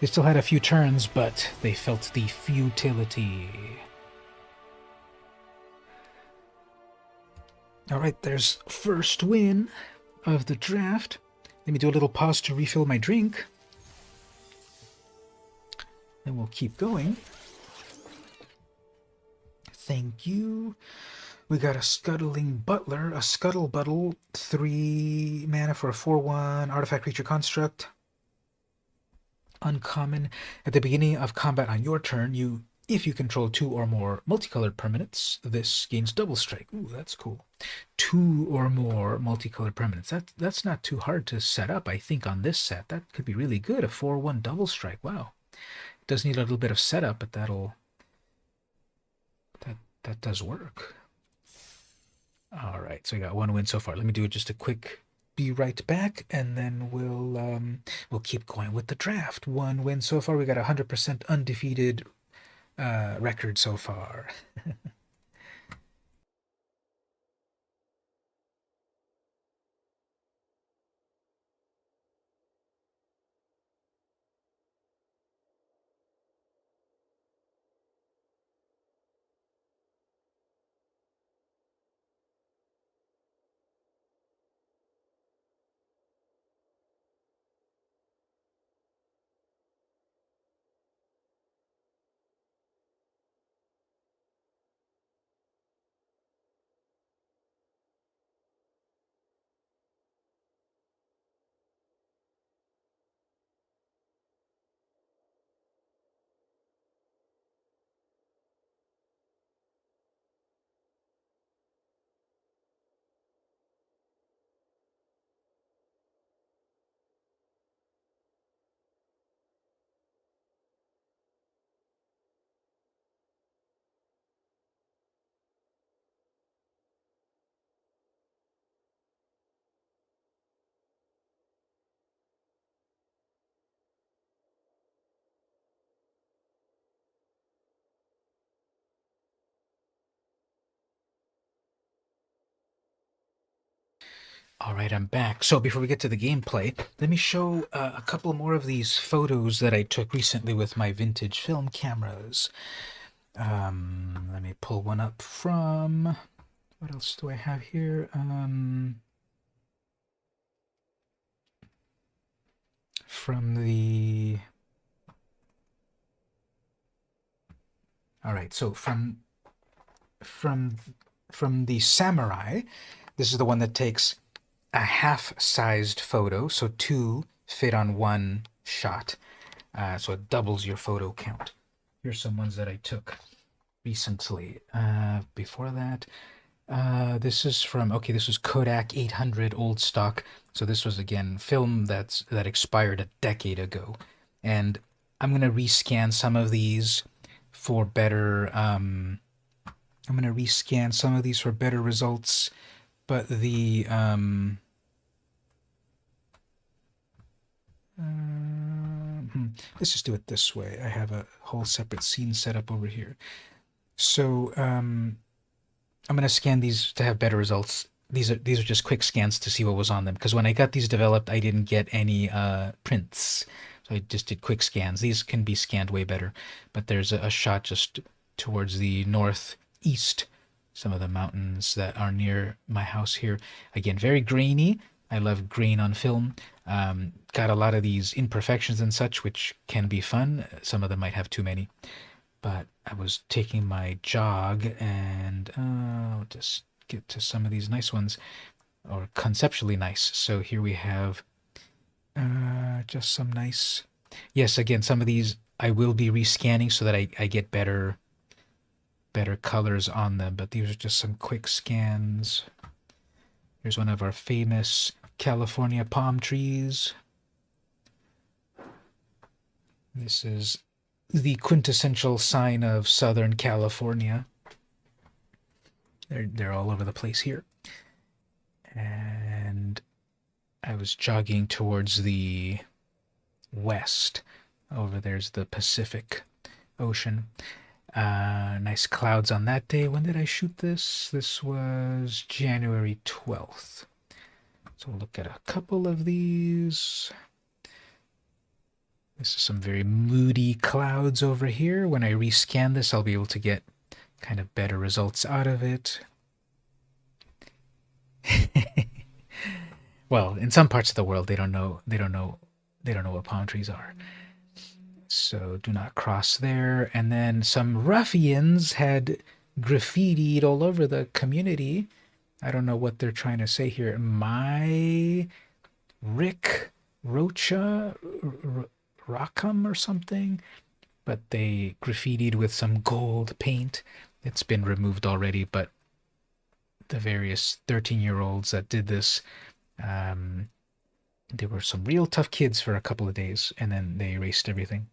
They still had a few turns, but they felt the futility. Alright, there's first win of the draft. Let me do a little pause to refill my drink. Then we'll keep going. Thank you. We got a Scuttling Butler, a Scuttlebuttle, 3 mana for a 4/1 artifact creature construct. Uncommon. At the beginning of combat on your turn, if you control 2 or more multicolored permanents, this gains double strike. Ooh, that's cool. 2 or more multicolored permanents. That's not too hard to set up, I think, on this set. That could be really good. A 4/1 double strike. Wow. It does need a little bit of setup, but that does work. All right, so we got 1 win so far. Let me do just a quick be right back, and then we'll keep going with the draft. 1 win so far. We got 100% undefeated record so far. All right, I'm back. So before we get to the gameplay, let me show a couple more of these photos that I took recently with my vintage film cameras. Let me pull one up from, what else do I have here? From the, all right, so from the samurai, this is the one that takes a half-sized photo, so two fit on one shot. So it doubles your photo count. Here's some ones that I took recently. Before that, this is from, okay, this was Kodak 800 old stock. So this was, again, film that expired a decade ago. And I'm going to rescan some of these for better, I'm going to rescan some of these for better results. But the, let's just do it this way. I have a whole separate scene set up over here. So I'm going to scan these to have better results. These are just quick scans to see what was on them, because when I got these developed, I didn't get any prints. So I just did quick scans. These can be scanned way better. But there's a shot just towards the northeast, some of the mountains that are near my house here. Again, very grainy. I love grain on film. Got a lot of these imperfections and such, which can be fun. Some of them might have too many. But I was taking my jog, and I'll just get to some of these nice ones, or conceptually nice. So here we have just some nice... Yes, again, some of these I will be rescanning so that I get better colors on them, but these are just some quick scans. Here's one of our famous California palm trees. This is the quintessential sign of Southern California. They're all over the place here. And I was jogging towards the west. Over there's the Pacific Ocean. Nice clouds on that day. When did I shoot this? This was January 12th. So we'll look at a couple of these. This is some very moody clouds over here. When I rescan this, I'll be able to get kind of better results out of it. Well, in some parts of the world, they don't know what palm trees are. So do not cross there. And then some ruffians had graffitied all over the community. I don't know what they're trying to say here. My Rick Rocha Rockham or something. But they graffitied with some gold paint. It's been removed already, but the various 13-year-olds that did this, they were some real tough kids for a couple of days, and then they erased everything.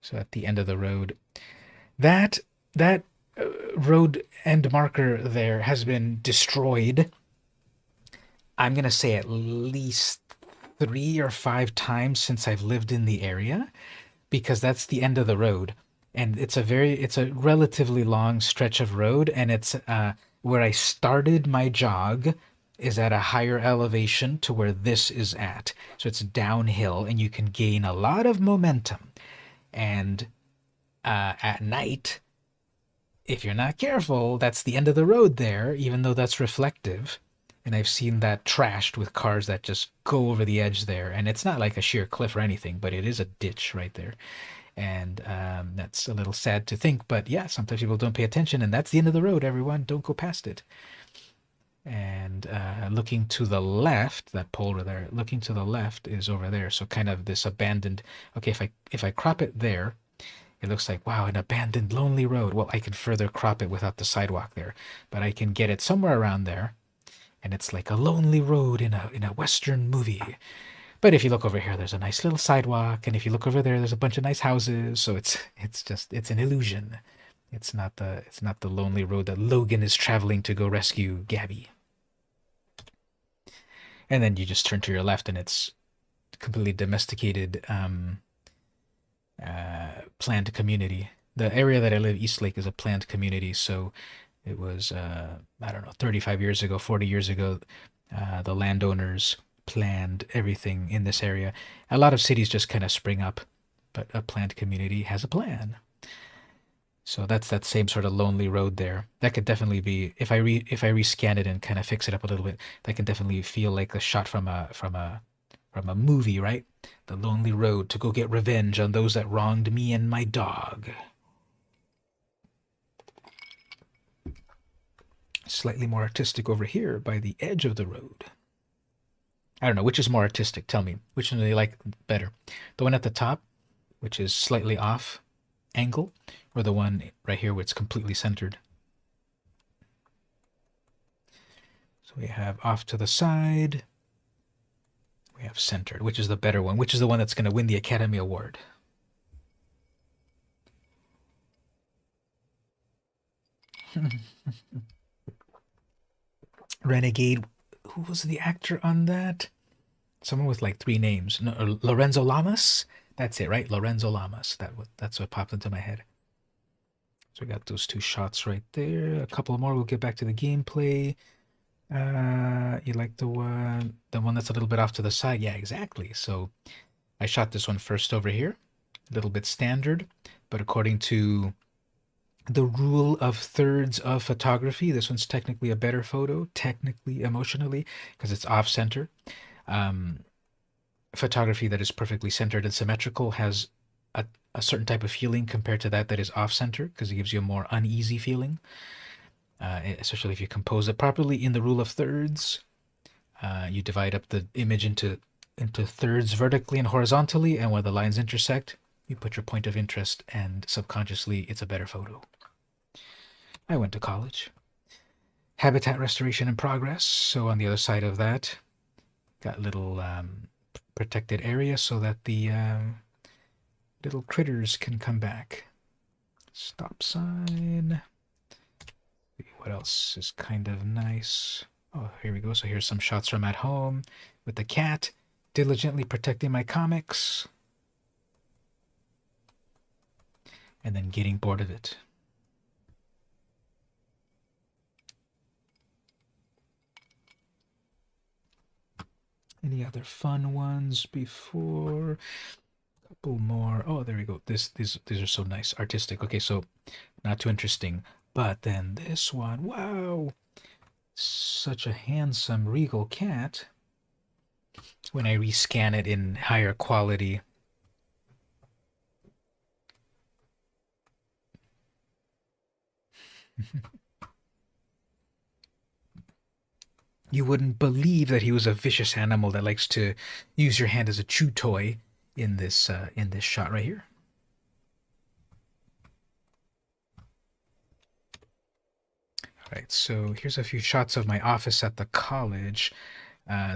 So at the end of the road, that road end marker there has been destroyed. I'm going to say at least 3 or 5 times since I've lived in the area, because that's the end of the road. And it's a relatively long stretch of road, and it's where I started my jog is at a higher elevation to where this is at. So it's downhill, and you can gain a lot of momentum. And at night, if you're not careful, that's the end of the road there, even though that's reflective. And I've seen that trashed with cars that just go over the edge there. And it's not like a sheer cliff or anything, but it is a ditch right there. And that's a little sad to think. But yeah, sometimes people don't pay attention. And that's the end of the road, everyone. Don't go past it. And looking to the left, that pole over there, looking to the left is over there. So kind of this abandoned... Okay, if I crop it there, it looks like, wow, an abandoned, lonely road. Well, I can further crop it without the sidewalk there. But I can get it somewhere around there. And it's like a lonely road in a Western movie. But if you look over here, there's a nice little sidewalk. And if you look over there, there's a bunch of nice houses. So it's an illusion. It's not the lonely road that Logan is traveling to go rescue Gabby. And then you just turn to your left, and it's completely domesticated planned community. The area that I live, Eastlake, is a planned community. So it was, I don't know, 35 years ago, 40 years ago, the landowners planned everything in this area. A lot of cities just kind of spring up, but a planned community has a plan. So that's that same sort of lonely road there. That could definitely be, if I rescan it and kind of fix it up a little bit, that can definitely feel like a shot from a movie, right? The lonely road to go get revenge on those that wronged me and my dog. Slightly more artistic over here by the edge of the road. I don't know, which is more artistic? Tell me. Which one do you like better? The one at the top, which is slightly off angle, or the one right here where it's completely centered? So we have off to the side. We have centered. Which is the better one? Which is the one that's going to win the Academy Award? Renegade. Who was the actor on that? Someone with like 3 names. No, Lorenzo Lamas? That's it, right? Lorenzo Lamas. That's what popped into my head. So we got those 2 shots right there. A couple more. We'll get back to the gameplay. You like the one that's a little bit off to the side? Yeah, exactly. So I shot this one first over here. A little bit standard, but according to the rule of thirds of photography, this one's technically a better photo, technically, emotionally, because it's off-center. Photography that is perfectly centered and symmetrical has a certain type of feeling compared to that is off-center, because it gives you a more uneasy feeling, especially if you compose it properly. In the rule of thirds, you divide up the image into thirds vertically and horizontally, and where the lines intersect, you put your point of interest, and subconsciously, it's a better photo. I went to college. Habitat restoration in progress. So on the other side of that, got little protected area so that the little critters can come back. Stop sign. What else is kind of nice? Oh, here we go. So here's some shots from at home with the cat diligently protecting my comics. And then getting bored of it. Any other fun ones before? A couple more. Oh, there we go. These are so nice. Artistic. Okay, so not too interesting. But then this one. Wow. Such a handsome regal cat. When I rescan it in higher quality. You wouldn't believe that he was a vicious animal that likes to use your hand as a chew toy in this shot right here. All right, so here's a few shots of my office at the college.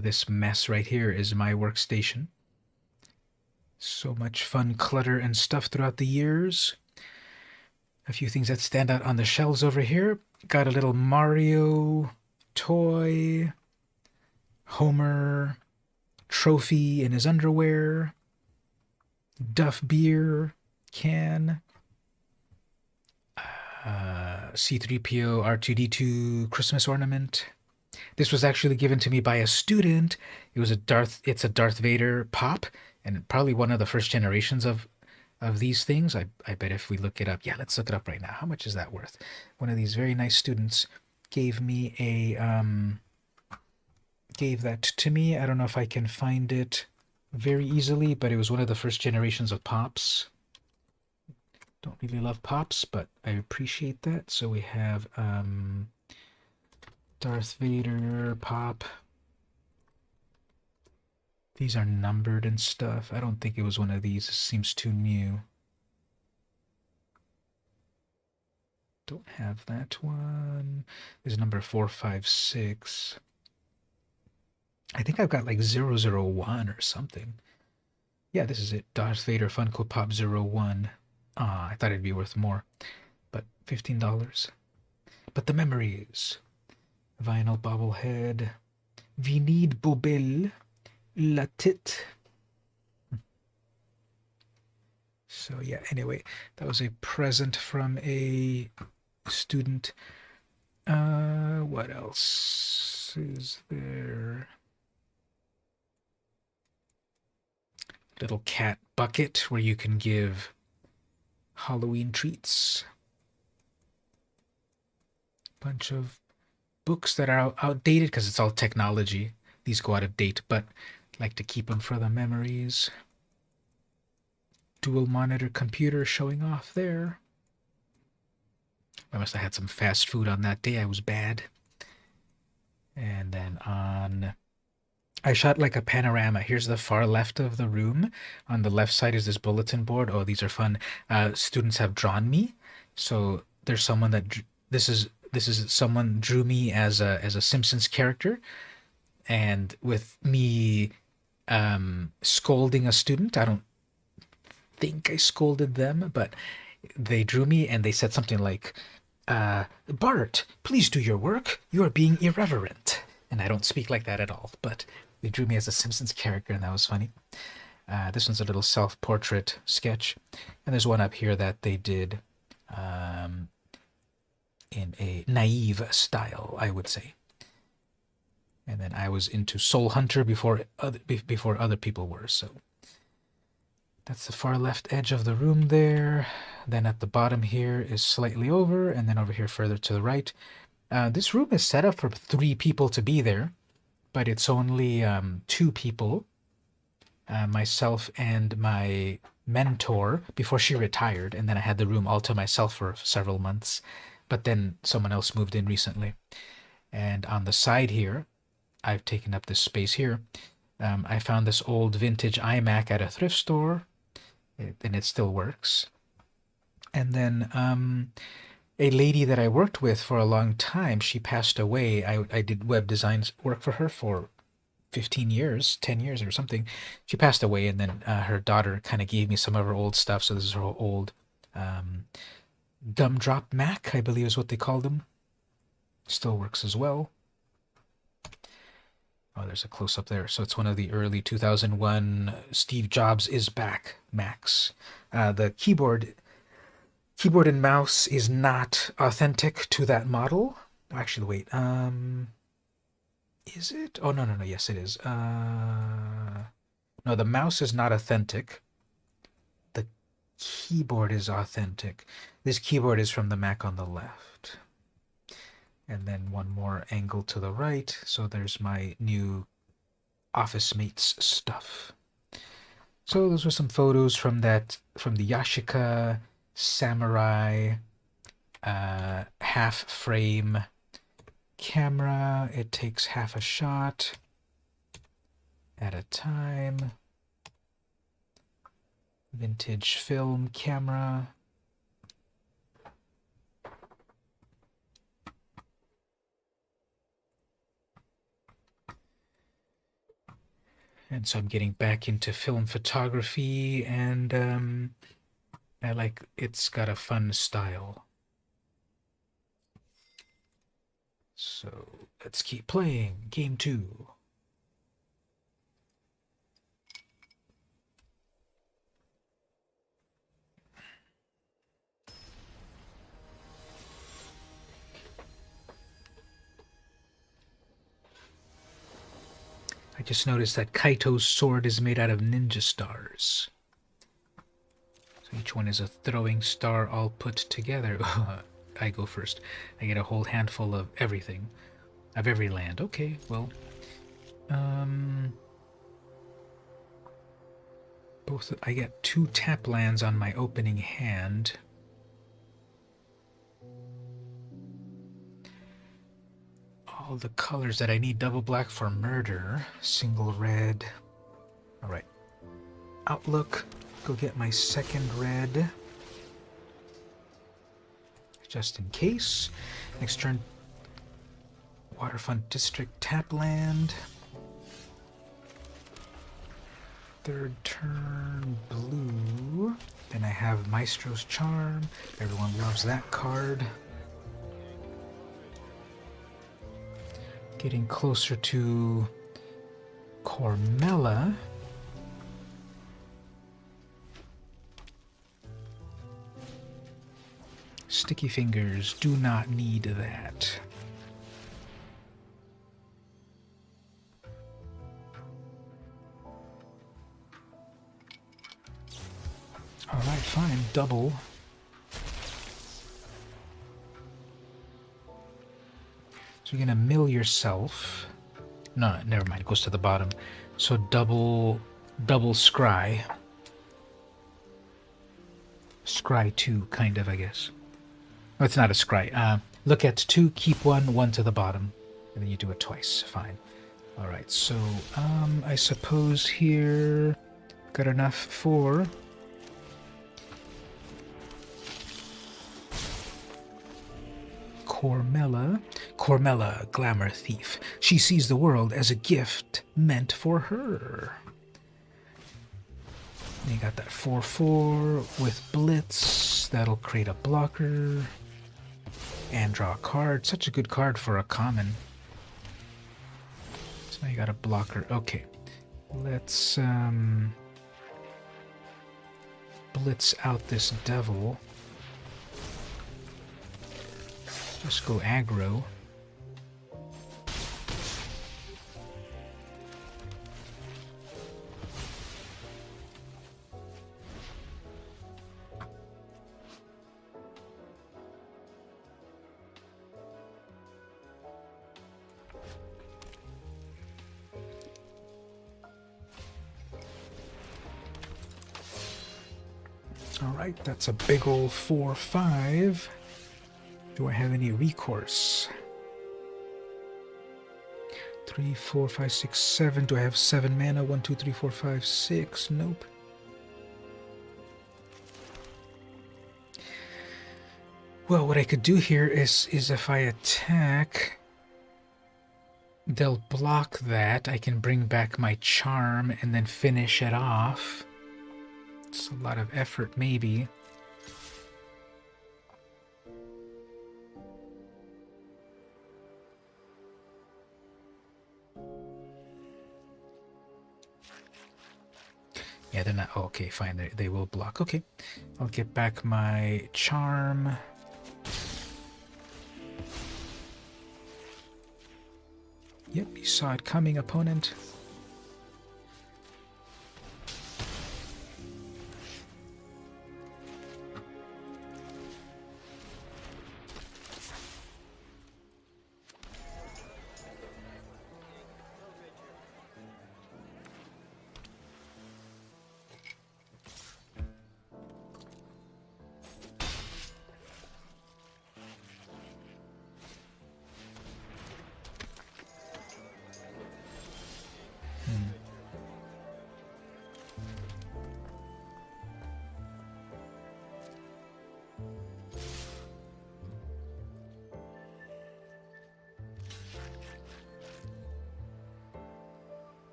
This mess right here is my workstation. So much fun clutter and stuff throughout the years. A few things that stand out on the shelves over here. Got a little Mario toy, Homer trophy in his underwear, Duff beer can, C-3PO R2-D2 Christmas ornament. This was actually given to me by a student. It's a Darth Vader pop, and probably one of the first generations of these things. I bet if we look it up, yeah, let's look it up right now. How much is that worth? One of these very nice students gave me gave that to me. I don't know if I can find it very easily, but it was one of the first generations of pops. Don't really love pops, but I appreciate that. So we have Darth Vader pop. These are numbered and stuff. I don't think it was one of these. It seems too new. Don't have that one. This is number 456. I think I've got like 001 or something. Yeah, this is it. Darth Vader Funko Pop 01. I thought it'd be worth more. But $15. But the memories. Vinyl bobblehead. Vinide Bobel. La Tit. So yeah, anyway, that was a present from a student. What else is there? Little cat bucket where you can give Halloween treats. Bunch of books that are outdated because it's all technology. These go out of date, but I like to keep them for the memories. Dual monitor computer showing off there. I must have had some fast food on that day. I was bad. And then I shot like a panorama. Here's the far left of the room. On the left side is this bulletin board. Oh, these are fun. Students have drawn me. So there's someone that this is someone drew me as a Simpsons character, and with me scolding a student. I don't think I scolded them, but they drew me and they said something like, Bart, please do your work. You are being irreverent. And I don't speak like that at all, but they drew me as a Simpsons character, and that was funny. This one's a little self-portrait sketch. And there's one up here that they did in a naive style, I would say. And then I was into Soul Hunter before other people were, so that's the far left edge of the room there. Then at the bottom here is slightly over, and then over here further to the right. This room is set up for 3 people to be there, but it's only 2 people, myself and my mentor, before she retired, and then I had the room all to myself for several months, but then someone else moved in recently. And on the side here, I've taken up this space here. I found this old vintage iMac at a thrift store, and it still works. And then a lady that I worked with for a long time, she passed away. I did web design work for her for 15 years, 10 years or something. She passed away, and then her daughter kind of gave me some of her old stuff. So this is her old gumdrop Mac, I believe is what they called them. Still works as well. Oh, there's a close-up there. So it's one of the early 2001 Steve Jobs is back Macs. The keyboard and mouse is not authentic to that model. Actually, wait. Is it? Oh, no. Yes, it is. No, the mouse is not authentic. The keyboard is authentic. This keyboard is from the Mac on the left. And then one more angle to the right. So there's my new Office Mates stuff. So those were some photos from the Yashica Samurai half frame camera. It takes half a shot at a time. Vintage film camera. And so I'm getting back into film photography, and I like it's got a fun style. So let's keep playing. Game 2. I just noticed that Kaito's sword is made out of ninja stars. So each one is a throwing star all put together. I go first. I get a whole handful of everything. Of every land. Okay, well. I get 2 tap lands on my opening hand. All the colors that I need. Double black for murder. Single red. Alright. Outlook. Go get my second red. Just in case. Next turn. Waterfront District tap land. Third turn blue. Then I have Maestro's Charm. Everyone loves that card. Getting closer to Cormella. Sticky fingers do not need that. Alright, fine. Double. So you're gonna mill yourself. No, never mind. It goes to the bottom. So double scry. Scry 2, kind of, I guess. No, it's not a scry. Look at 2, keep 1, 1 to the bottom. And then you do it twice. Fine. Alright, so, I suppose here... Got enough for... Cormella, glamour thief. She sees the world as a gift meant for her. You got that 4/4 with Blitz. That'll create a blocker. And draw a card. Such a good card for a common. So now you got a blocker. Okay. Let's Blitz out this devil. Just go aggro. Alright, that's a big ol' 4/5. Do I have any recourse? 3, 4, 5, 6, 7. Do I have 7 mana? 1, 2, 3, 4, 5, 6. Nope. Well, what I could do here is if I attack, they'll block that. I can bring back my charm and then finish it off. It's a lot of effort, maybe. Yeah, they're not... Oh, okay, fine. They will block. Okay. I'll get back my charm. Yep, you saw it coming, opponent.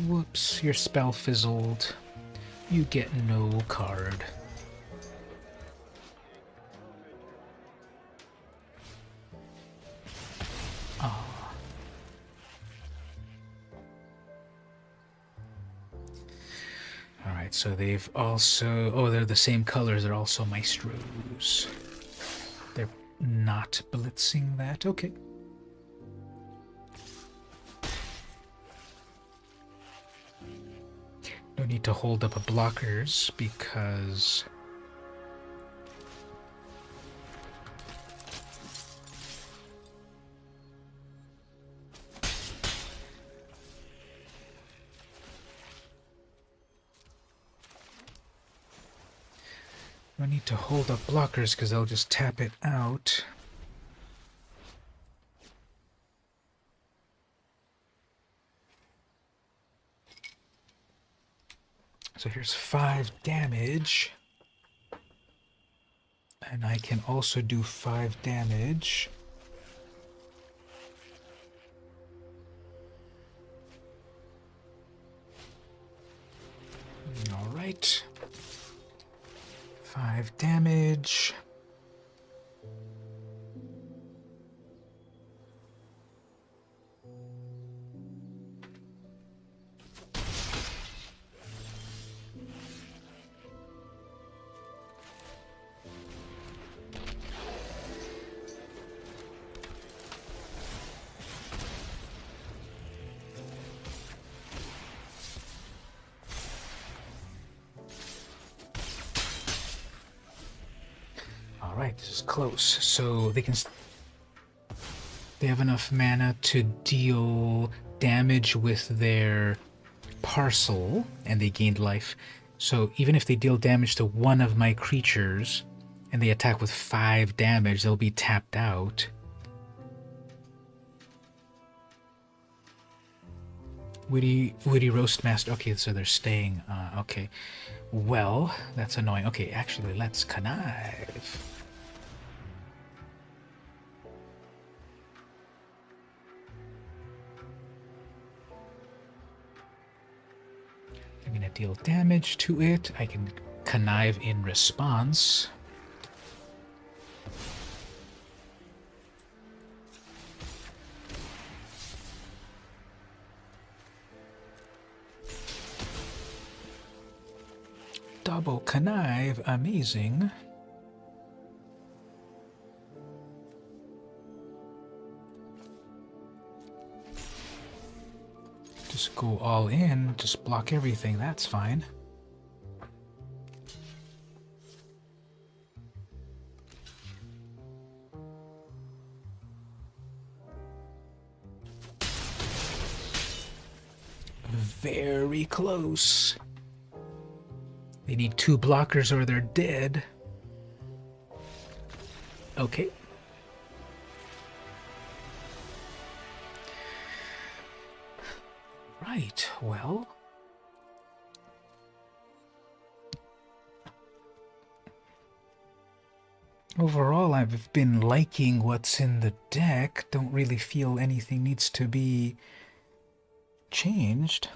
Whoops, your spell fizzled. You get no card. Ah. Alright, so they've also... Oh, they're the same colors. They're also Maestros. They're not blitzing that. Okay. No need to hold up a blockers because no need to hold up blockers because they'll just tap it out. So here's 5 damage. And I can also do 5 damage. All right. 5 damage. Alright, this is close. So they can... They have enough mana to deal damage with their parcel, and they gained life. So even if they deal damage to one of my creatures, and they attack with 5 damage, they'll be tapped out. Witty Roastmaster. Okay, so they're staying. Okay. Well, that's annoying. Okay, actually, let's connive. I'm gonna deal damage to it. I can connive in response. Double connive, amazing. Just go all in, just block everything, that's fine. Very close. They need 2 blockers or they're dead. Okay. Right, well. Overall, I've been liking what's in the deck. Don't really feel anything needs to be changed.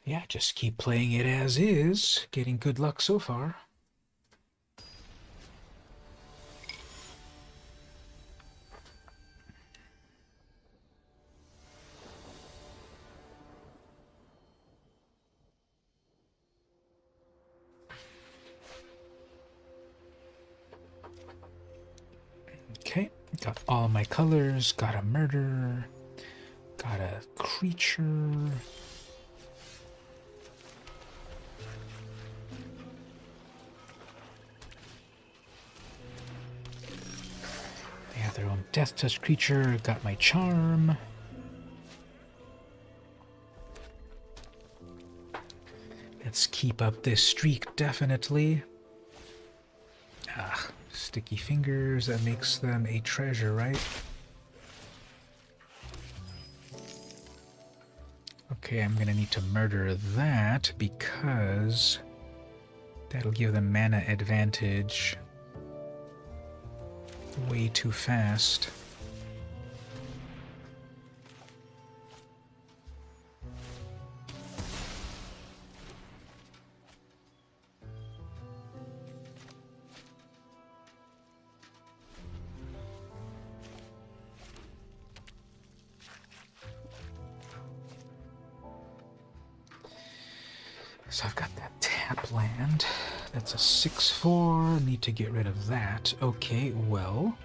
Yeah, just keep playing it as is. Getting good luck so far. Okay, got all my colors, got a murder, got a creature. They have their own Death Touch creature, got my charm. Let's keep up this streak, definitely. Ah, sticky fingers, that makes them a treasure, right? Okay, I'm gonna need to murder that because that'll give them mana advantage way too fast. So I've got that tap land. That's a 6/4. Need to get rid of that. Okay, well.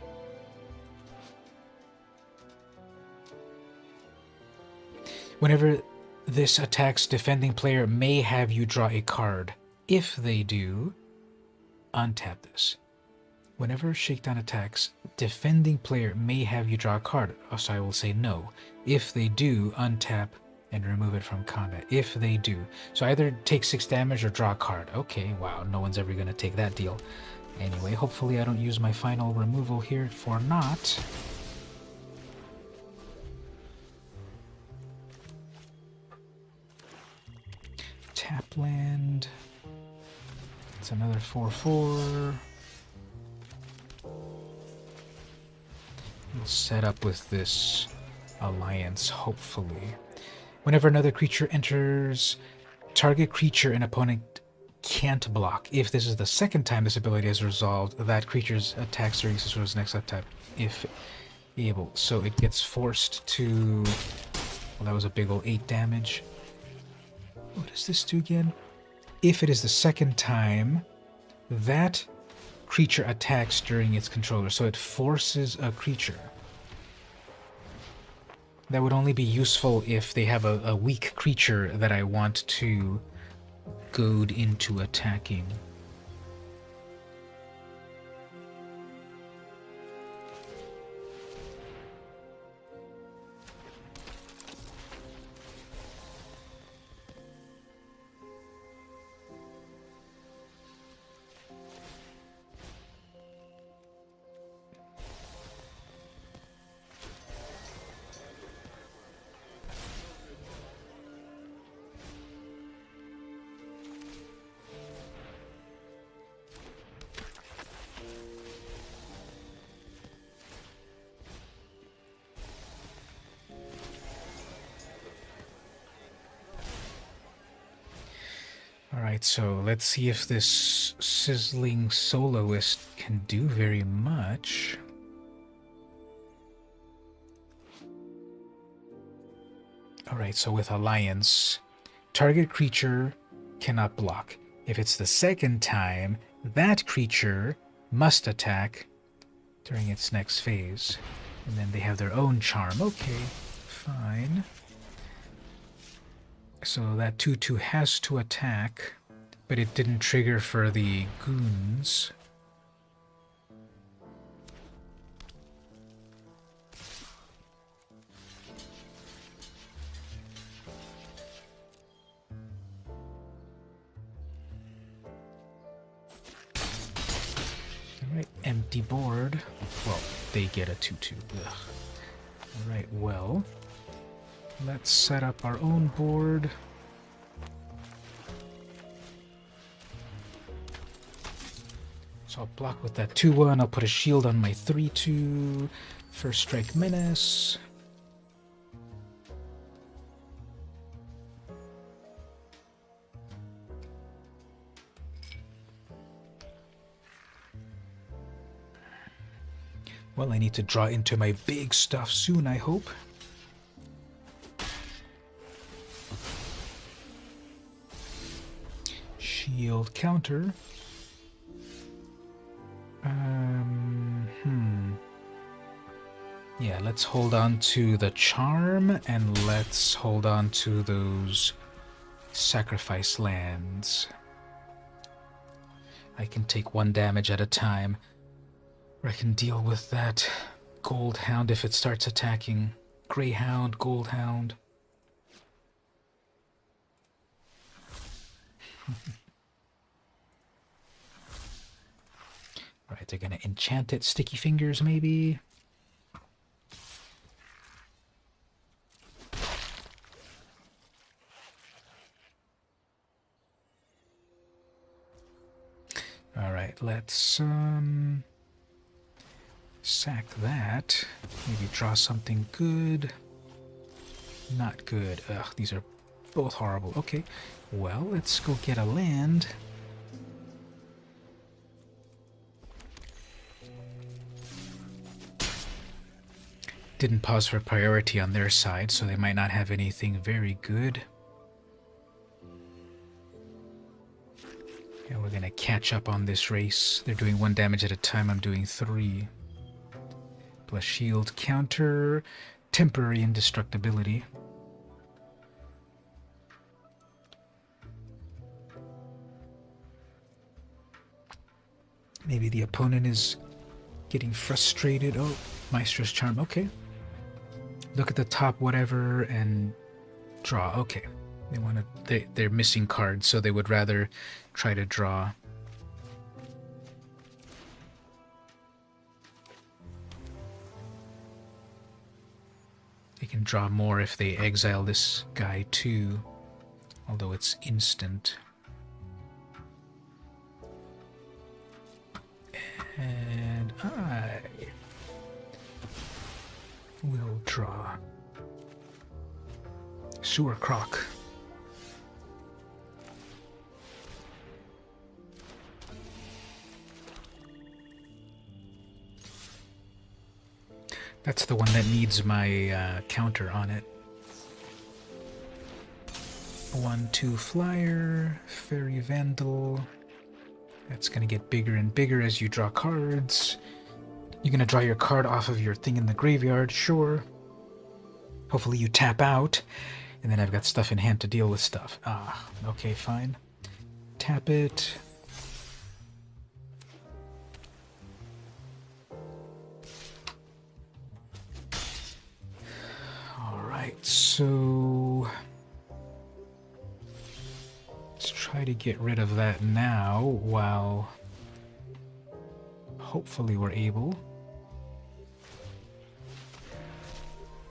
Whenever this attacks, defending player may have you draw a card. If they do, untap this. Whenever Shakedown attacks, defending player may have you draw a card. So I will say no. If they do, untap and remove it from combat. If they do. So either take 6 damage or draw a card. Okay, wow, no one's ever going to take that deal. Anyway, hopefully I don't use my final removal here for not. Tap land. It's another 4/4. We'll set up with this alliance, hopefully. Whenever another creature enters, target creature an opponent can't block. If this is the second time this ability is resolved, that creature's attacks during its next attack, if able. So it gets forced to... Well, that was a big ol' 8 damage. what does this do again? If it is the second time, that creature attacks during its controller. So it forces a creature. That would only be useful if they have a weak creature that I want to goad into attacking. Alright, so let's see if this sizzling soloist can do very much. Alright, so with Alliance, target creature cannot block. If it's the second time, that creature must attack during its next phase. And then they have their own charm. Okay, fine. So that 2/2 has to attack, but it didn't trigger for the goons. Alright, empty board. Well, they get a 2/2. Ugh. Alright, well, let's set up our own board. So I'll block with that 2/1. I'll put a shield on my 3/2. First Strike Menace. Well, I need to draw into my big stuff soon, I hope. Shield counter. Yeah, let's hold on to the charm, and let's hold on to those sacrifice lands. I can take 1 damage at a time, or I can deal with that Gold Hound if it starts attacking. Greyhound, Gold Hound. Alright, they're gonna enchant it. Sticky Fingers, maybe? Alright, let's sack that. Maybe draw something good. Not good. Ugh, these are both horrible. Okay, well, let's go get a land. Didn't pause for priority on their side, so they might not have anything very good. Yeah, we're gonna catch up on this race. They're doing 1 damage at a time, I'm doing 3. Plus shield counter, temporary indestructibility. Maybe the opponent is getting frustrated. Oh, Maestro's Charm, okay. Look at the top whatever and draw. Okay. They want to they're missing cards, so they would rather try to draw. They can draw more if they exile this guy too, although it's instant. And I will draw Sewer Croc. That's the one that needs my counter on it. 1/2 flyer, Fairy Vandal. That's going to get bigger and bigger as you draw cards. You're going to draw your card off of your thing in the graveyard, sure. Hopefully you tap out, and then I've got stuff in hand to deal with stuff. Ah, okay, fine. Tap it. Alright, so let's try to get rid of that now while hopefully we're able.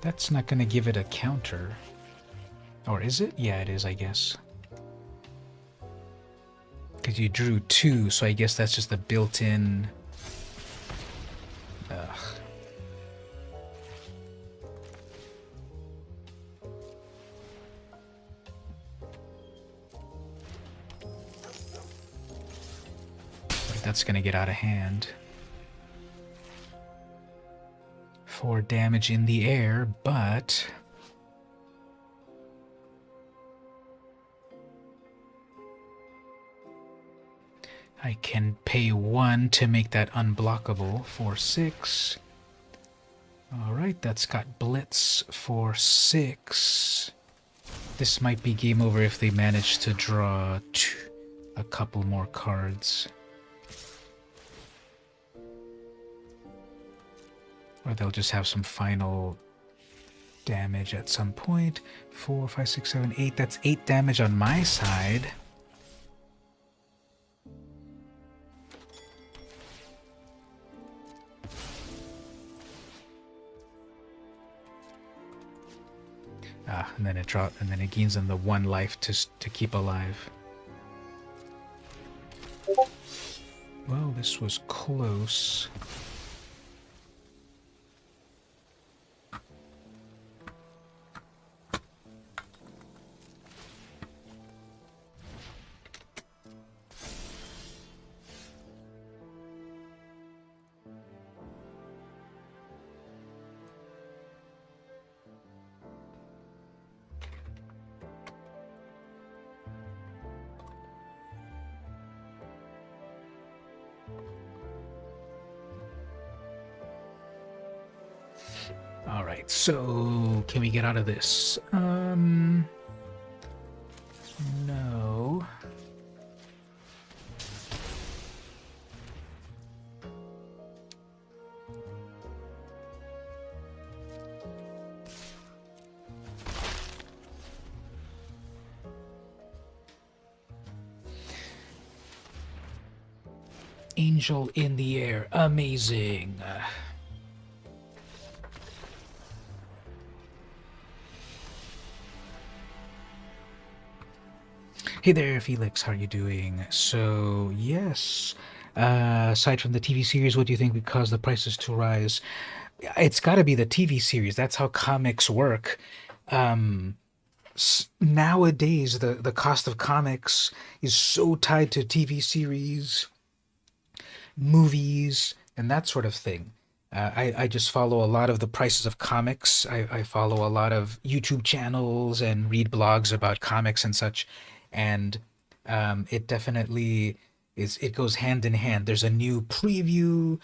That's not going to give it a counter. Or is it? Yeah, it is, I guess. Because you drew 2, so I guess that's just a built-in... Ugh. But that's going to get out of hand. 4 damage in the air, but... I can pay 1 to make that unblockable for 6. Alright, that's got Blitz for 6. This might be game over if they manage to draw a couple more cards. Or they'll just have some final damage at some point. 4, 5, 6, 7, 8. That's 8 damage on my side. Ah, and then it gains them the 1 life to keep alive. Well, this was close. Alright, so can we get out of this? No. Angel in the air. Amazing. Hey there, Felix. How are you doing? So, yes. Aside from the TV series, what do you think would cause the prices to rise? It's got to be the TV series. That's how comics work. Nowadays, the cost of comics is so tied to TV series, movies, and that sort of thing. I just follow a lot of the prices of comics. I follow a lot of YouTube channels and read blogs about comics and such. And it definitely it goes hand in hand. There's a new preview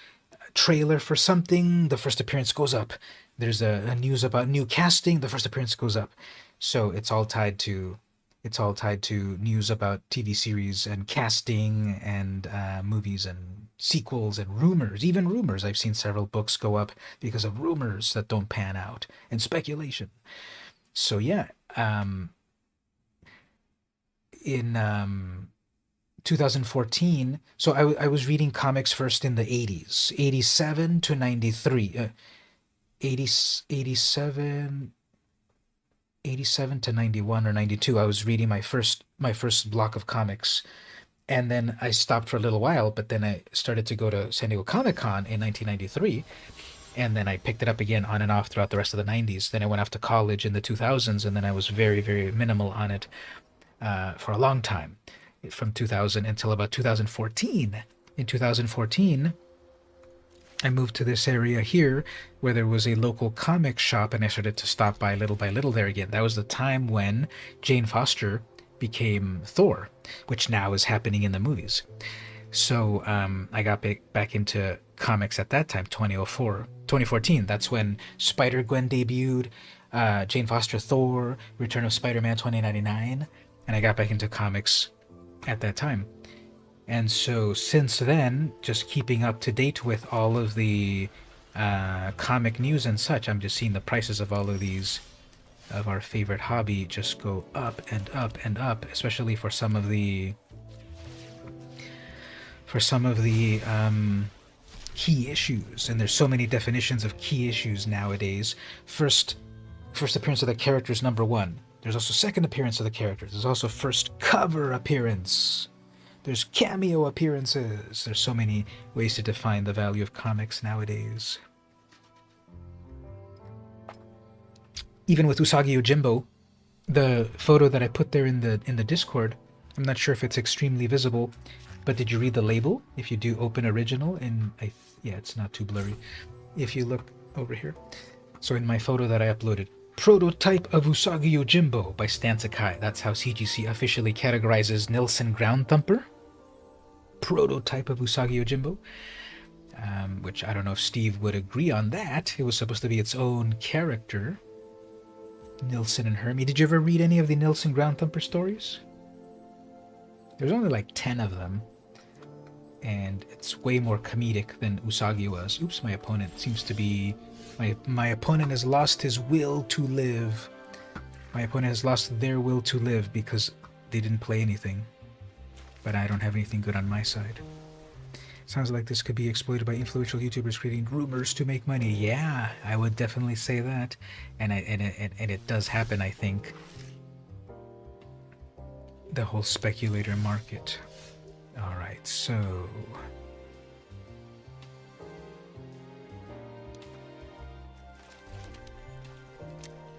trailer for something, the first appearance goes up. There's a news about new casting, the first appearance goes up. So it's all tied to news about TV series and casting and movies and sequels and rumors. Even rumors. I've seen several books go up because of rumors that don't pan out and speculation. So yeah, in 2014, so I was reading comics first in the 80s, 87 to 93, 87 to 91 or 92. I was reading my first block of comics, and then I stopped for a little while, but then I started to go to San Diego Comic-Con in 1993, and then I picked it up again on and off throughout the rest of the 90s. Then I went off to college in the 2000s, and then I was very, very minimal on it for a long time, from 2000 until about 2014. In 2014, I moved to this area here where there was a local comic shop, and I started to stop by little there again. That was the time when Jane Foster became Thor, which now is happening in the movies. So I got back into comics at that time, 2014. That's when Spider-Gwen debuted, Jane Foster Thor, Return of Spider-Man 2099, and I got back into comics at that time. And so since then, just keeping up to date with all of the comic news and such, I'm just seeing the prices of all of these, of our favorite hobby, just go up and up and up, especially for some of the key issues. And there's so many definitions of key issues nowadays. First appearance of the characters, #1. There's also second appearance of the characters. There's also first cover appearance. There's cameo appearances. There's so many ways to define the value of comics nowadays. Even with Usagi Yojimbo, the photo that I put there in the Discord, I'm not sure if it's extremely visible, but did you read the label? If you do open original, and yeah, it's not too blurry. If you look over here, so in my photo that I uploaded, prototype of Usagi Yojimbo by Stan Sakai. That's how CGC officially categorizes Nilsen Ground Thumper. Prototype of Usagi Yojimbo, which I don't know if Steve would agree on that. It was supposed to be its own character. Nilsen and Hermie. Did you ever read any of the Nilsen Ground Thumper stories? There's only like 10 of them, and it's way more comedic than Usagi was. Oops, my opponent seems to be... My opponent has lost his will to live. My opponent has lost their will to live because they didn't play anything. But I don't have anything good on my side. Sounds like this could be exploited by influential YouTubers creating rumors to make money. Yeah, I would definitely say that. And it does happen, I think. The whole speculator market. Alright, so...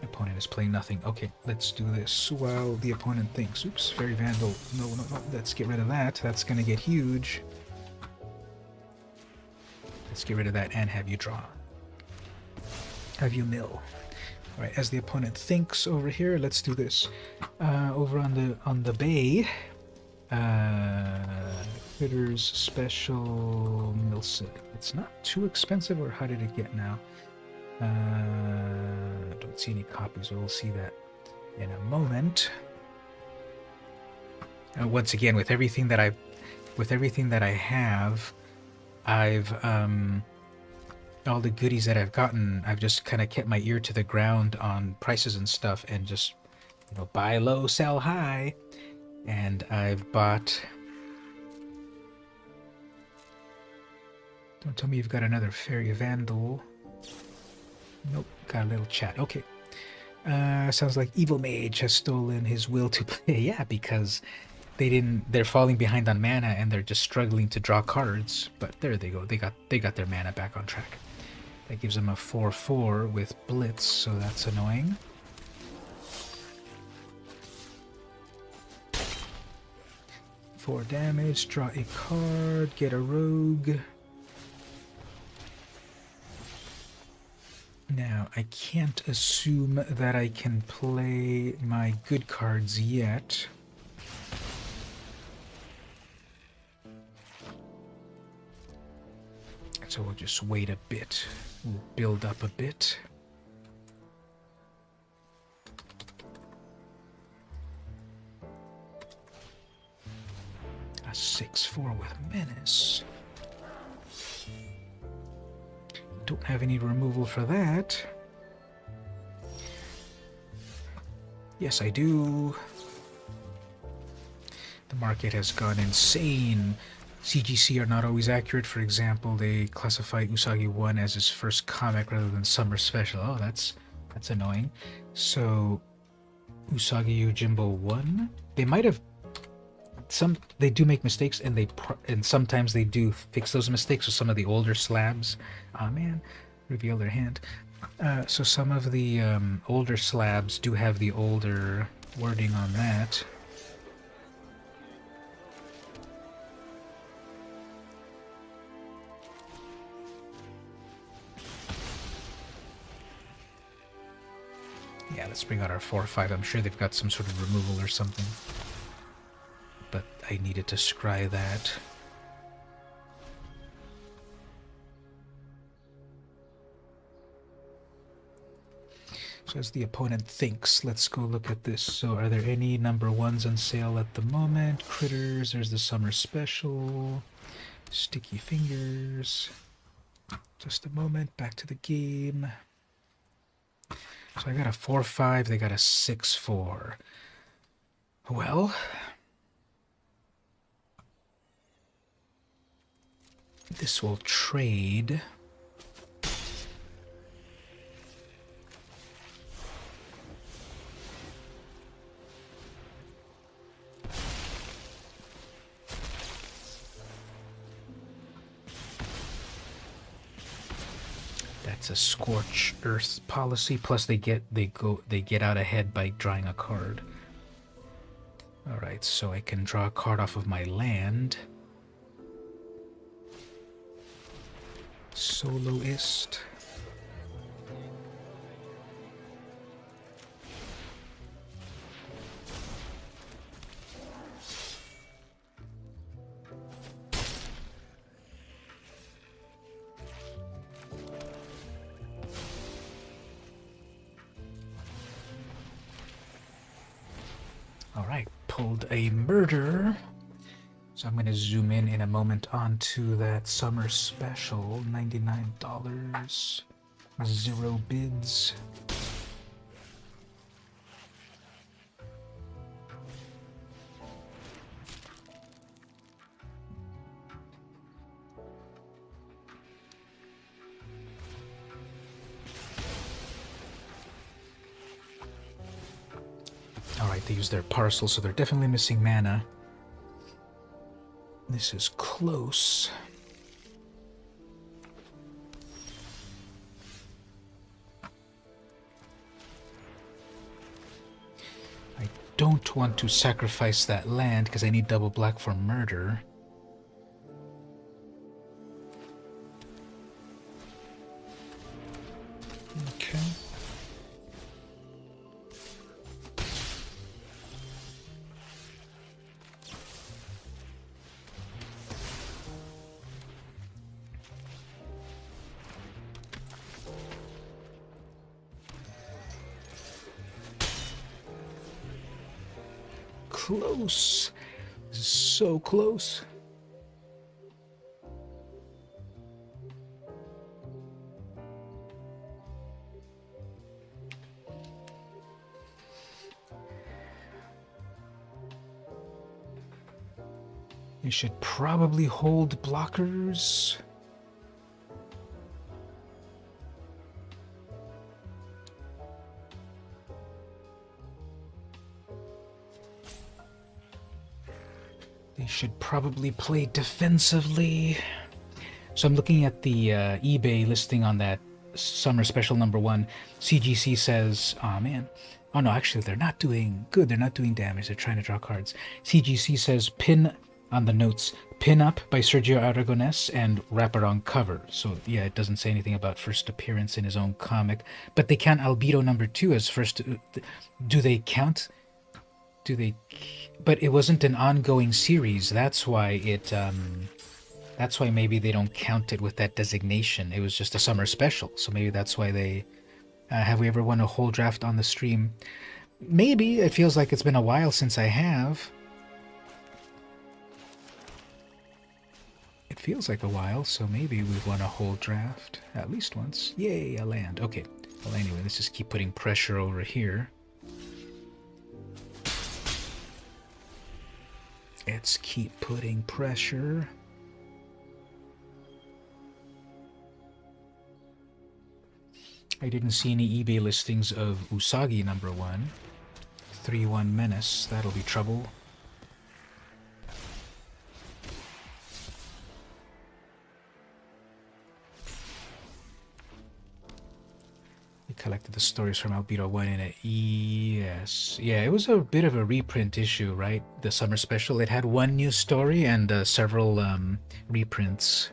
Opponent is playing nothing. Okay, let's do this while the opponent thinks. Oops, Fairy Vandal. No, let's get rid of that. That's gonna get huge. Let's get rid of that and have you draw. Have you mill. Alright, as the opponent thinks over here, let's do this. Over on the bay, Critters Special Mill Set. It's not too expensive, or how did it get now? Don't see any copies, but we'll see that in a moment. Once again, with everything that I have, I've all the goodies that I've gotten, I've just kind of kept my ear to the ground on prices and stuff, and just, you know, buy low, sell high. And I've bought... Don't tell me you've got another Fairy Vandal. Nope, got a little chat. Okay. Sounds like Evil Mage has stolen his will to play. Yeah, because they're falling behind on mana and they're just struggling to draw cards. But there they go. They got their mana back on track. That gives them a 4/4 with Blitz, so that's annoying. Four damage, draw a card, get a rogue. Now, I can't assume that I can play my good cards yet. So we'll just wait a bit. We'll build up a bit. A 6/4 with Menace. Don't have any removal for that. Yes, I do. The market has gone insane. CGC are not always accurate. For example, they classify Usagi 1 as his first comic rather than Summer Special. Oh, that's annoying. So, Usagi Yojimbo 1? They might have... They do make mistakes, and sometimes they do fix those mistakes with some of the older slabs. Oh man, reveal their hand. So some of the older slabs do have the older wording on that. Yeah, let's bring out our 4/5. I'm sure they've got some sort of removal or something. I needed to scry that. So as the opponent thinks, let's go look at this. So are there any number ones on sale at the moment? Critters, there's the summer special. Sticky fingers. Just a moment, back to the game. So I got a 4-5, they got a 6-4. Well, this will trade. That's a scorch earth policy. Plus they get out ahead by drawing a card. All right, so I can draw a card off of my land. Soloist. Alright, pulled a murder. So I'm going to zoom in a moment onto that summer special. $99. 0 bids. Alright, they use their parcel, so they're definitely missing mana. This is close. I don't want to sacrifice that land because I need double black for murder. Okay. Close. This is so close. You should probably hold blockers. They should probably play defensively. So I'm looking at the eBay listing on that summer special #1. CGC says, oh man. Oh no, actually they're not doing good. They're not doing damage. They're trying to draw cards. CGC says pin on the notes. Pin up by Sergio Aragonés and wraparound cover. So yeah, it doesn't say anything about first appearance in his own comic. But they count Albedo #2 as first. Do they count? Do they? But it wasn't an ongoing series. That's why it. That's why maybe they don't count it with that designation. It was just a summer special. So maybe that's why they. Have we ever won a whole draft on the stream? Maybe. It feels like it's been a while since I have. It feels like a while, so maybe we've won a whole draft. At least once. Yay, a land. Okay. Well, anyway, let's just keep putting pressure over here. Let's keep putting pressure. I didn't see any eBay listings of Usagi #1. 3-1 Menace. That'll be trouble. We collected the stories from Albedo 1 in a... Yes. Yeah, it was a bit of a reprint issue, right? The summer special. It had one new story and several reprints.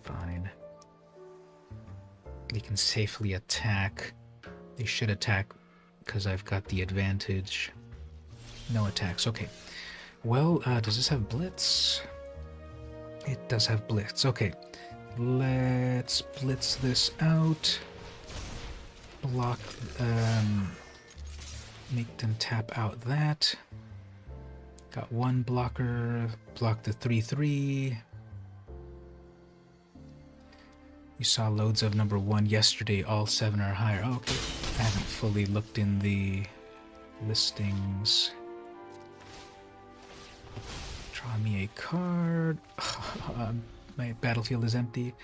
Fine. They can safely attack. They should attack because I've got the advantage. No attacks. Okay. Well, does this have Blitz? It does have Blitz. Okay. Let's blitz this out. Block, make them tap out that. Got one blocker. Block the 3/3. You saw loads of number 1 yesterday. All 7 or higher. Oh, okay. I haven't fully looked in the listings. Draw me a card. My battlefield is empty.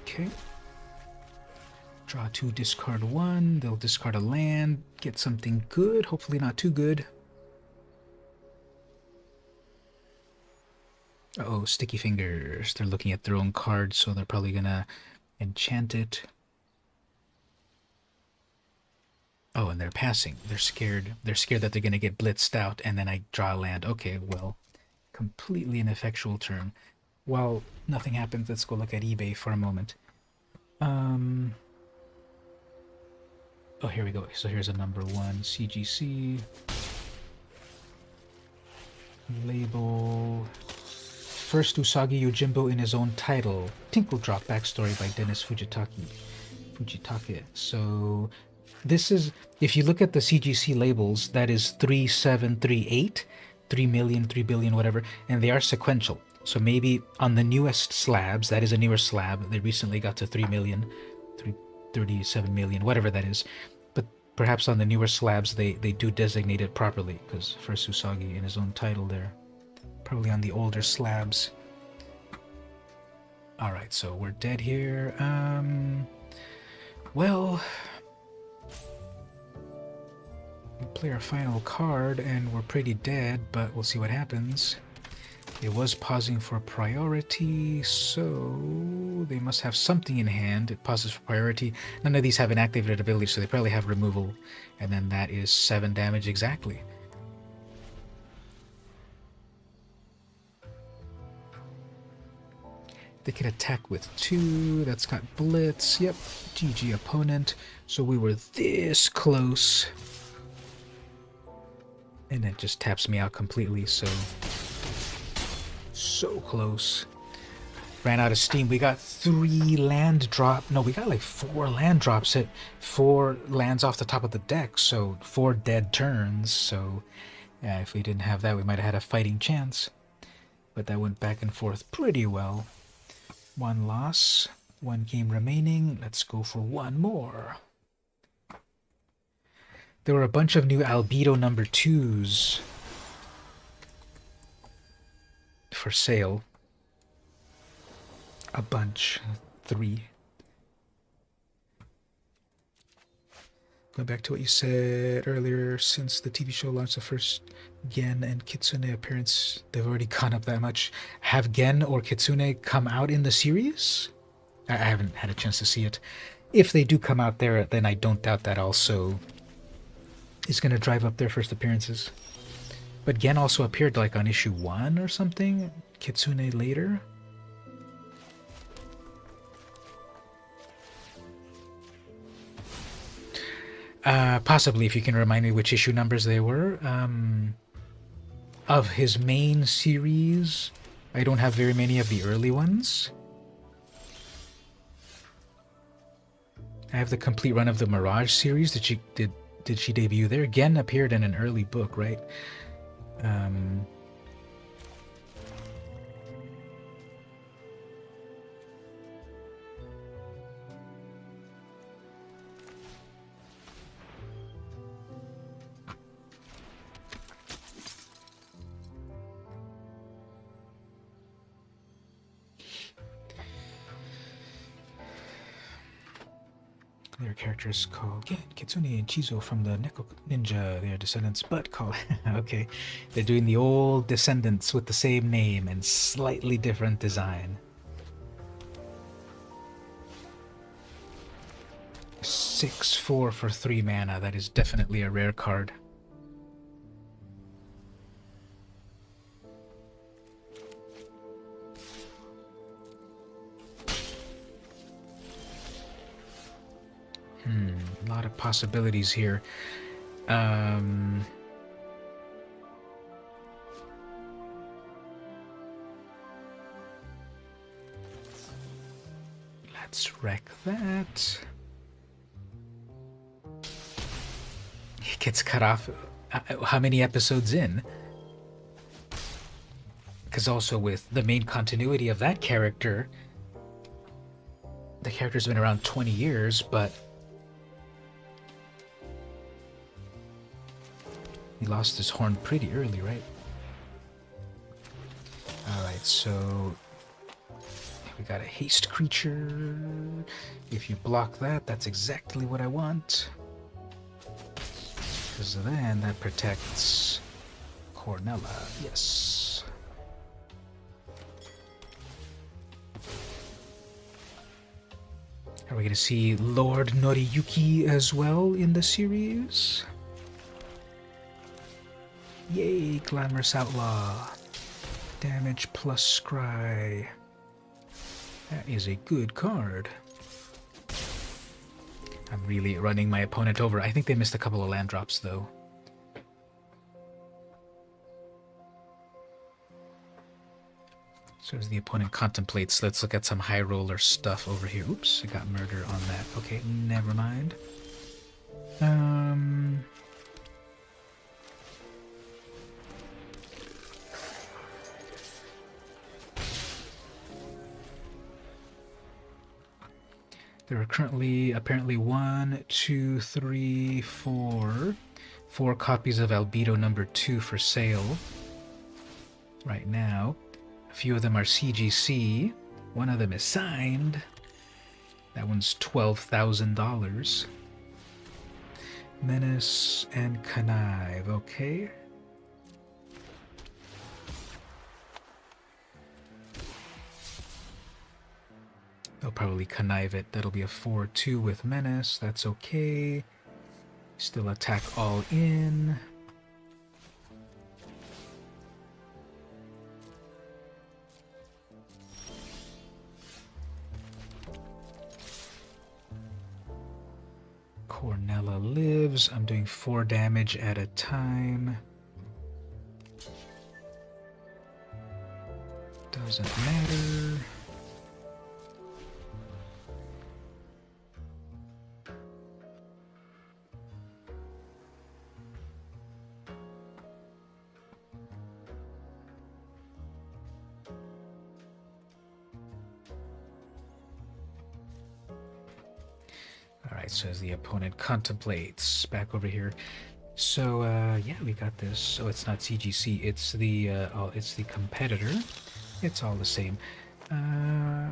Okay. Draw 2, discard 1. They'll discard a land. Get something good. Hopefully not too good. Uh-oh, sticky fingers. They're looking at their own cards, so they're probably gonna enchant it. Oh, and they're passing. They're scared. They're scared that they're gonna get blitzed out, and then I draw a land. Okay, well, completely ineffectual turn. While nothing happens, let's go look at eBay for a moment. Oh, here we go. So here's a number 1 CGC. Label. First Usagi Yojimbo in his own title. Tinkle Drop backstory by Dennis Fujitake. So this is, if you look at the CGC labels, that is 3738, 3 million, 3 billion, whatever, and they are sequential. So maybe on the newest slabs, that is a newer slab, they recently got to 3 million, 37 million, whatever that is. But perhaps on the newer slabs, they do designate it properly, because First Usagi in his own title there. Probably on the older slabs. Alright, so we're dead here. Well, we play our final card and we're pretty dead, but we'll see what happens. It was pausing for priority, so they must have something in hand. It pauses for priority. None of these have an activated ability, so they probably have removal. And then that is 7 damage exactly. They can attack with 2. That's got Blitz. Yep. GG opponent. So we were this close. And it just taps me out completely. So close. Ran out of steam. We got 3 land drop. No, we got like 4 land drops. Hit 4 lands off the top of the deck. So 4 dead turns. So yeah, if we didn't have that, we might have had a fighting chance. But that went back and forth pretty well. 1 loss, 1 game remaining. Let's go for 1 more. There were a bunch of new albedo number 2s for sale. A bunch. 3. Going back to what you said earlier, since the TV show launched the first Gen and Kitsune appearance, they've already gone up that much. Have Gen or Kitsune come out in the series? I haven't had a chance to see it. If they do come out there, then I don't doubt that also is going to drive up their first appearances. But Gen also appeared like on issue 1 or something. Kitsune later. Possibly, if you can remind me which issue numbers they were. Of his main series, I don't have very many of the early ones. I have the complete run of the Mirage series. Did she debut there? Gen appeared in an early book, right? Their characters called Gen, Kitsune, and Chizo from the Neko Ninja. They are descendants, but call okay. They're doing the old descendants with the same name and slightly different design. 6/4 for 3 mana. That is definitely a rare card. A lot of possibilities here. Let's wreck that. He gets cut off. How many episodes in? Because also with the main continuity of that character, the character's been around 20 years, but he lost his horn pretty early, right? Alright, so we got a haste creature. If you block that, that's exactly what I want. Because then that protects Cornella. Yes. Are we going to see Lord Noriyuki as well in the series? Yay, Glamorous Outlaw. Damage plus Scry. That is a good card. I'm really running my opponent over. I think they missed a couple of land drops, though. So as the opponent contemplates, let's look at some high roller stuff over here. Oops, I got murder on that. Okay, never mind. There are currently, apparently, 4 copies of Albedo number 2 for sale right now. A few of them are CGC. One of them is signed. That one's $12,000. Menace and Connive, okay. They'll probably connive it. That'll be a 4-2 with Menace. That's okay. Still attack all in. Cornella lives. I'm doing 4 damage at a time. Doesn't matter. Alright, so as the opponent contemplates, back over here. So, yeah, we got this. So it's not CGC, it's the competitor. It's all the same.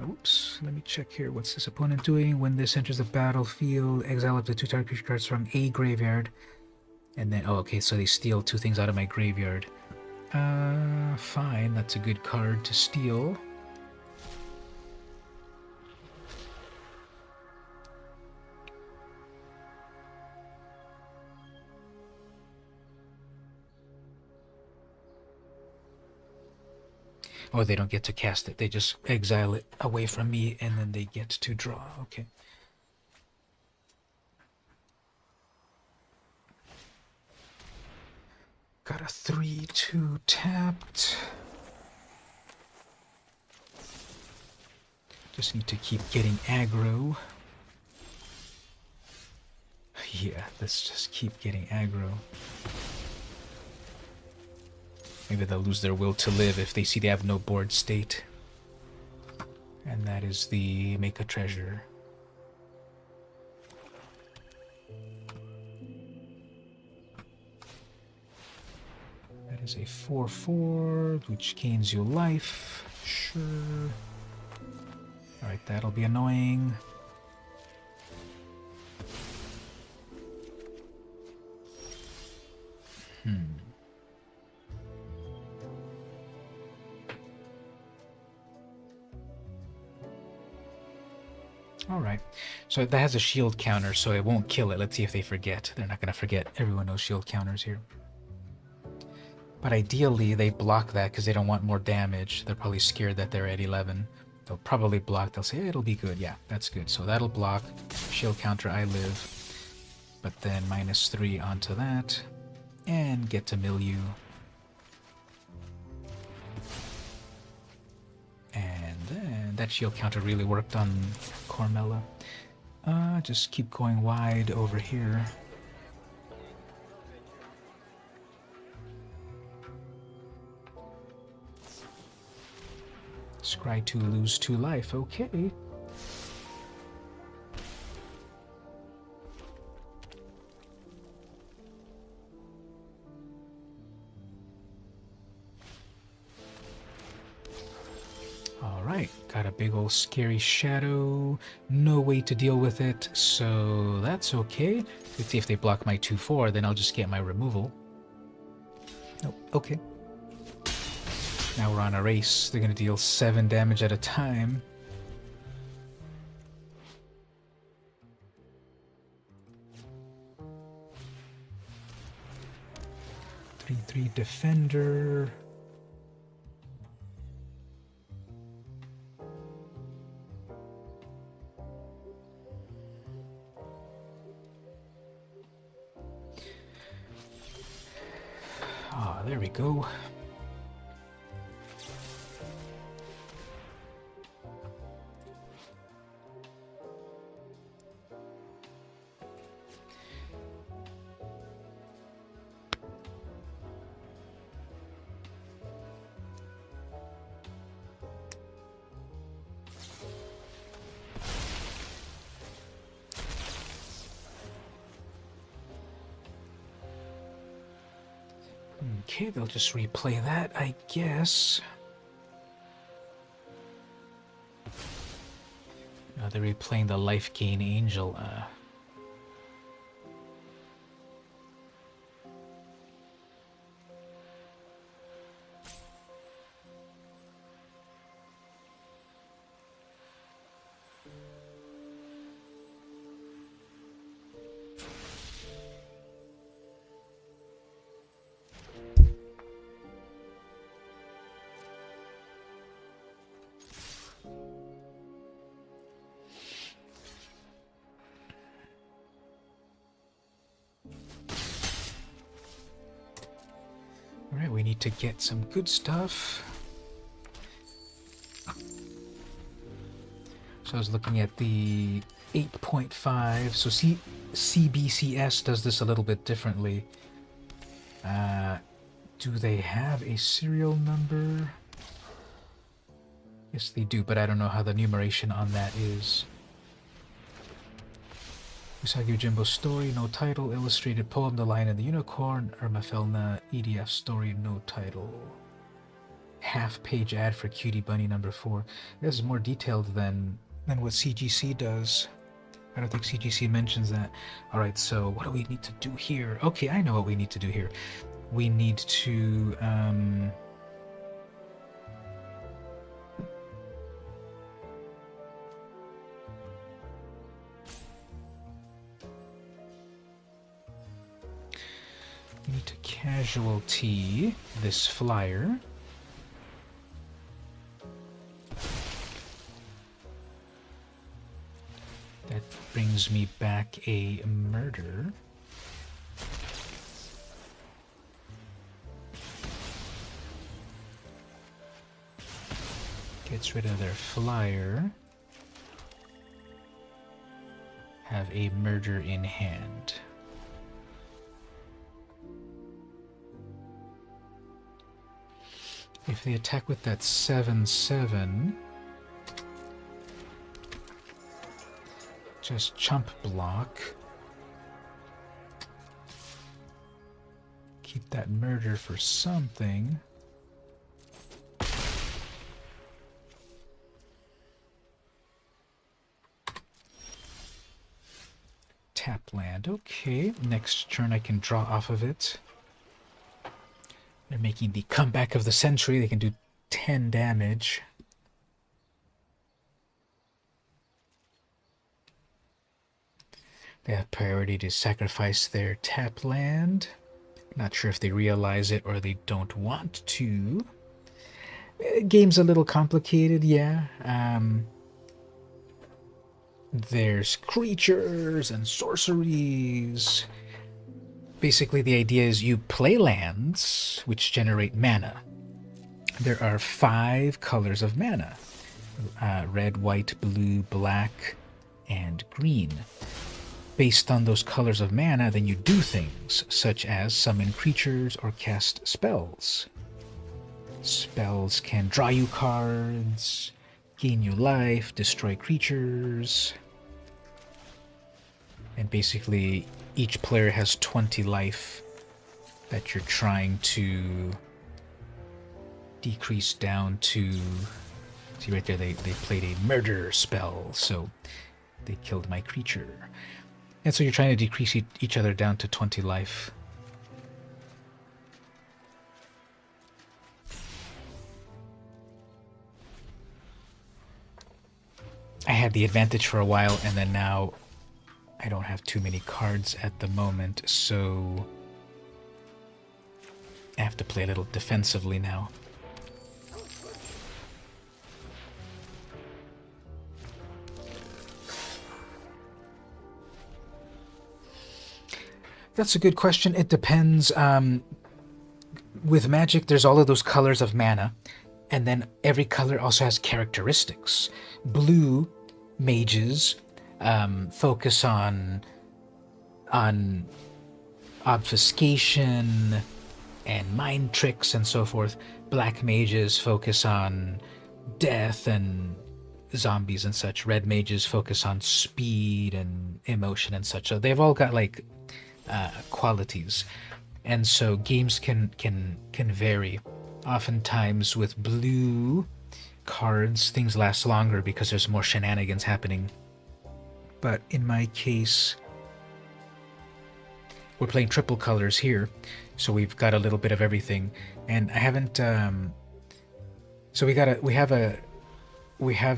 Oops, let me check here. What's this opponent doing? When this enters the battlefield, exile up to 2 target creature cards from a graveyard. And then, oh, okay, so they steal 2 things out of my graveyard. Fine, that's a good card to steal. Oh, they don't get to cast it. They just exile it away from me, and then they get to draw. Okay. Got a 3-2 tapped. Just need to keep getting aggro. Yeah, let's just keep getting aggro. Maybe they'll lose their will to live if they see they have no board state. And that is the make a treasure. That is a 4-4, which gains you life. Sure. Alright, that'll be annoying. Alright, so that has a shield counter, so it won't kill it. Let's see if they forget. They're not going to forget. Everyone knows shield counters here. But ideally, they block that because they don't want more damage. They're probably scared that they're at 11. They'll probably block. They'll say, hey, it'll be good. Yeah, that's good. So that'll block. Shield counter, I live. but then -3 onto that, and get to milieu. And then that shield counter really worked on Cormella. Just keep going wide over here. Scry 2 lose 2 life, okay. Alright, got a big old scary shadow, no way to deal with it, so that's okay. Let's see if they block my 2-4, then I'll just get my removal. Nope, okay. Now we're on a race. They're going to deal 7 damage at a time. Three defender. Ah, there we go. Okay, they'll just replay that, I guess. They're replaying the life gain angel. Alright, we need to get some good stuff. So I was looking at the 8.5. So CBCS does this a little bit differently. Do they have a serial number? Yes, they do, but I don't know how the numeration on that is. Usagi Jimbo story, no title. Illustrated poem, The Lion and the Unicorn. Irma Felna, EDF story, no title. Half-page ad for Cutie Bunny number 4. This is more detailed than what CGC does. I don't think CGC mentions that. Alright, so what do we need to do here? Okay, I know what we need to do here. We need to... we need to casualty this flyer. That brings me back a murder. Gets rid of their flyer. Have a murder in hand. If they attack with that 7/7, just chump block. Keep that murder for something. Tap land. Okay, next turn I can draw off of it. They're making the comeback of the century. They can do 10 damage. They have priority to sacrifice their tap land. Not sure if they realize it or they don't want to. Game's a little complicated, yeah. There's creatures and sorceries. Basically, the idea is you play lands which generate mana. There are 5 colors of mana. Red, white, blue, black, and green. Based on those colors of mana, then you do things, such as summon creatures or cast spells. Spells can draw you cards, gain you life, destroy creatures. And basically, each player has 20 life that you're trying to decrease down to... See right there, they played a murder spell, so they killed my creature. And so you're trying to decrease each other down to 20 life. I had the advantage for a while, and then now I don't have too many cards at the moment, so I have to play a little defensively now. That's a good question. It depends. With Magic, there's all of those colors of mana, and then every color also has characteristics. Blue mages focus on obfuscation and mind tricks and so forth. Black mages focus on death and zombies and such. Red mages focus on speed and emotion and such. So they've all got like qualities, and so games can vary. Oftentimes with blue cards, things last longer because there's more shenanigans happening. But in my case, we're playing triple colors here, so we've got a little bit of everything. And I haven't. So we have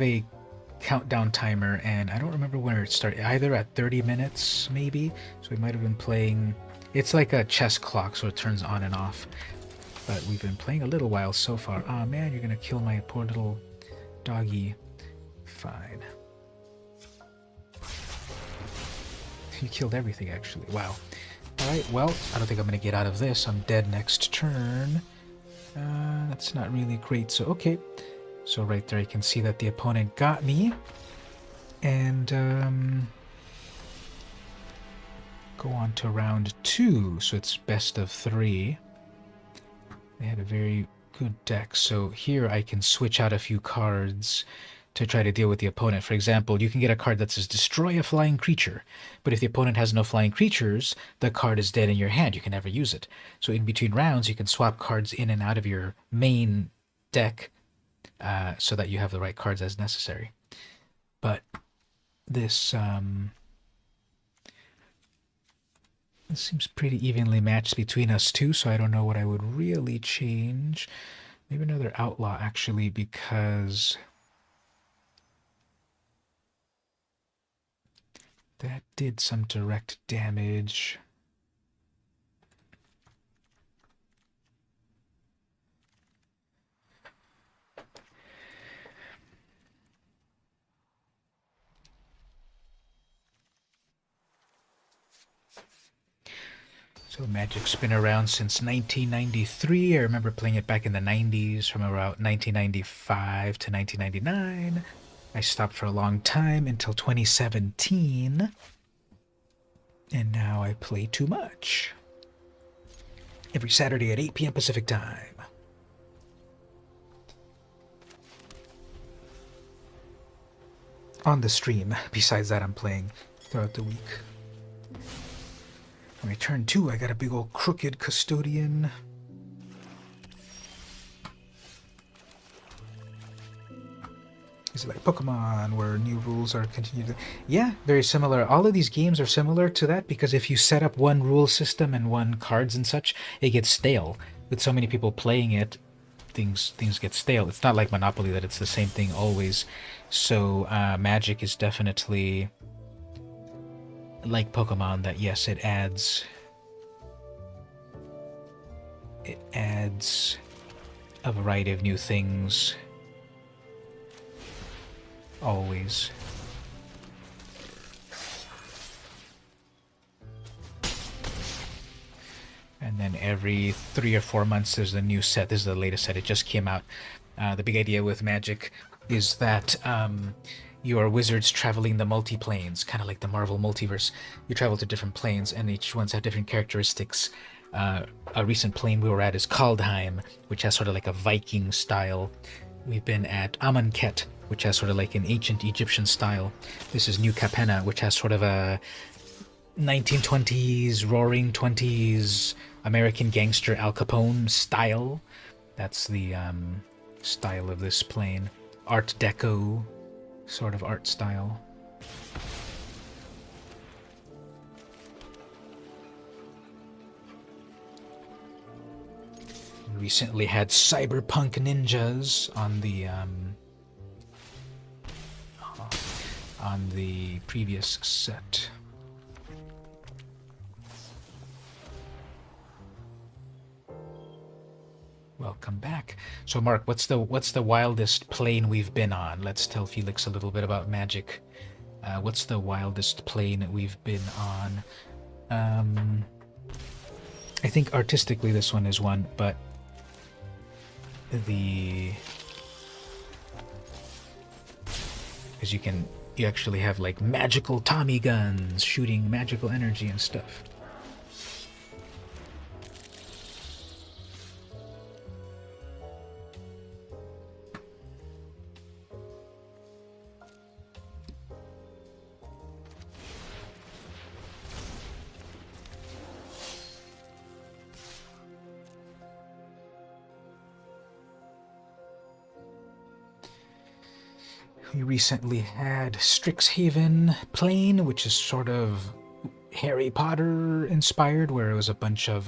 a countdown timer, and I don't remember where it started. Either at 30 minutes, maybe. So we might have been playing. It's like a chess clock, so it turns on and off. But we've been playing a little while so far. Aw, man, you're gonna kill my poor little doggy. Fine. You killed everything, actually. Wow. Alright, well, I don't think I'm gonna get out of this. I'm dead next turn. That's not really great, so okay. So right there, you can see that the opponent got me. And, go on to round 2, so it's best of 3. They had a very good deck, so here I can switch out a few cards to try to deal with the opponent. For example, you can get a card that says destroy a flying creature, but if the opponent has no flying creatures, the card is dead in your hand. You can never use it. So in between rounds, you can swap cards in and out of your main deck so that you have the right cards as necessary. But this it seems pretty evenly matched between us two, so I don't know what I would really change. Maybe another outlaw, actually, because that did some direct damage. So Magic's been around since 1993. I remember playing it back in the 90s, from about 1995 to 1999. I stopped for a long time until 2017. And now I play too much. Every Saturday at 8 p.m. Pacific Time. On the stream. Besides that, I'm playing throughout the week. On my turn 2, I got a big old crooked custodian. Is it like Pokemon, where new rules are continued? Yeah, very similar. All of these games are similar to that, because if you set up one rule system and one cards and such, it gets stale. With so many people playing it, things get stale. It's not like Monopoly that it's the same thing always. So Magic is definitely like Pokemon, that yes, it adds a variety of new things always. And then every 3 or 4 months there's a new set. This is the latest set. It just came out. The big idea with Magic is that you are wizards traveling the multi-planes, kind of like the Marvel multiverse. You travel to different planes, and each one's have different characteristics. A recent plane we were at is Kaldheim, which has sort of like a Viking style. We've been at Amonkhet, which has sort of like an ancient Egyptian style. This is New Capenna, which has sort of a 1920s, roaring 20s American gangster Al Capone style. That's the style of this plane. Art Deco sort of art style. We recently had cyberpunk ninjas on the previous set. Welcome back. So Mark, what's the wildest plane we've been on? Let's tell Felix a little bit about Magic. What's the wildest plane we've been on? I think artistically this one is one, but because you actually have like magical Tommy guns shooting magical energy and stuff. We recently had Strixhaven Plane, which is sort of Harry Potter inspired, where it was a bunch of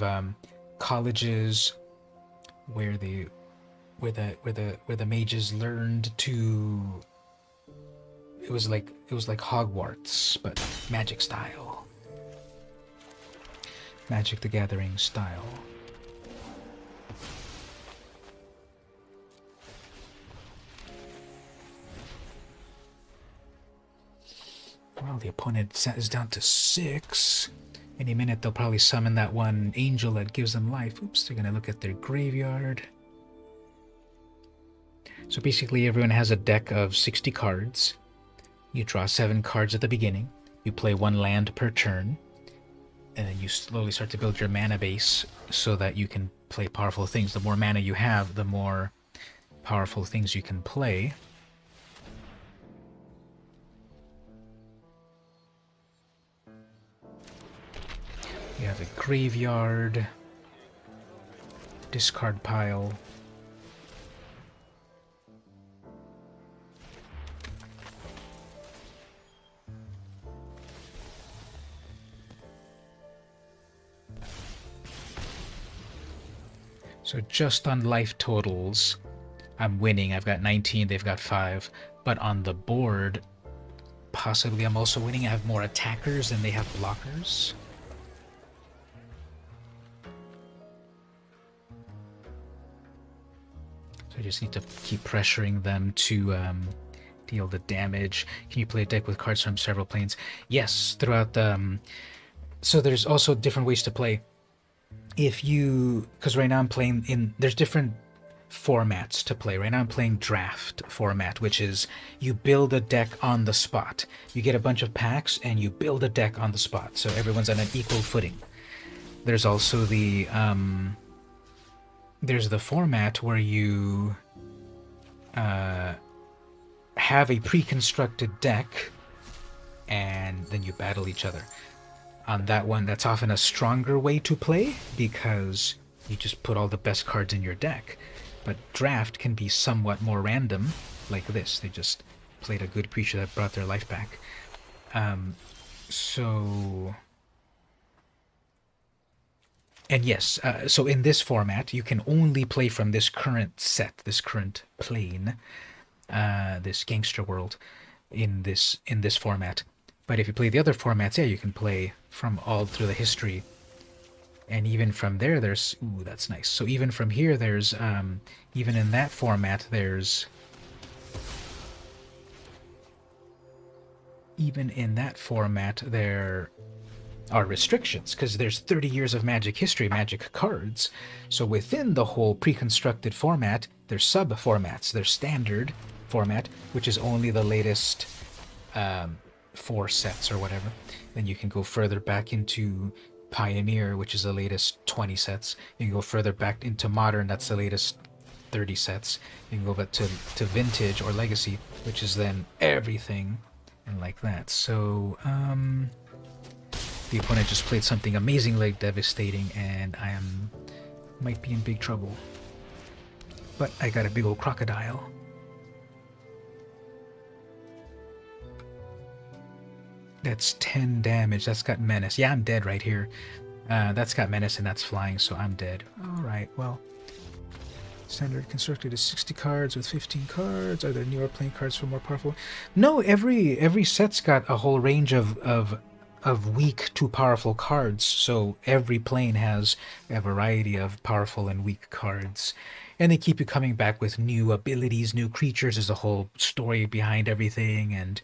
colleges where the mages learned to. It was like Hogwarts, but Magic style. Magic the Gathering style. Well, the opponent is down to 6. Any minute they'll probably summon that one angel that gives them life. Oops, they're going to look at their graveyard. So basically everyone has a deck of 60 cards. You draw 7 cards at the beginning. You play 1 land per turn. And then you slowly start to build your mana base so that you can play powerful things. The more mana you have, the more powerful things you can play. You have a graveyard, discard pile. So just on life totals, I'm winning. I've got 19, they've got 5. But on the board, possibly I'm also winning. I have more attackers than they have blockers. I just need to keep pressuring them to deal the damage. Can you play a deck with cards from several planes? Yes, throughout the... so there's also different ways to play. If you... because right now I'm playing in... there's different formats to play. Right now I'm playing draft format, which is you build a deck on the spot. You get a bunch of packs and you build a deck on the spot. So everyone's on an equal footing. There's also the... there's the format where you have a pre-constructed deck and then you battle each other. On that one, that's often a stronger way to play because you just put all the best cards in your deck. But draft can be somewhat more random, like this. They just played a good creature that brought their life back. And yes, so in this format, you can only play from this current set, this current plane, this gangster world, in this format. But if you play the other formats, yeah, you can play from all through the history. And even from there, there's... ooh, that's nice. So even from here, there's... even in that format, there's... even in that format, there are restrictions, because there's 30 years of Magic history, Magic cards. So within the whole pre-constructed format, there's sub-formats. There's standard format, which is only the latest 4 sets or whatever. Then you can go further back into Pioneer, which is the latest 20 sets. You can go further back into Modern, that's the latest 30 sets. You can go back to Vintage or Legacy, which is then everything, and like that. So, the opponent just played something amazingly devastating, and might be in big trouble. But I got a big old crocodile. That's 10 damage. That's got menace. Yeah, I'm dead right here. That's got menace and that's flying, so I'm dead. Alright, well. Standard constructed is 60 cards with 15 cards. Are there newer playing cards for more powerful? No, every set's got a whole range of weak to powerful cards. So every plane has a variety of powerful and weak cards. And they keep you coming back with new abilities, new creatures. There's a whole story behind everything, and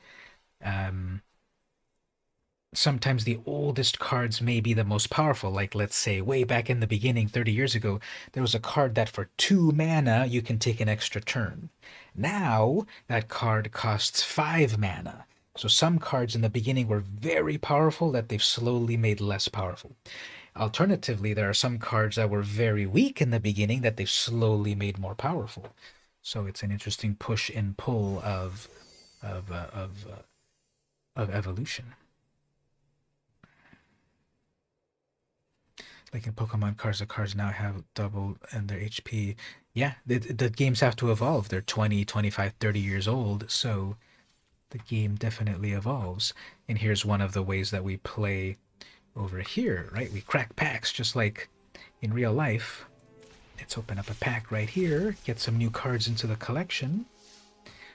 sometimes the oldest cards may be the most powerful. Like, let's say, way back in the beginning, 30 years ago, there was a card that for 2 mana, you can take an extra turn. Now, that card costs 5 mana. So some cards in the beginning were very powerful that they've slowly made less powerful. Alternatively, there are some cards that were very weak in the beginning that they've slowly made more powerful. So it's an interesting push and pull of evolution. Like in Pokemon cards, the cards now have double and their HP. Yeah, the games have to evolve. They're 20, 25, 30 years old, so the game definitely evolves. And here's one of the ways that we play over here, right? We crack packs just like in real life. Let's open up a pack right here, get some new cards into the collection.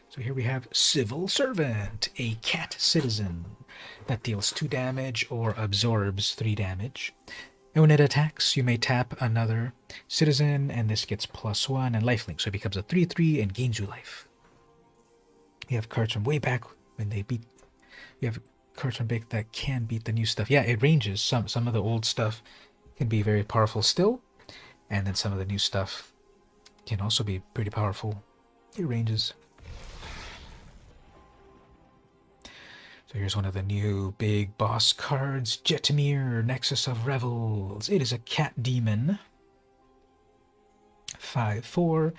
So here we have Civil Servant, a cat citizen that deals 2 damage or absorbs 3 damage. And when it attacks, you may tap another citizen, and this gets +1 and lifelink, so it becomes a 3/3 and gains you life. You have cards from way back when they beat. You have cards from back that can beat the new stuff. Yeah, it ranges. Some of the old stuff can be very powerful still, and then some of the new stuff can also be pretty powerful. It ranges. So here's one of the new big boss cards, Jetimir, Nexus of Revels. It is a cat demon. 5/4.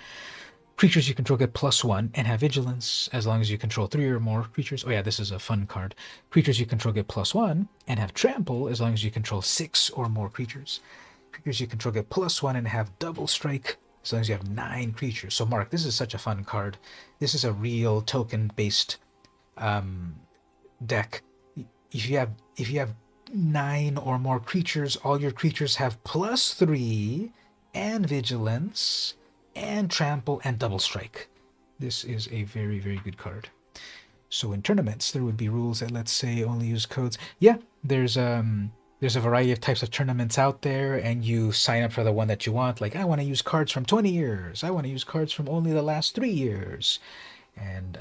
Creatures you control get +1 and have vigilance as long as you control 3 or more creatures. Oh yeah, this is a fun card. Creatures you control get +1 and have trample as long as you control 6 or more creatures. Creatures you control get +1 and have double strike as long as you have 9 creatures. So Mark, this is such a fun card. This is a real token-based deck. If you have 9 or more creatures, all your creatures have +3 and vigilance and trample and double strike. This is a very, very good card. So in tournaments, there would be rules that, let's say, only use codes. Yeah, there's a variety of types of tournaments out there, and you sign up for the one that you want. Like, I want to use cards from 20 years. I want to use cards from only the last 3 years. And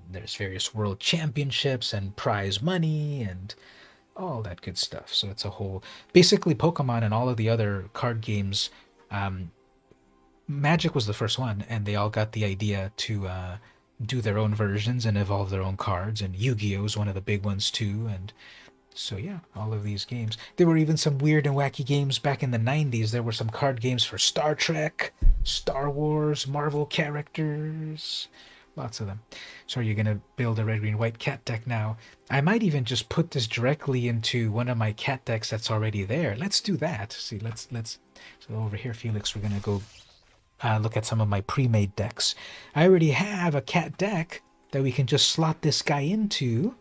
there's various world championships and prize money and all that good stuff. So it's a whole... Basically, Pokemon and all of the other card games... Magic was the first one, and they all got the idea to do their own versions and evolve their own cards. And Yu-Gi-Oh! Is one of the big ones, too. And so, yeah, all of these games. There were even some weird and wacky games back in the 90s. There were some card games for Star Trek, Star Wars, Marvel characters... Lots of them. So are you going to build a red, green, white cat deck now? I might even just put this directly into one of my cat decks that's already there. Let's do that. See, let's. So over here, Felix, we're going to go look at some of my pre-made decks. I already have a cat deck that we can just slot this guy into.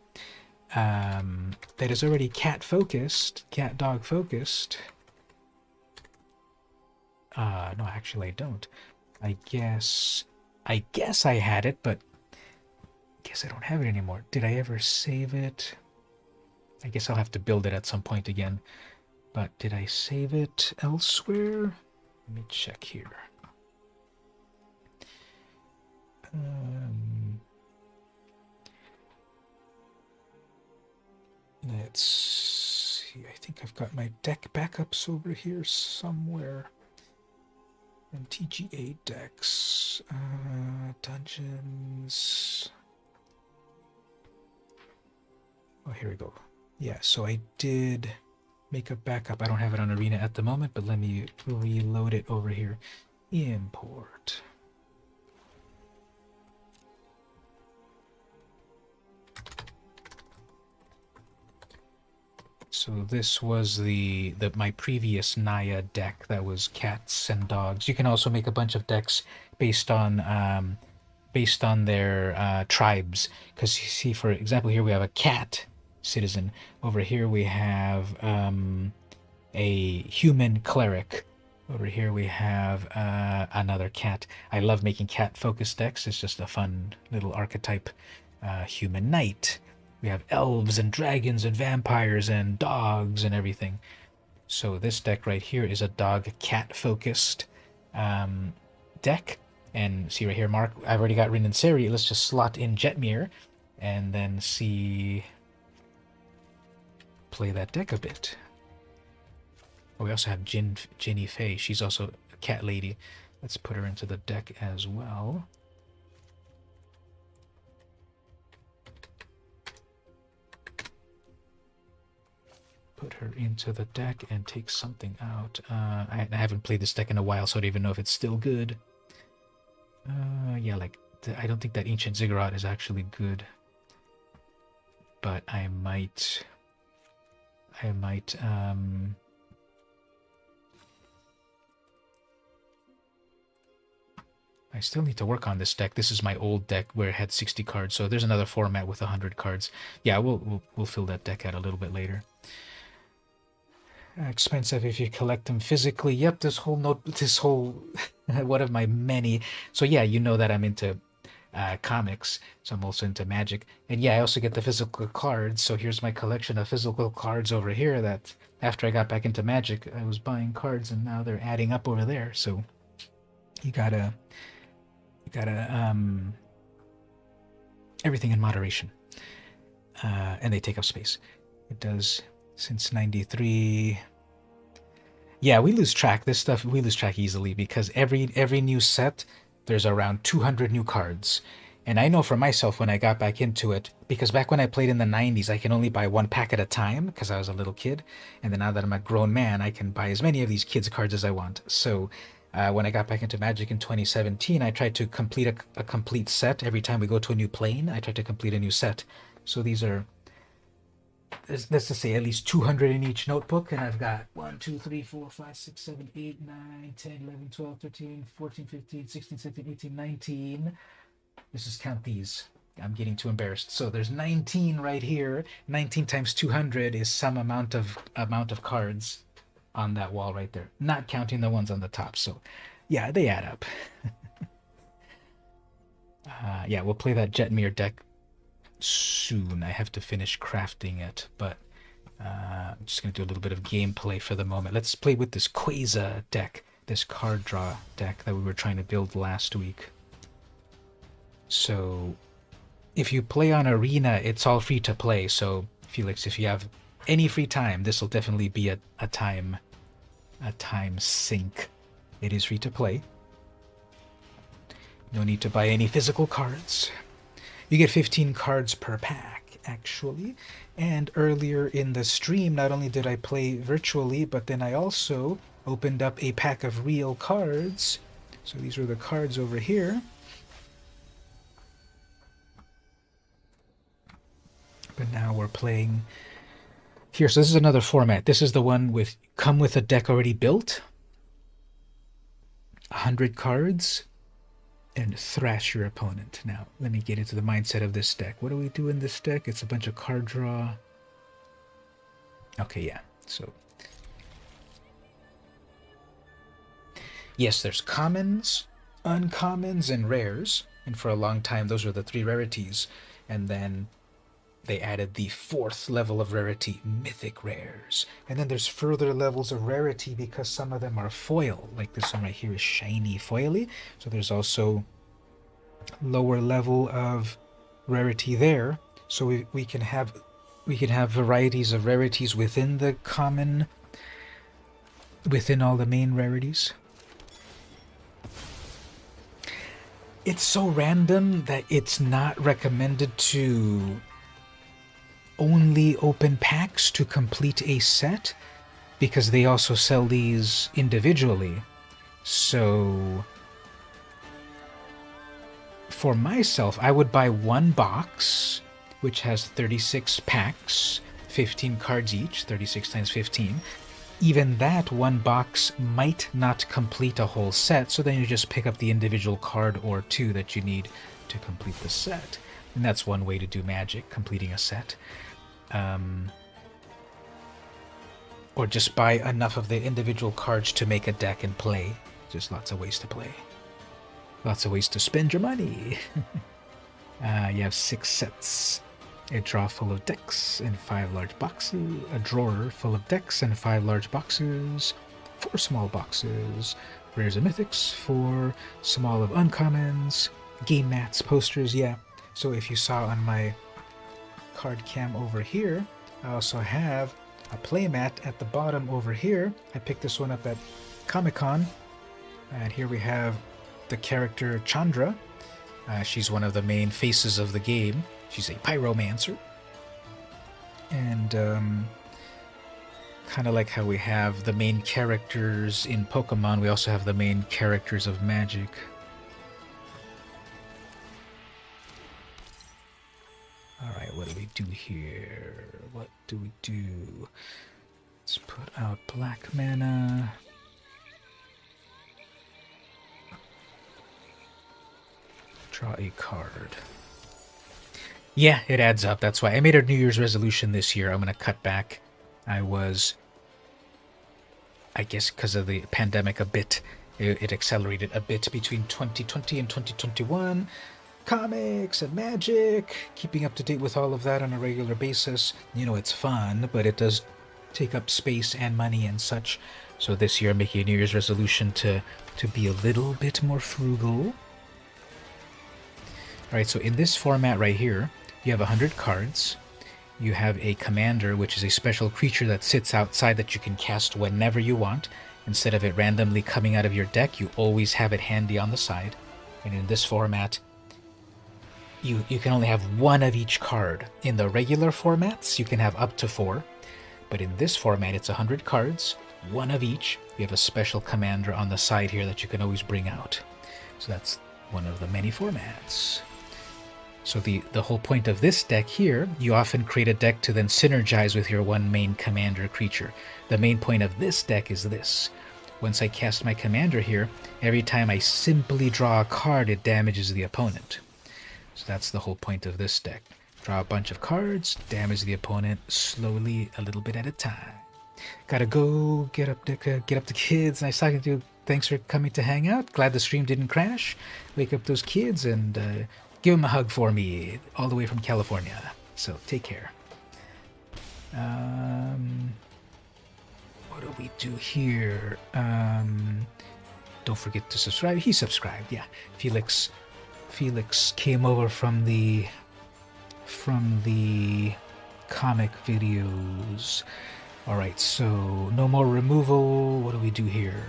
That is already cat-focused, cat-dog-focused. No, actually I don't. I guess I had it, but I guess I don't have it anymore. Did I ever save it? I guess I'll have to build it at some point again. But did I save it elsewhere? Let me check here. Let's see. I think think I've got my deck backups over here somewhere. MtG decks, dungeons. Oh, here we go. Yeah, so I did make a backup. I don't have it on Arena at the moment, but let me reload it over here. Import. So this was my previous Naya deck that was cats and dogs. You can also make a bunch of decks based on their tribes. Because you see, for example, here we have a cat citizen. Over here we have a human cleric. Over here we have another cat. I love making cat-focused decks. It's just a fun little archetype. Human knight. We have elves and dragons and vampires and dogs and everything. So this deck right here is a dog-cat-focused deck. And see right here, Mark, I've already got Rin and Seri. Let's just slot in Jetmir and then play that deck a bit. Oh, we also have Ginny Faye. She's also a cat lady. Let's put her into the deck as well. Put her into the deck and take something out. I haven't played this deck in a while, so I don't even know if it's still good. Yeah, like, I don't think that Ancient Ziggurat is actually good. But I might, I still need to work on this deck. This is my old deck where it had 60 cards, so there's another format with 100 cards. Yeah, we'll fill that deck out a little bit later. Expensive if you collect them physically. Yep, this whole one of my many. So yeah, you know that I'm into comics, so I'm also into Magic. And yeah, I also get the physical cards. So here's my collection of physical cards over here that after I got back into Magic, I was buying cards and now they're adding up over there. So you gotta everything in moderation. And they take up space. It does. Since 93. Yeah, we lose track. This stuff, we lose track easily because every new set, there's around 200 new cards. And I know for myself when I got back into it, because back when I played in the 90s, I can only buy one pack at a time because I was a little kid. And then now that I'm a grown man, I can buy as many of these kids' cards as I want. So when I got back into Magic in 2017, I tried to complete a complete set. Every time we go to a new plane, I try to complete a new set. So these are, let's just say at least 200 in each notebook, and I've got 1, 2, 3, 4, 5, 6, 7, 8, 9, 10, 11, 12, 13, 14, 15, 16, 17, 18, 19. Let's just count these. I'm getting too embarrassed. So there's 19 right here. 19 times 200 is some amount of cards on that wall right there, not counting the ones on the top. So yeah, they add up. Yeah, we'll play that Jetmir deck soon. I have to finish crafting it, but I'm just going to do a little bit of gameplay for the moment. Let's play with this Quasar deck, this card draw deck that we were trying to build last week. So if you play on Arena, it's all free to play. So Felix, if you have any free time, this will definitely be a time sink. It is free to play. No need to buy any physical cards. You get 15 cards per pack, actually. And earlier in the stream, not only did I play virtually, but then I also opened up a pack of real cards. So these are the cards over here. But now we're playing here. So this is another format. This is the one with come with a deck already built. 100 cards. And thrash your opponent. Now, let me get into the mindset of this deck. What do we do in this deck? It's a bunch of card draw. Okay, yeah. So, yes, there's commons, uncommons, and rares. And for a long time, those were the 3 rarities. And then they added the 4th level of rarity, mythic rares. And then there's further levels of rarity because some of them are foil. Like this one right here is shiny foily. So there's also lower level of rarity there. So we can have We can have varieties of rarities within the common, within all the main rarities. It's so random that it's not recommended to only open packs to complete a set, because they also sell these individually. So for myself, I would buy one box, which has 36 packs, 15 cards each, 36 times 15. Even that one box might not complete a whole set, so then you just pick up the individual card or two that you need to complete the set. And that's one way to do Magic, completing a set. Or just buy enough of the individual cards to make a deck and play. Just lots of ways to play. Lots of ways to spend your money. You have 6 sets. A drawer full of decks and 5 large boxes. A drawer full of decks and 5 large boxes. 4 small boxes. Rares and mythics. 4 small of uncommons. Game mats, posters, yeah. So if you saw on my card cam over here, I also have a playmat at the bottom over here. I picked this one up at Comic-Con. And here we have the character Chandra. She's one of the main faces of the game. She's a pyromancer. And kind of like how we have the main characters in Pokemon, we also have the main characters of Magic. Alright, what do we do here? What do we do? Let's put out black mana. Draw a card. Yeah, it adds up. That's why I made a New Year's resolution this year. I'm going to cut back. I guess because of the pandemic a bit, it accelerated a bit between 2020 and 2021. Comics and Magic, keeping up to date with all of that on a regular basis. You know, it's fun, but it does take up space and money and such. So this year I'm making a New Year's resolution to be a little bit more frugal. Alright, so in this format right here, you have 100 cards. You have a commander, which is a special creature that sits outside that you can cast whenever you want. Instead of it randomly coming out of your deck, you always have it handy on the side. And in this format, you can only have one of each card. In the regular formats, you can have up to 4. But in this format, it's 100 cards, one of each. You have a special commander on the side here that you can always bring out. So that's one of the many formats. So the whole point of this deck here, you often create a deck to then synergize with your one main commander creature. The main point of this deck is this. Once I cast my commander here, every time I simply draw a card, it damages the opponent. So that's the whole point of this deck. Draw a bunch of cards, damage the opponent slowly, a little bit at a time. Gotta go, get up the kids. Nice talking to you. Thanks for coming to hang out. Glad the stream didn't crash. Wake up those kids and give them a hug for me, all the way from California. So take care. What do we do here? Don't forget to subscribe. He subscribed, yeah. Felix came over from the comic videos. Alright, so no more removal. What do we do here?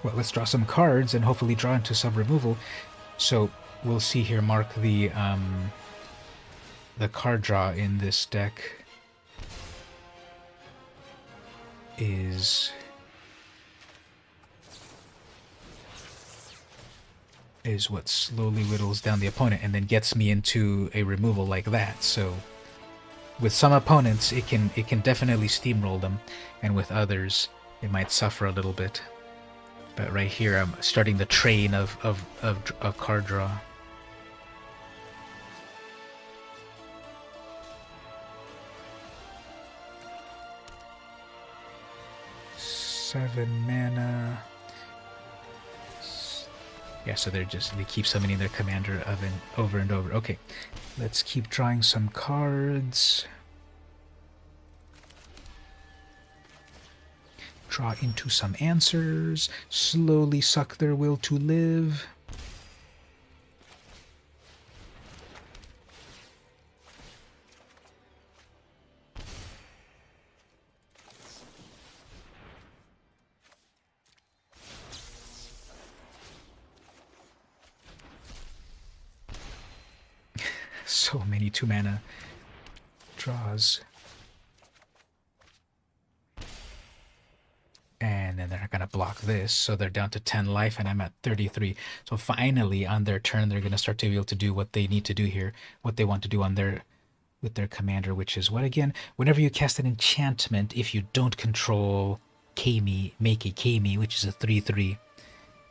Well, let's draw some cards and hopefully draw into some removal. So we'll see here, mark the card draw in this deck is what slowly whittles down the opponent and then gets me into a removal like that. So with some opponents, it can definitely steamroll them, and with others, it might suffer a little bit. But right here, I'm starting the train of card draw. Seven mana. Yeah, so they keep summoning their commander over and over. Okay, let's keep drawing some cards. Draw into some answers. Slowly suck their will to live. So many 2-mana draws. And then they're going to block this, so they're down to 10 life, and I'm at 33. So finally, on their turn, they're going to start to be able to do what they need to do here, what they want to do on their with their commander, which is what again? Whenever you cast an enchantment, if you don't control Kami, make a Kami, which is a 3/3.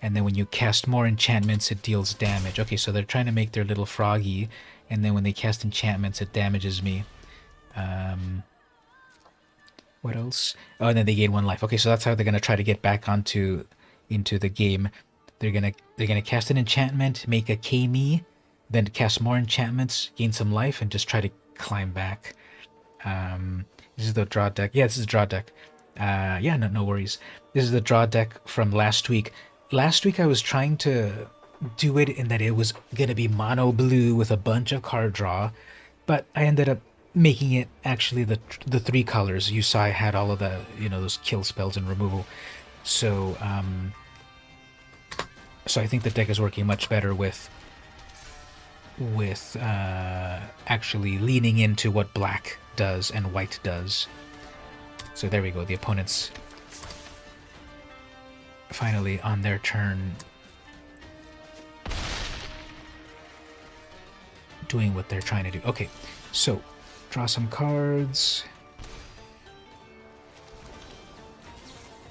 And then when you cast more enchantments, it deals damage. Okay, so they're trying to make their little froggy, and then when they cast enchantments, it damages me. What else? Oh, and then they gain 1 life. Okay, so that's how they're gonna try to get back into the game. They're gonna cast an enchantment, make a Kami, then cast more enchantments, gain some life, and just try to climb back. This is the draw deck. Yeah, this is the draw deck. Yeah, no worries. This is the draw deck from last week. Last week I was trying to do it in that it was gonna be mono blue with a bunch of card draw, but I ended up making it actually the 3 colors. You saw I had all of the, those kill spells and removal. So so I think the deck is working much better with actually leaning into what black does and white does. So there we go. The opponent's finally on their turn doing what they're trying to do. Okay, so draw some cards.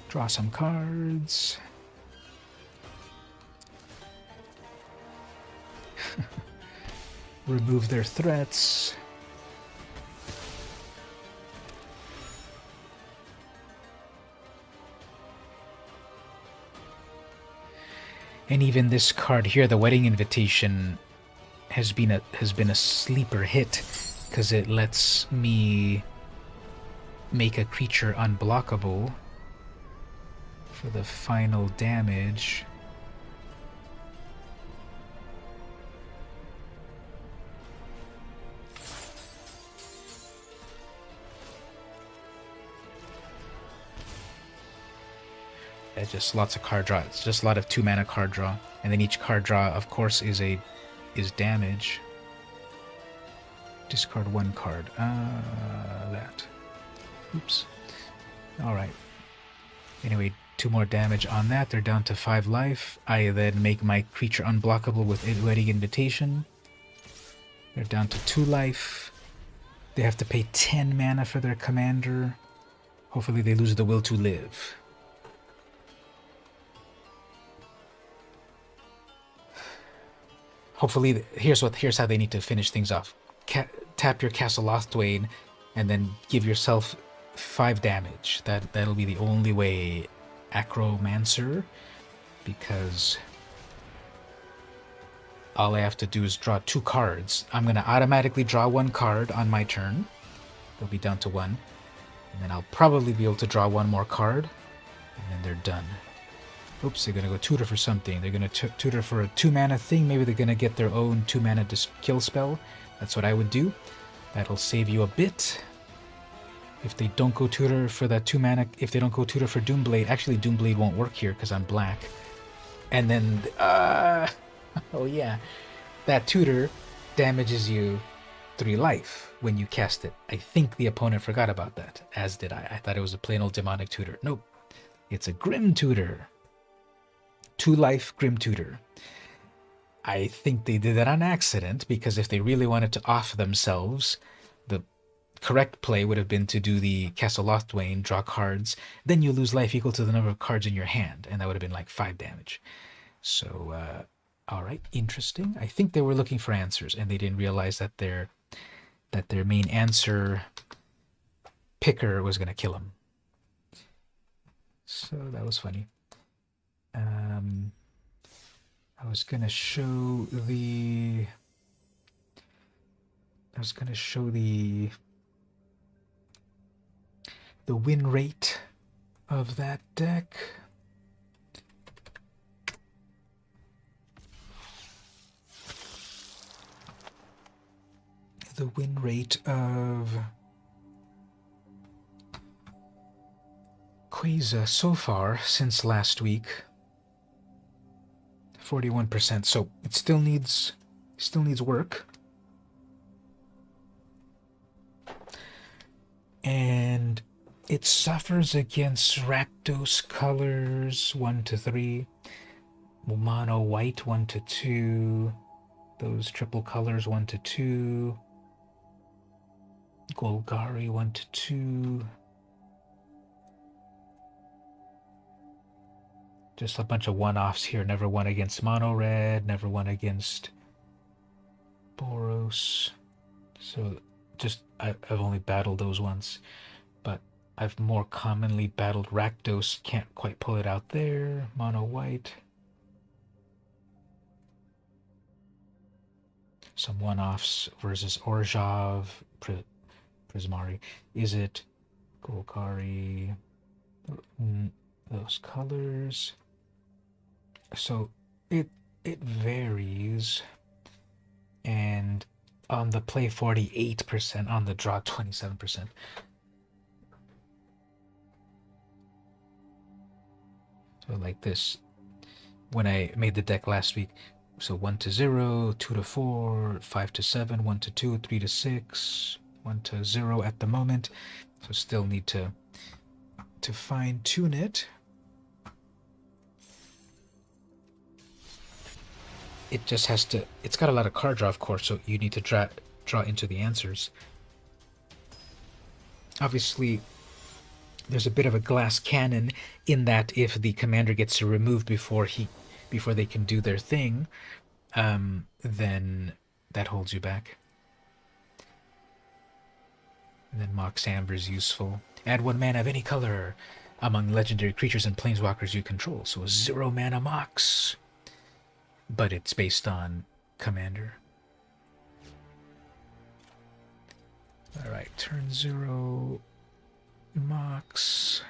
Draw some cards. Remove their threats. And even this card here, the Wedding Invitation, has been a sleeper hit because it lets me make a creature unblockable for the final damage. It's just lots of card draw. It's just a lot of 2-mana card draw, and then each card draw, of course, is damage. Discard 1 card. That. Oops. All right. Anyway, 2 more damage on that. They're down to 5 life. I then make my creature unblockable with Wedding Invitation. They're down to 2 life. They have to pay 10 mana for their commander. Hopefully, they lose the will to live. Hopefully, here's how they need to finish things off. Tap your Castle Lothwain, and then give yourself 5 damage. That'll be the only way. Acromancer, because all I have to do is draw 2 cards. I'm going to automatically draw 1 card on my turn. They'll be down to 1. And then I'll probably be able to draw 1 more card, and then they're done. Oops, they're going to go tutor for something. They're going to tutor for a 2-mana thing. Maybe they're going to get their own 2-mana kill spell. That's what I would do. That'll save you a bit. If they don't go tutor for that 2-mana, if they don't go tutor for Doomblade, actually Doomblade won't work here because I'm black. And then, oh yeah, that tutor damages you 3 life when you cast it. I think the opponent forgot about that, as did I. I thought it was a plain old demonic tutor. Nope, it's a Grim Tutor. 2 life Grim Tutor. I think they did that on accident, because if they really wanted to off themselves, the correct play would have been to do the Castle Lothwain, draw cards, then you lose life equal to the number of cards in your hand, and that would have been like 5 damage. So, alright, interesting. I think they were looking for answers, and they didn't realize that their main answer picker was going to kill them. So that was funny. I was gonna show the win rate of that deck. The win rate of Quasar so far since last week. 41%, so it still needs work. And it suffers against Rakdos colors 1 to 3, mono white 1 to 2, those triple colors 1 to 2, Golgari 1 to 2. Just a bunch of one-offs here. Never won against mono red, never won against Boros. So just I've only battled those once, but I've more commonly battled Rakdos. Can't quite pull it out there. Mono white. Some one-offs versus Orzhov, Prismari. Is it Golgari? Those colors. So it varies, and on the play 48%, on the draw 27%. So like this, when I made the deck last week, so 1 to 0, 2 to 4, 5 to 7, 1 to 2, 3 to 6, 1 to 0 at the moment. So still need to fine tune it. It just has to, it's got a lot of card draw, of course, so you need to draw into the answers. Obviously, there's a bit of a glass cannon in that if the commander gets removed before they can do their thing, then that holds you back. And then Mox Amber is useful. Add 1 mana of any color among legendary creatures and planeswalkers you control. So a 0 mana Mox. But it's based on commander. Alright, turn 0 Mox.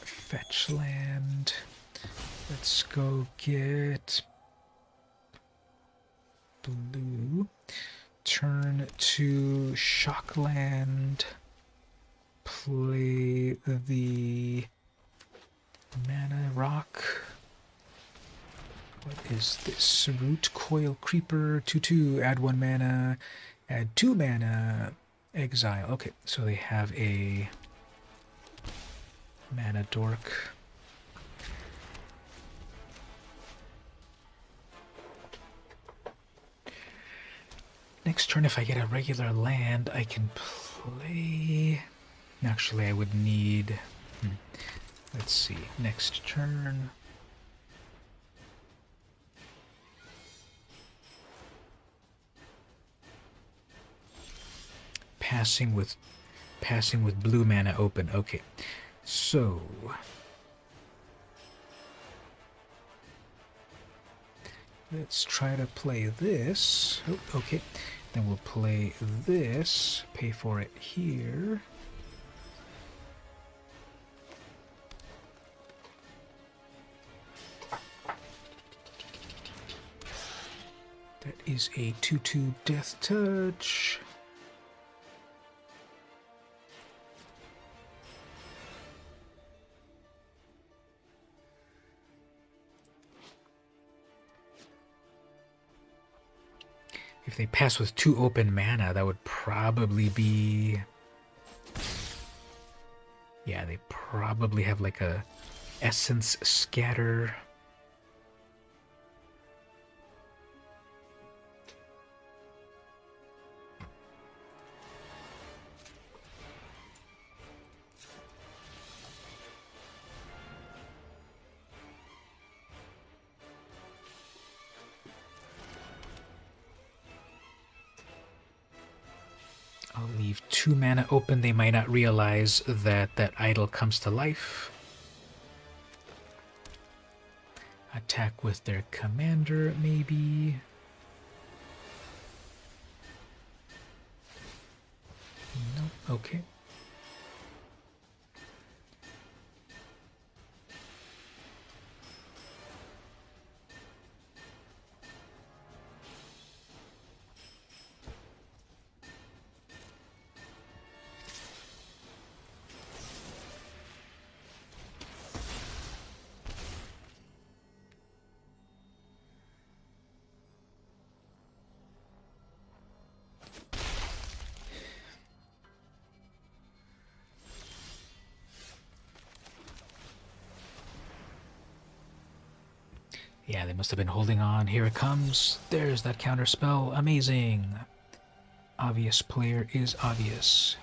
Fetch land. Let's go get blue. Turn to Shockland. Play the mana rock. What is this? Root Coil Creeper 2/2. Add 1 mana. Add 2 mana. Exile. Okay, so they have a mana dork. Next turn, if I get a regular land, I can play. Actually, I would need. Let's see. Next turn. Passing with blue mana open. Okay. So let's try to play this. Oh, okay. Then we'll play this. Pay for it here. That is a 2/2 Death Touch. If they pass with 2 open mana, that would probably be... Yeah, they probably have like a Essence Scatter. I'll leave 2 mana open. They might not realize that that idol comes to life. Attack with their commander, maybe. Nope, okay. Yeah, they must have been holding on. Here it comes. There's that counter spell. Amazing. Obvious player is obvious.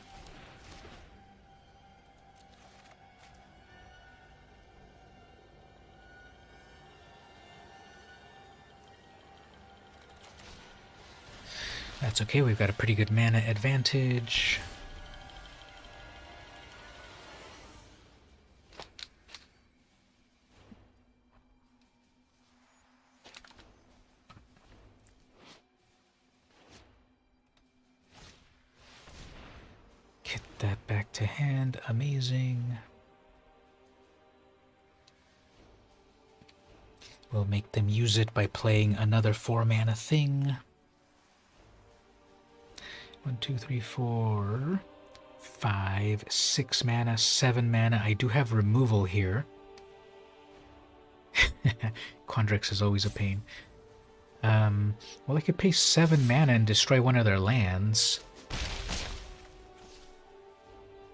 That's okay, we've got a pretty good mana advantage. Get that back to hand. Amazing. We'll make them use it by playing another 4 mana thing. 1, 2, 3, 4, 5, 6 mana, 7 mana. I do have removal here. Quandrix is always a pain. Well, I could pay 7 mana and destroy one of their lands.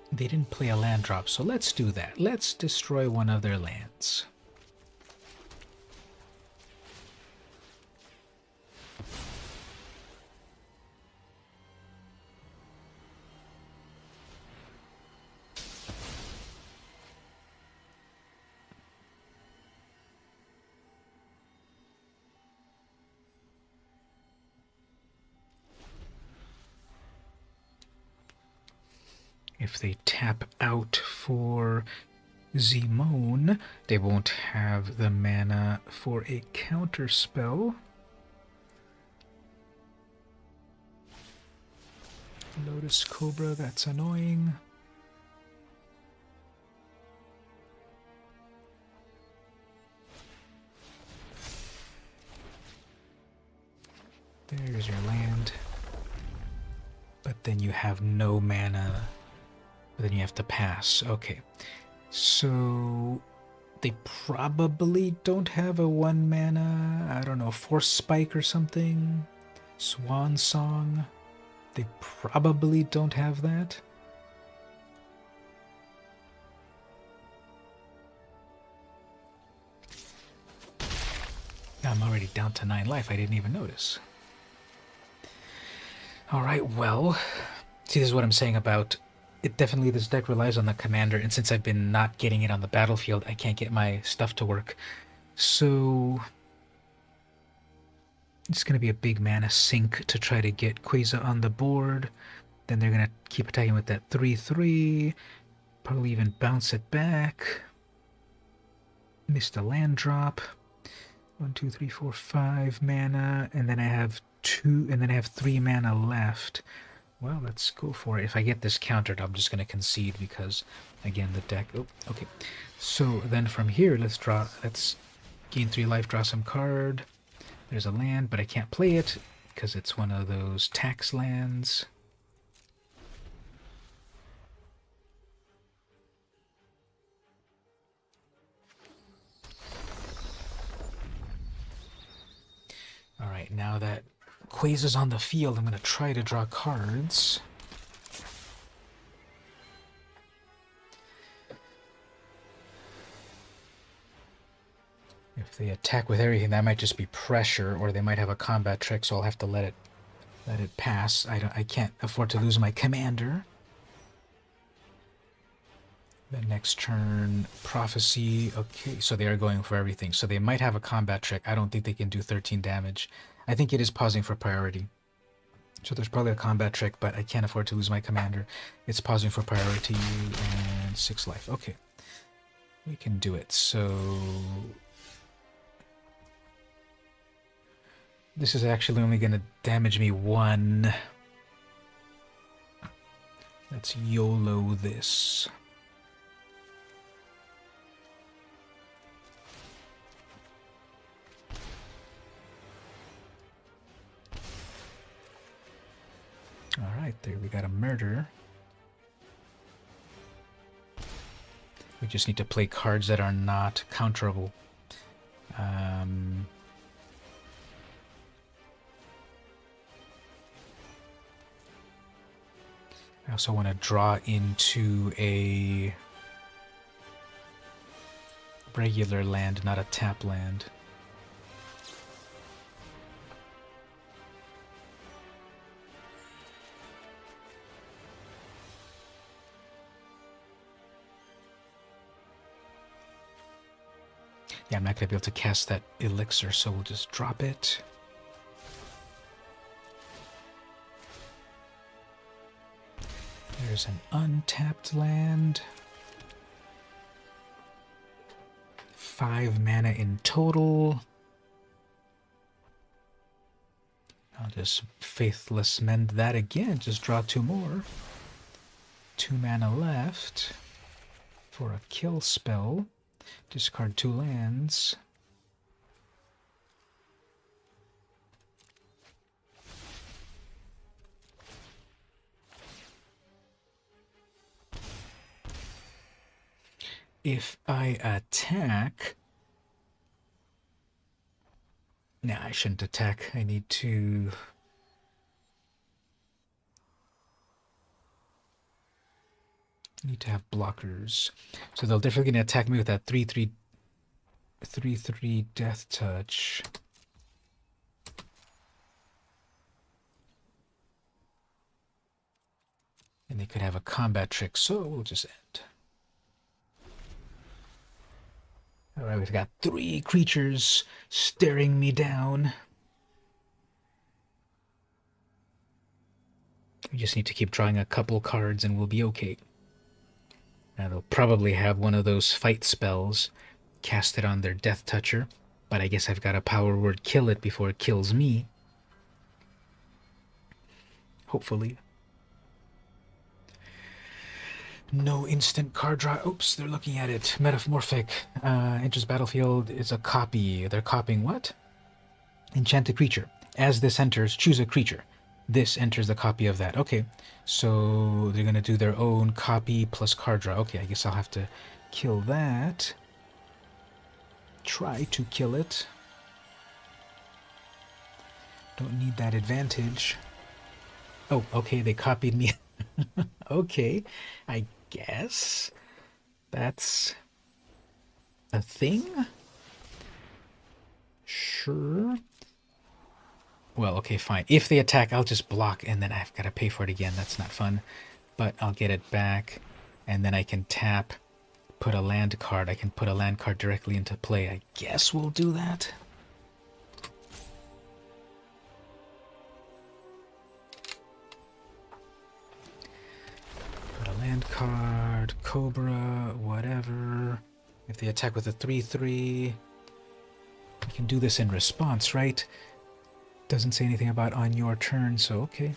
They didn't play a land drop, so let's do that. Let's destroy one of their lands. If they tap out for Zimone, they won't have the mana for a counter spell. Lotus Cobra, that's annoying. There's your land. But then you have no mana. But then you have to pass. Okay. So they probably don't have a 1 mana, I don't know, Force Spike or something. Swan Song. They probably don't have that. I'm already down to 9 life. I didn't even notice. Alright, well, see, this is what I'm saying about it. Definitely this deck relies on the commander, and since I've been not getting it on the battlefield, I can't get my stuff to work. So it's going to be a big mana sink to try to get Quasar on the board. Then they're going to keep attacking with that 3/3. Probably even bounce it back. Missed a land drop. 1, 2, 3, 4, 5 mana, and then I have 2, and then I have 3 mana left. Well, let's go for it. If I get this countered, I'm just going to concede because, again, the deck... Oh, okay. So then from here, let's gain 3 life, draw some card. There's a land, but I can't play it because it's one of those tax lands. Alright, now that Quasar's on the field, I'm going to try to draw cards. If they attack with everything, that might just be pressure, or they might have a combat trick, so I'll have to let it pass. I can't afford to lose my commander. The next turn, Prophecy. Okay, so they are going for everything. So they might have a combat trick. I don't think they can do 13 damage. I think it is pausing for priority. So there's probably a combat trick, but I can't afford to lose my commander. It's pausing for priority and 6 life. Okay, we can do it. So this is actually only going to damage me 1. Let's YOLO this. Alright, there we got a murder. We just need to play cards that are not counterable. I also want to draw into a regular land, not a tap land. Yeah, I'm not going to be able to cast that elixir, so we'll just drop it. There's an untapped land. 5 mana in total. I'll just Faithless Mend that again. Just draw 2 more. 2 mana left for a kill spell. Discard 2 lands. If I attack... Nah, I shouldn't attack. I need to... have blockers. So they'll definitely gonna attack me with that 3/3 Death Touch. And they could have a combat trick, so we'll just end. Alright, we've got 3 creatures staring me down. We just need to keep drawing a couple cards and we'll be okay. Now they'll probably have one of those fight spells casted on their Death Toucher, but I guess I've got a power word kill it before it kills me. Hopefully. No instant card draw. Oops, they're looking at it. Metamorphic. Enters battlefield is a copy. They're copying what? Enchanted creature. As this enters, choose a creature. This enters the copy of that. Okay, so they're going to do their own copy plus card draw. Okay, I guess I'll have to kill that. Try to kill it. Don't need that advantage. Oh, okay, they copied me. Okay, I guess that's a thing. Sure. Well, okay, fine. If they attack, I'll just block, and then I've got to pay for it again. That's not fun. But I'll get it back, and then I can tap, put a land card. I can put a land card directly into play. I guess we'll do that. Put a land card, Cobra, whatever. If they attack with a 3/3, we can do this in response, right? Doesn't say anything about on your turn, so okay.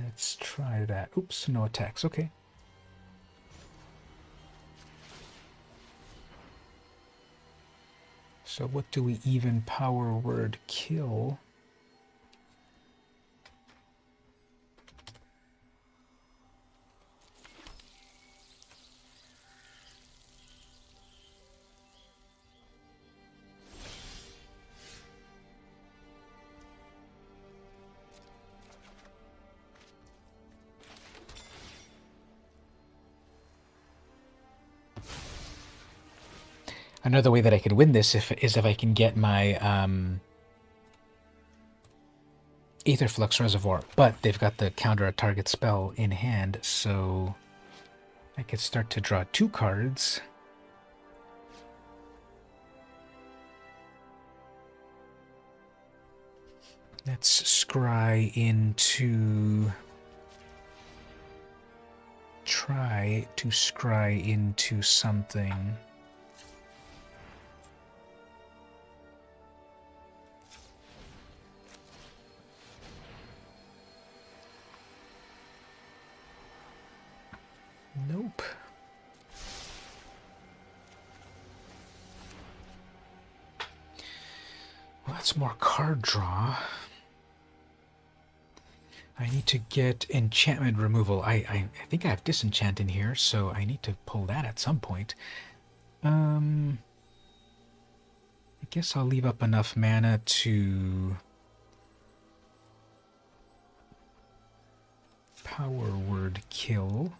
Let's try that. Oops, no attacks. Okay. So what do we even power word kill? Another way that I could win this is if I can get my Aetherflux Reservoir, but they've got the counter a target spell in hand, so I could start to draw 2 cards. Let's scry into... Try to scry into something. Nope. Well, that's more card draw. I need to get enchantment removal. I think I have disenchant in here, so I need to pull that at some point. I guess I'll leave up enough mana to power word kill.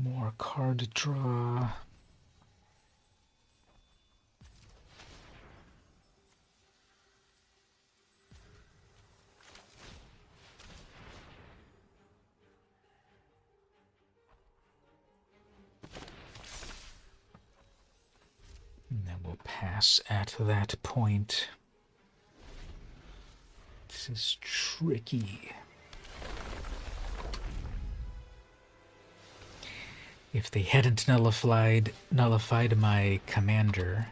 More card draw. And then we'll pass at that point. This is tricky. If they hadn't nullified my commander,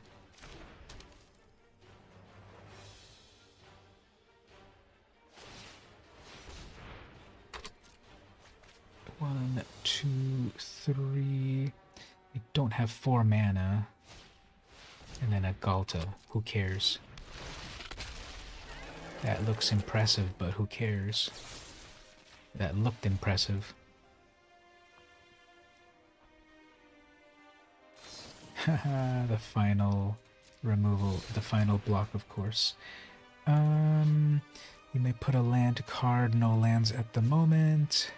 one, two, three. I don't have 4 mana. And then a Galta. Who cares? That looks impressive, but who cares? That looked impressive. Haha, the final removal, the final block, of course. You may put a land card, no lands at the moment.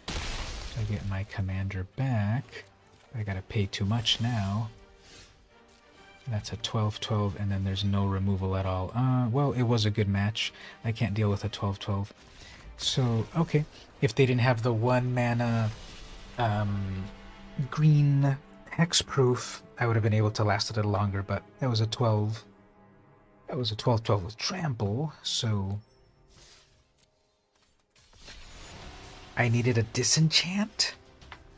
I get my commander back. I gotta pay too much now. That's a 12-12, and then there's no removal at all. Well, it was a good match. I can't deal with a 12-12. So, okay. If they didn't have the 1 mana green hexproof, I would have been able to last a little longer, but that was a 12. That was a 12-12 with trample, so I needed a disenchant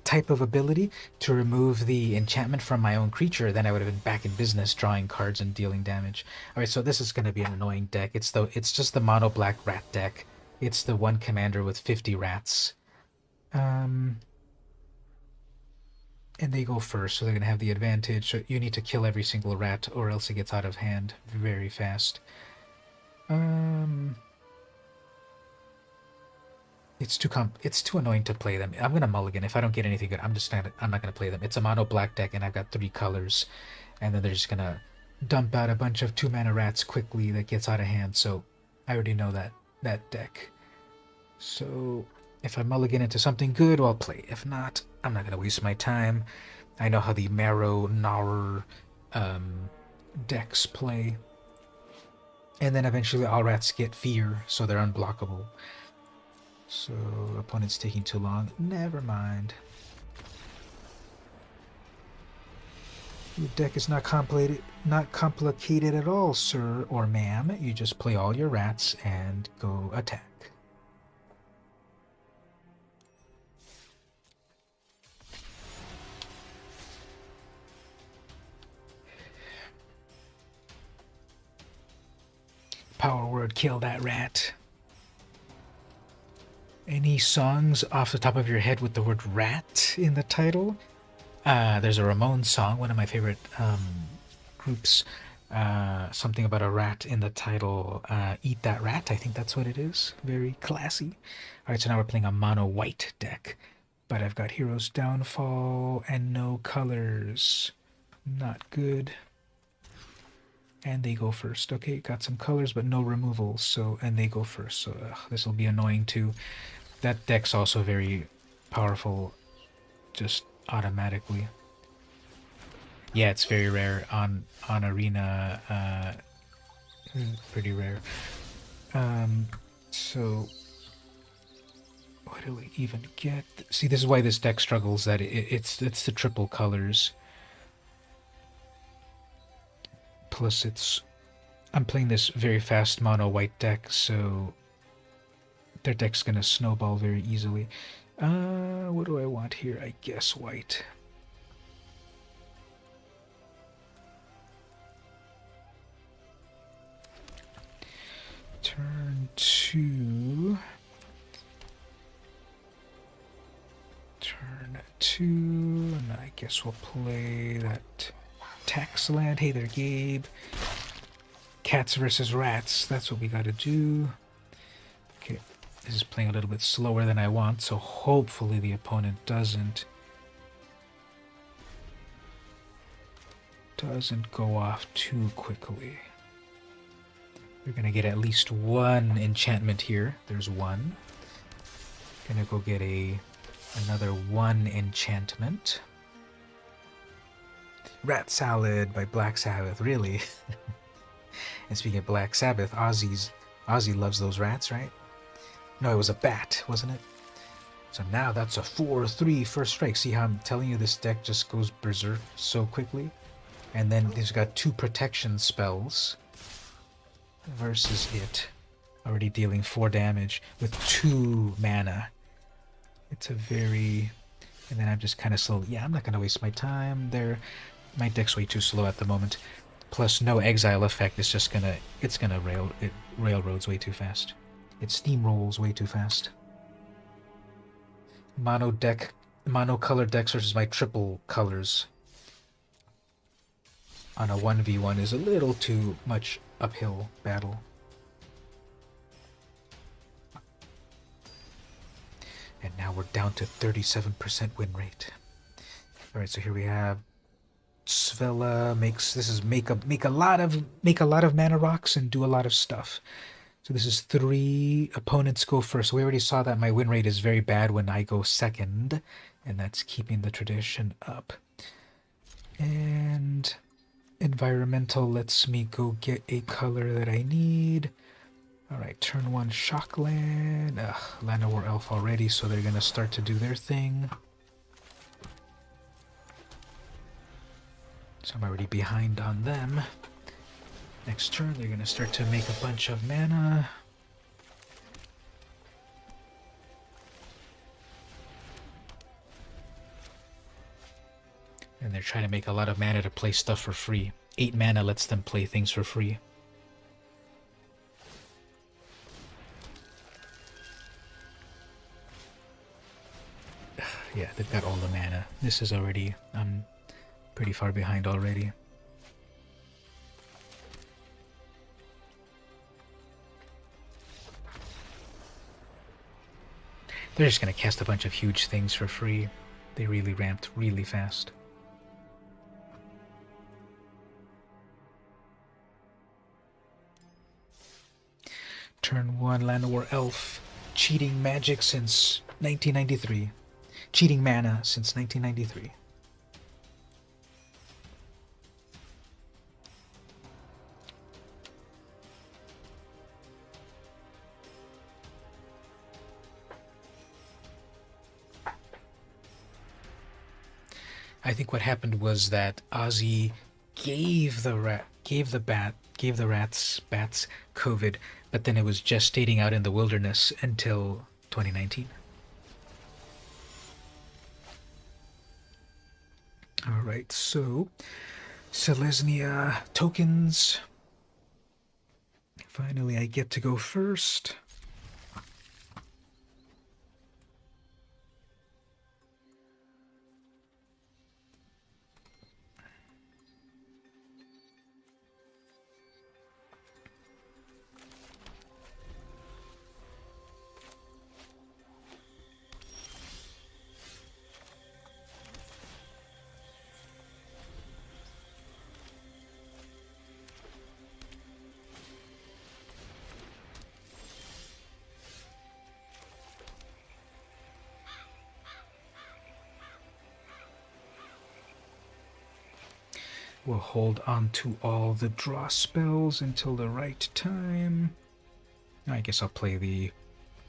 type of ability to remove the enchantment from my own creature. Then I would have been back in business drawing cards and dealing damage. Alright, so this is going to be an annoying deck. It's just the mono black rat deck. It's the 1 commander with 50 rats. And they go first, so they're going to have the advantage. So you need to kill every single rat or else it gets out of hand very fast. It's too annoying to play them. I'm gonna mulligan. If I don't get anything good, I'm not gonna play them. It's a mono black deck and I've got 3 colors. And then they're just gonna dump out a bunch of 2 mana rats quickly that gets out of hand, so I already know that deck. So if I mulligan into something good, I'll play. If not, I'm not gonna waste my time. I know how the Marrow Gnawer decks play. And then eventually all rats get fear, so they're unblockable. So, opponent's taking too long. Never mind. Your deck is not complicated at all, sir or ma'am. You just play all your rats and go attack. Power word, kill that rat. Any songs off the top of your head with the word rat in the title? There's a Ramones song, one of my favorite groups. Something about a rat in the title. Eat That Rat, I think that's what it is. Very classy. Alright, so now we're playing a mono white deck. But I've got Hero's Downfall and no colors. Not good. And they go first. Okay, got some colors but no removals. So, and they go first. So this will be annoying too. That deck's also very powerful, just automatically. Yeah, it's very rare on Arena. Pretty rare. So what do we even get? See, this is why this deck struggles. That it's the triple colors. Plus, I'm playing this very fast mono white deck, so their deck's gonna snowball very easily. What do I want here? I guess white. Turn 2. Turn 2, and I guess we'll play that tax land. Hey there, Gabe. Cats versus rats. That's what we gotta do. Okay, this is playing a little bit slower than I want, so hopefully the opponent doesn't doesn't go off too quickly. We're gonna get at least one enchantment here. There's one. Gonna go get another one enchantment. Rat Salad by Black Sabbath, really? And speaking of Black Sabbath, Ozzy loves those rats, right? No, it was a bat, wasn't it? So now that's a 4/3 first strike. See how I'm telling you this deck just goes berserk so quickly? And then he's got 2 protection spells versus it. Already dealing 4 damage with 2 mana. It's a very... And then I'm just kind of slow. Yeah, I'm not going to waste my time there. My deck's way too slow at the moment. Plus no exile effect. It's just gonna... It's gonna railroads way too fast. It steamrolls way too fast. Mono-color decks versus my triple colors on a 1v1 is a little too much uphill battle. And now we're down to 37% win rate. Alright, so here we have Svella make a lot of mana rocks and do a lot of stuff. So this is 3 opponents go first. We already saw that my win rate is very bad when I go second, and that's keeping the tradition up. And environmental lets me go get a color that I need. Alright, turn 1 Shockland. Llanowar Elf already, so they're gonna start to do their thing. So I'm already behind on them. Next turn, they're going to start to make a bunch of mana. And they're trying to make a lot of mana to play stuff for free. 8 mana lets them play things for free. Yeah, they've got all the mana. This is already... I'm pretty far behind already. They're just going to cast a bunch of huge things for free. They really ramped really fast. Turn 1 Llanowar Elf. Cheating magic since 1993. Cheating mana since 1993. I think what happened was that Ozzy gave the bats COVID, but then it was gestating out in the wilderness until 2019. All right, so Selesnya tokens. Finally, I get to go first. We'll hold on to all the draw spells until the right time. I guess I'll play the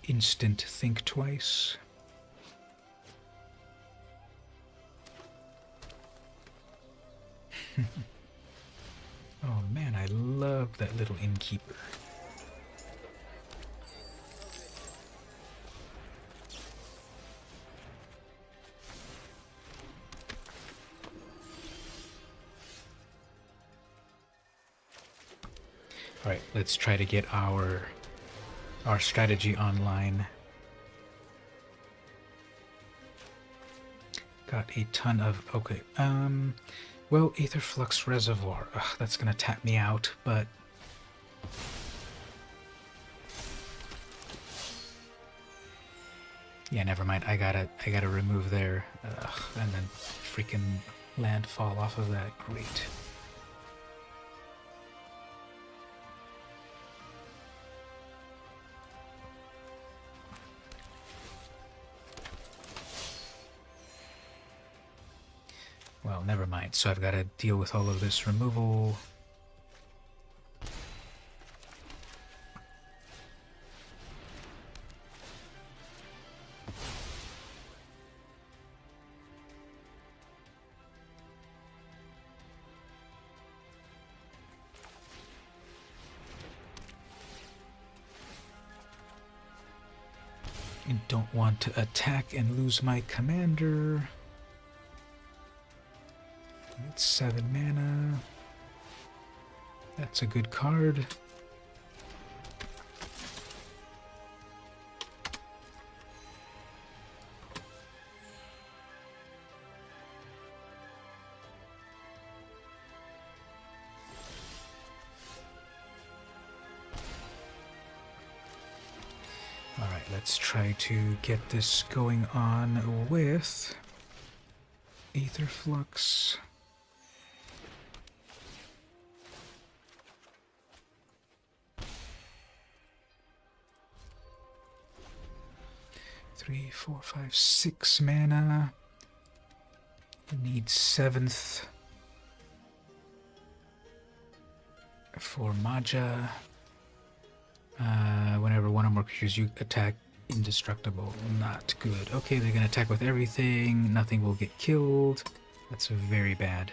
instant think twice. Oh man, I love that little innkeeper. Alright, let's try to get our strategy online. Got a ton of... okay, well, Aether Flux Reservoir. Ugh, that's gonna tap me out, but... yeah, never mind. I gotta remove their... and then freaking landfall off of that. Great. Well, never mind. So I've got to deal with all of this removal. And don't want to attack and lose my commander. It's 7 mana. That's a good card. Alright, let's try to get this going on with Aether Flux. Three, 4, 5, 6 mana. Need 7th for Maja. Whenever one or more creatures you attack, indestructible. Not good. Okay, they're gonna attack with everything. Nothing will get killed. That's very bad.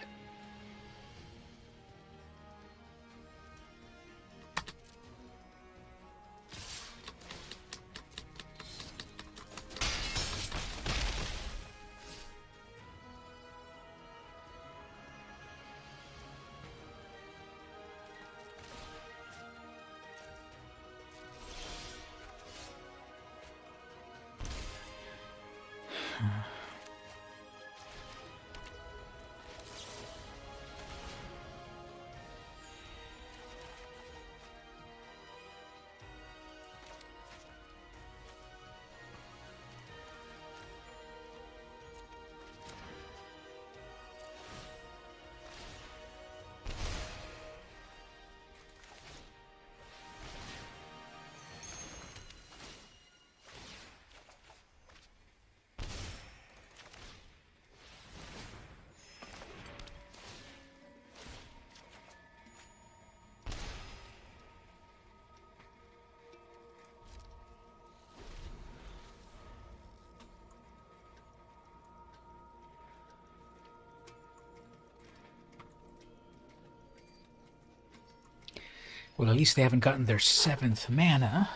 Well, at least they haven't gotten their 7th mana.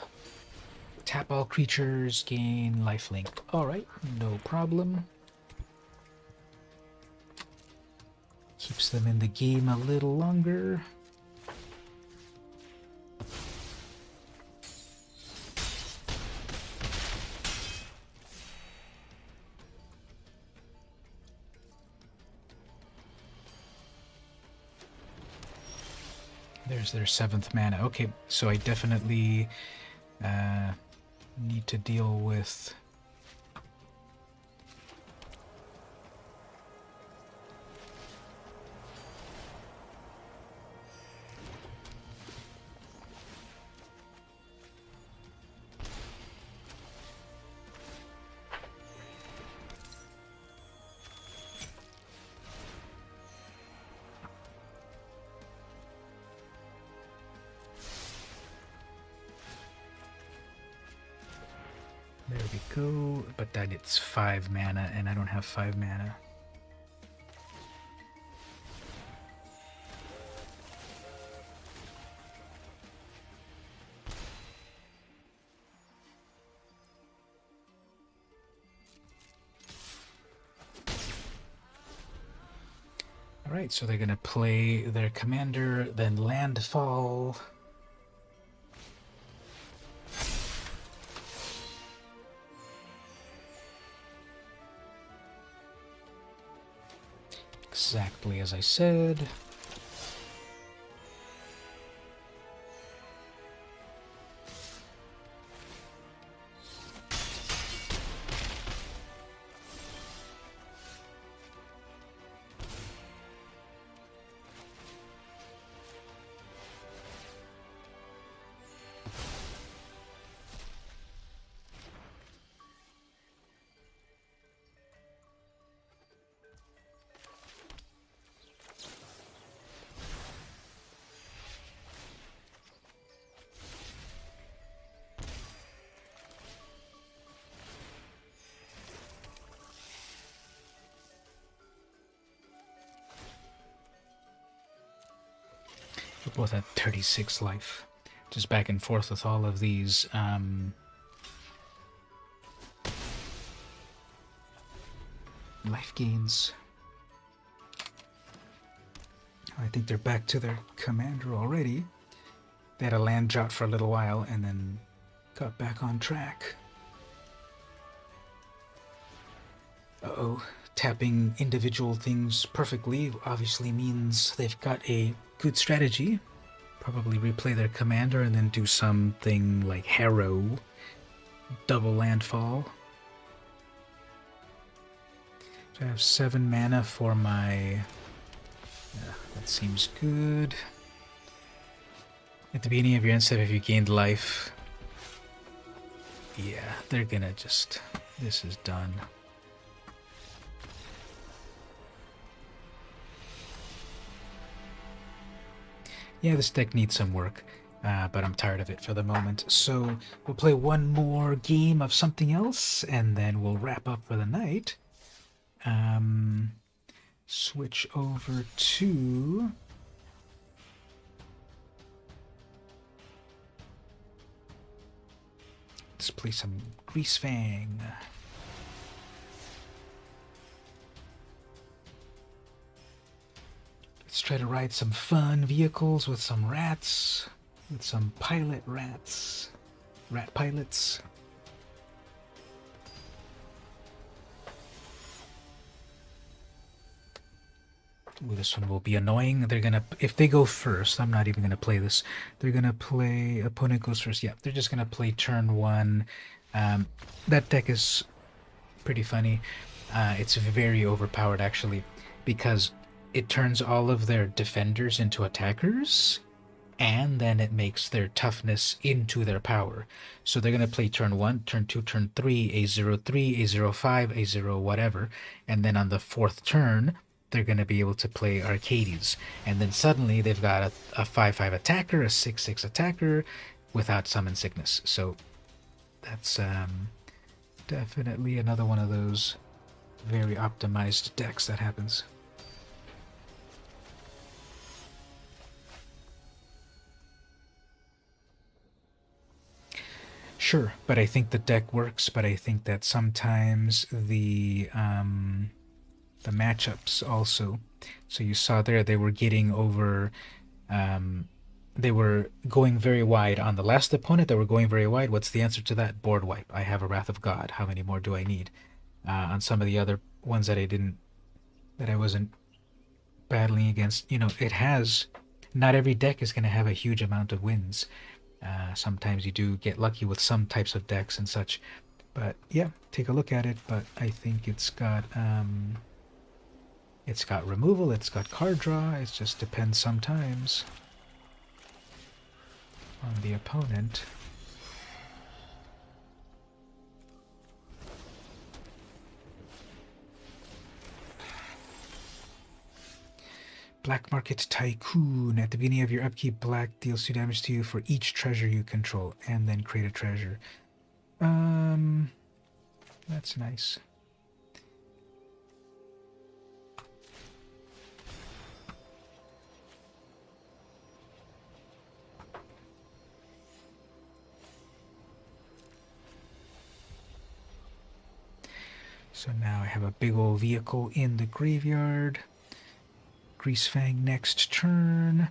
Tap all creatures, gain lifelink. Alright, no problem. Keeps them in the game a little longer. There's their 7th mana. Okay, so I definitely need to deal with... There we go, but that it's 5 mana, and I don't have 5 mana. Alright, so they're gonna play their commander, then landfall. Exactly as I said. both at 36 life. Just back and forth with all of these life gains. I think they're back to their commander already. They had a land drought for a little while and then got back on track. Uh-oh. Tapping individual things perfectly obviously means they've got a good strategy. Probably replay their commander and then do something like Harrow. Double landfall. So I have 7 mana for my... that seems good. At the beginning of your end step, if you gained life... yeah, they're gonna just... this is done. Yeah, this deck needs some work, but I'm tired of it for the moment. So we'll play one more game of something else, and then we'll wrap up for the night. Switch over to... let's play some Greasefang. Let's try to ride some fun vehicles with some rats, with some pilot rats, rat pilots. Ooh, this one will be annoying. They're gonna, if they go first, I'm not even gonna play this. They're gonna play, opponent goes first. Yeah, they're just gonna play turn 1. That deck is pretty funny. It's very overpowered actually, because it turns all of their defenders into attackers, and then it makes their toughness into their power. So they're going to play turn 1, turn 2, turn 3, A0 3, A0 5, A0 whatever, and then on the 4th turn, they're going to be able to play Arcades. And then suddenly they've got a 5-5 attacker, a 6-6 attacker, without summon sickness. So that's definitely another one of those very optimized decks that happens. Sure, but I think the deck works, but I think that sometimes the matchups also. So you saw there they were getting over, they were going very wide on the last opponent. They were going very wide. What's the answer to that? Board wipe. I have a Wrath of God. How many more do I need? On some of the other ones that I wasn't battling against, you know, it has, not every deck is going to have a huge amount of wins. Sometimes you do get lucky with some types of decks and such. But yeah, take a look at it. But I think it's got removal, it's got card draw. It just depends sometimes on the opponent. Black Market Tycoon. At the beginning of your upkeep, black deals 2 damage to you for each treasure you control, and then create a treasure. That's nice. So now I have a big old vehicle in the graveyard. Greasefang next turn.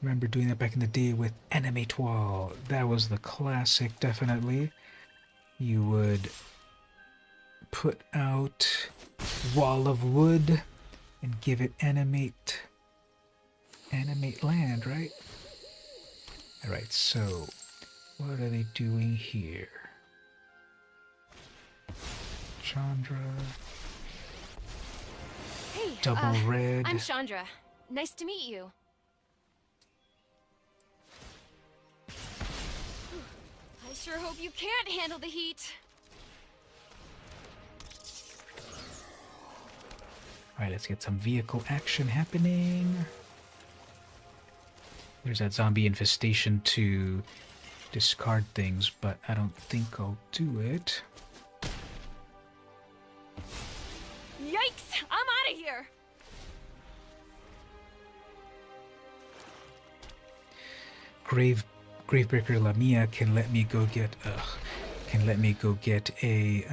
Remember doing that back in the day with Animate Wall. That was the classic, definitely. You would put out Wall of Wood and give it animate land, right? Alright, so what are they doing here? Chandra. Hey, Double red. I'm Chandra. Nice to meet you. I sure hope you can't handle the heat. Alright, let's get some vehicle action happening. There's that zombie infestation to discard things, but I don't think I'll do it. Yikes! I'm out of here! Gravebreaker Lamia can let me go get a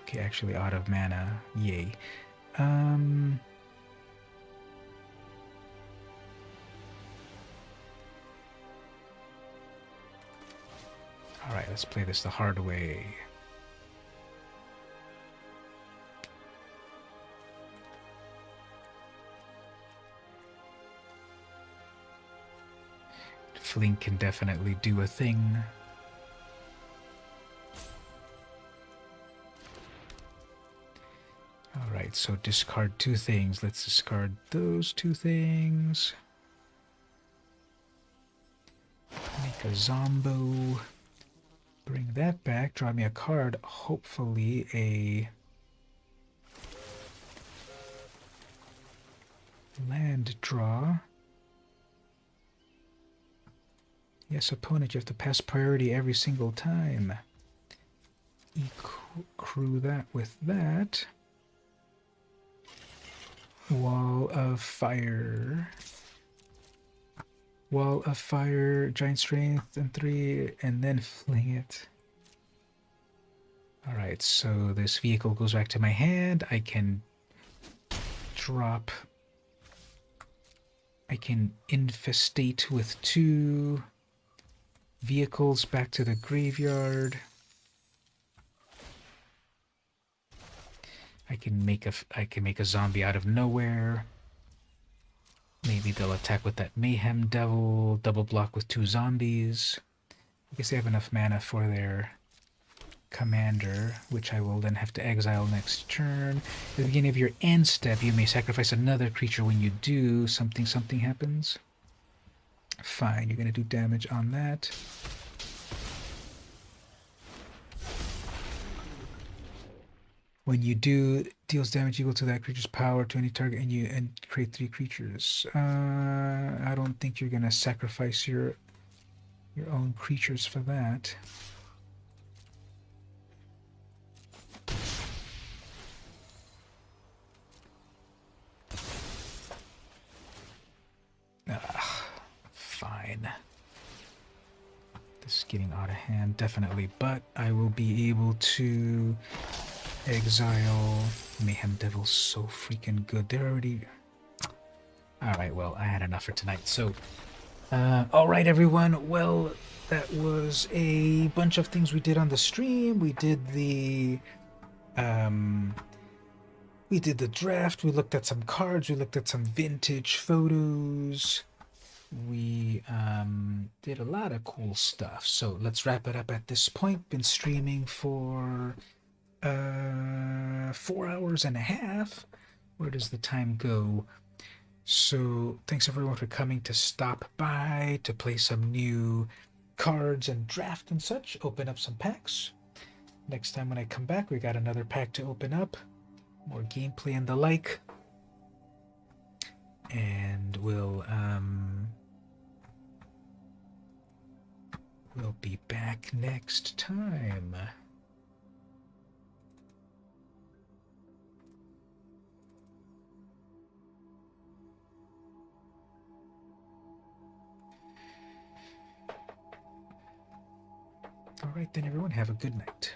okay, actually out of mana. Yay. Alright, let's play this the hard way. Flink can definitely do a thing. Alright, so discard 2 things. Let's discard those 2 things. Make a Zombo. Bring that back. Draw me a card. Hopefully a land draw. Yes, opponent, you have to pass priority every single time. Crew that with that. Wall of Fire. Wall of Fire, Giant Strength, and 3, and then fling it. Alright, so this vehicle goes back to my hand. I can drop... I can infestate with 2 vehicles back to the graveyard. I can make a zombie out of nowhere. Maybe they'll attack with that Mayhem Devil, double block with 2 zombies. I guess they have enough mana for their commander, which I will then have to exile next turn. At the beginning of your end step, you may sacrifice another creature. When you do, something happens. Fine, you're going to do damage on that. When you do, deals damage equal to that creature's power to any target, and create 3 creatures. I don't think you're gonna sacrifice your own creatures for that. Fine. This is getting out of hand, definitely, but I will be able to exile Mayhem Devil. So freaking good. They're already... Alright, well, I had enough for tonight. So, alright everyone, well, that was a bunch of things we did on the stream. We did the draft, we looked at some cards, we looked at some vintage photos. We did a lot of cool stuff. So let's wrap it up at this point. Been streaming for 4 hours and a half. Where does the time go? So thanks everyone for coming to stop by to play some new cards and draft and such. Open up some packs. Next time when I come back, we got another pack to open up. More gameplay and the like. And we'll be back next time. All right then, everyone, have a good night.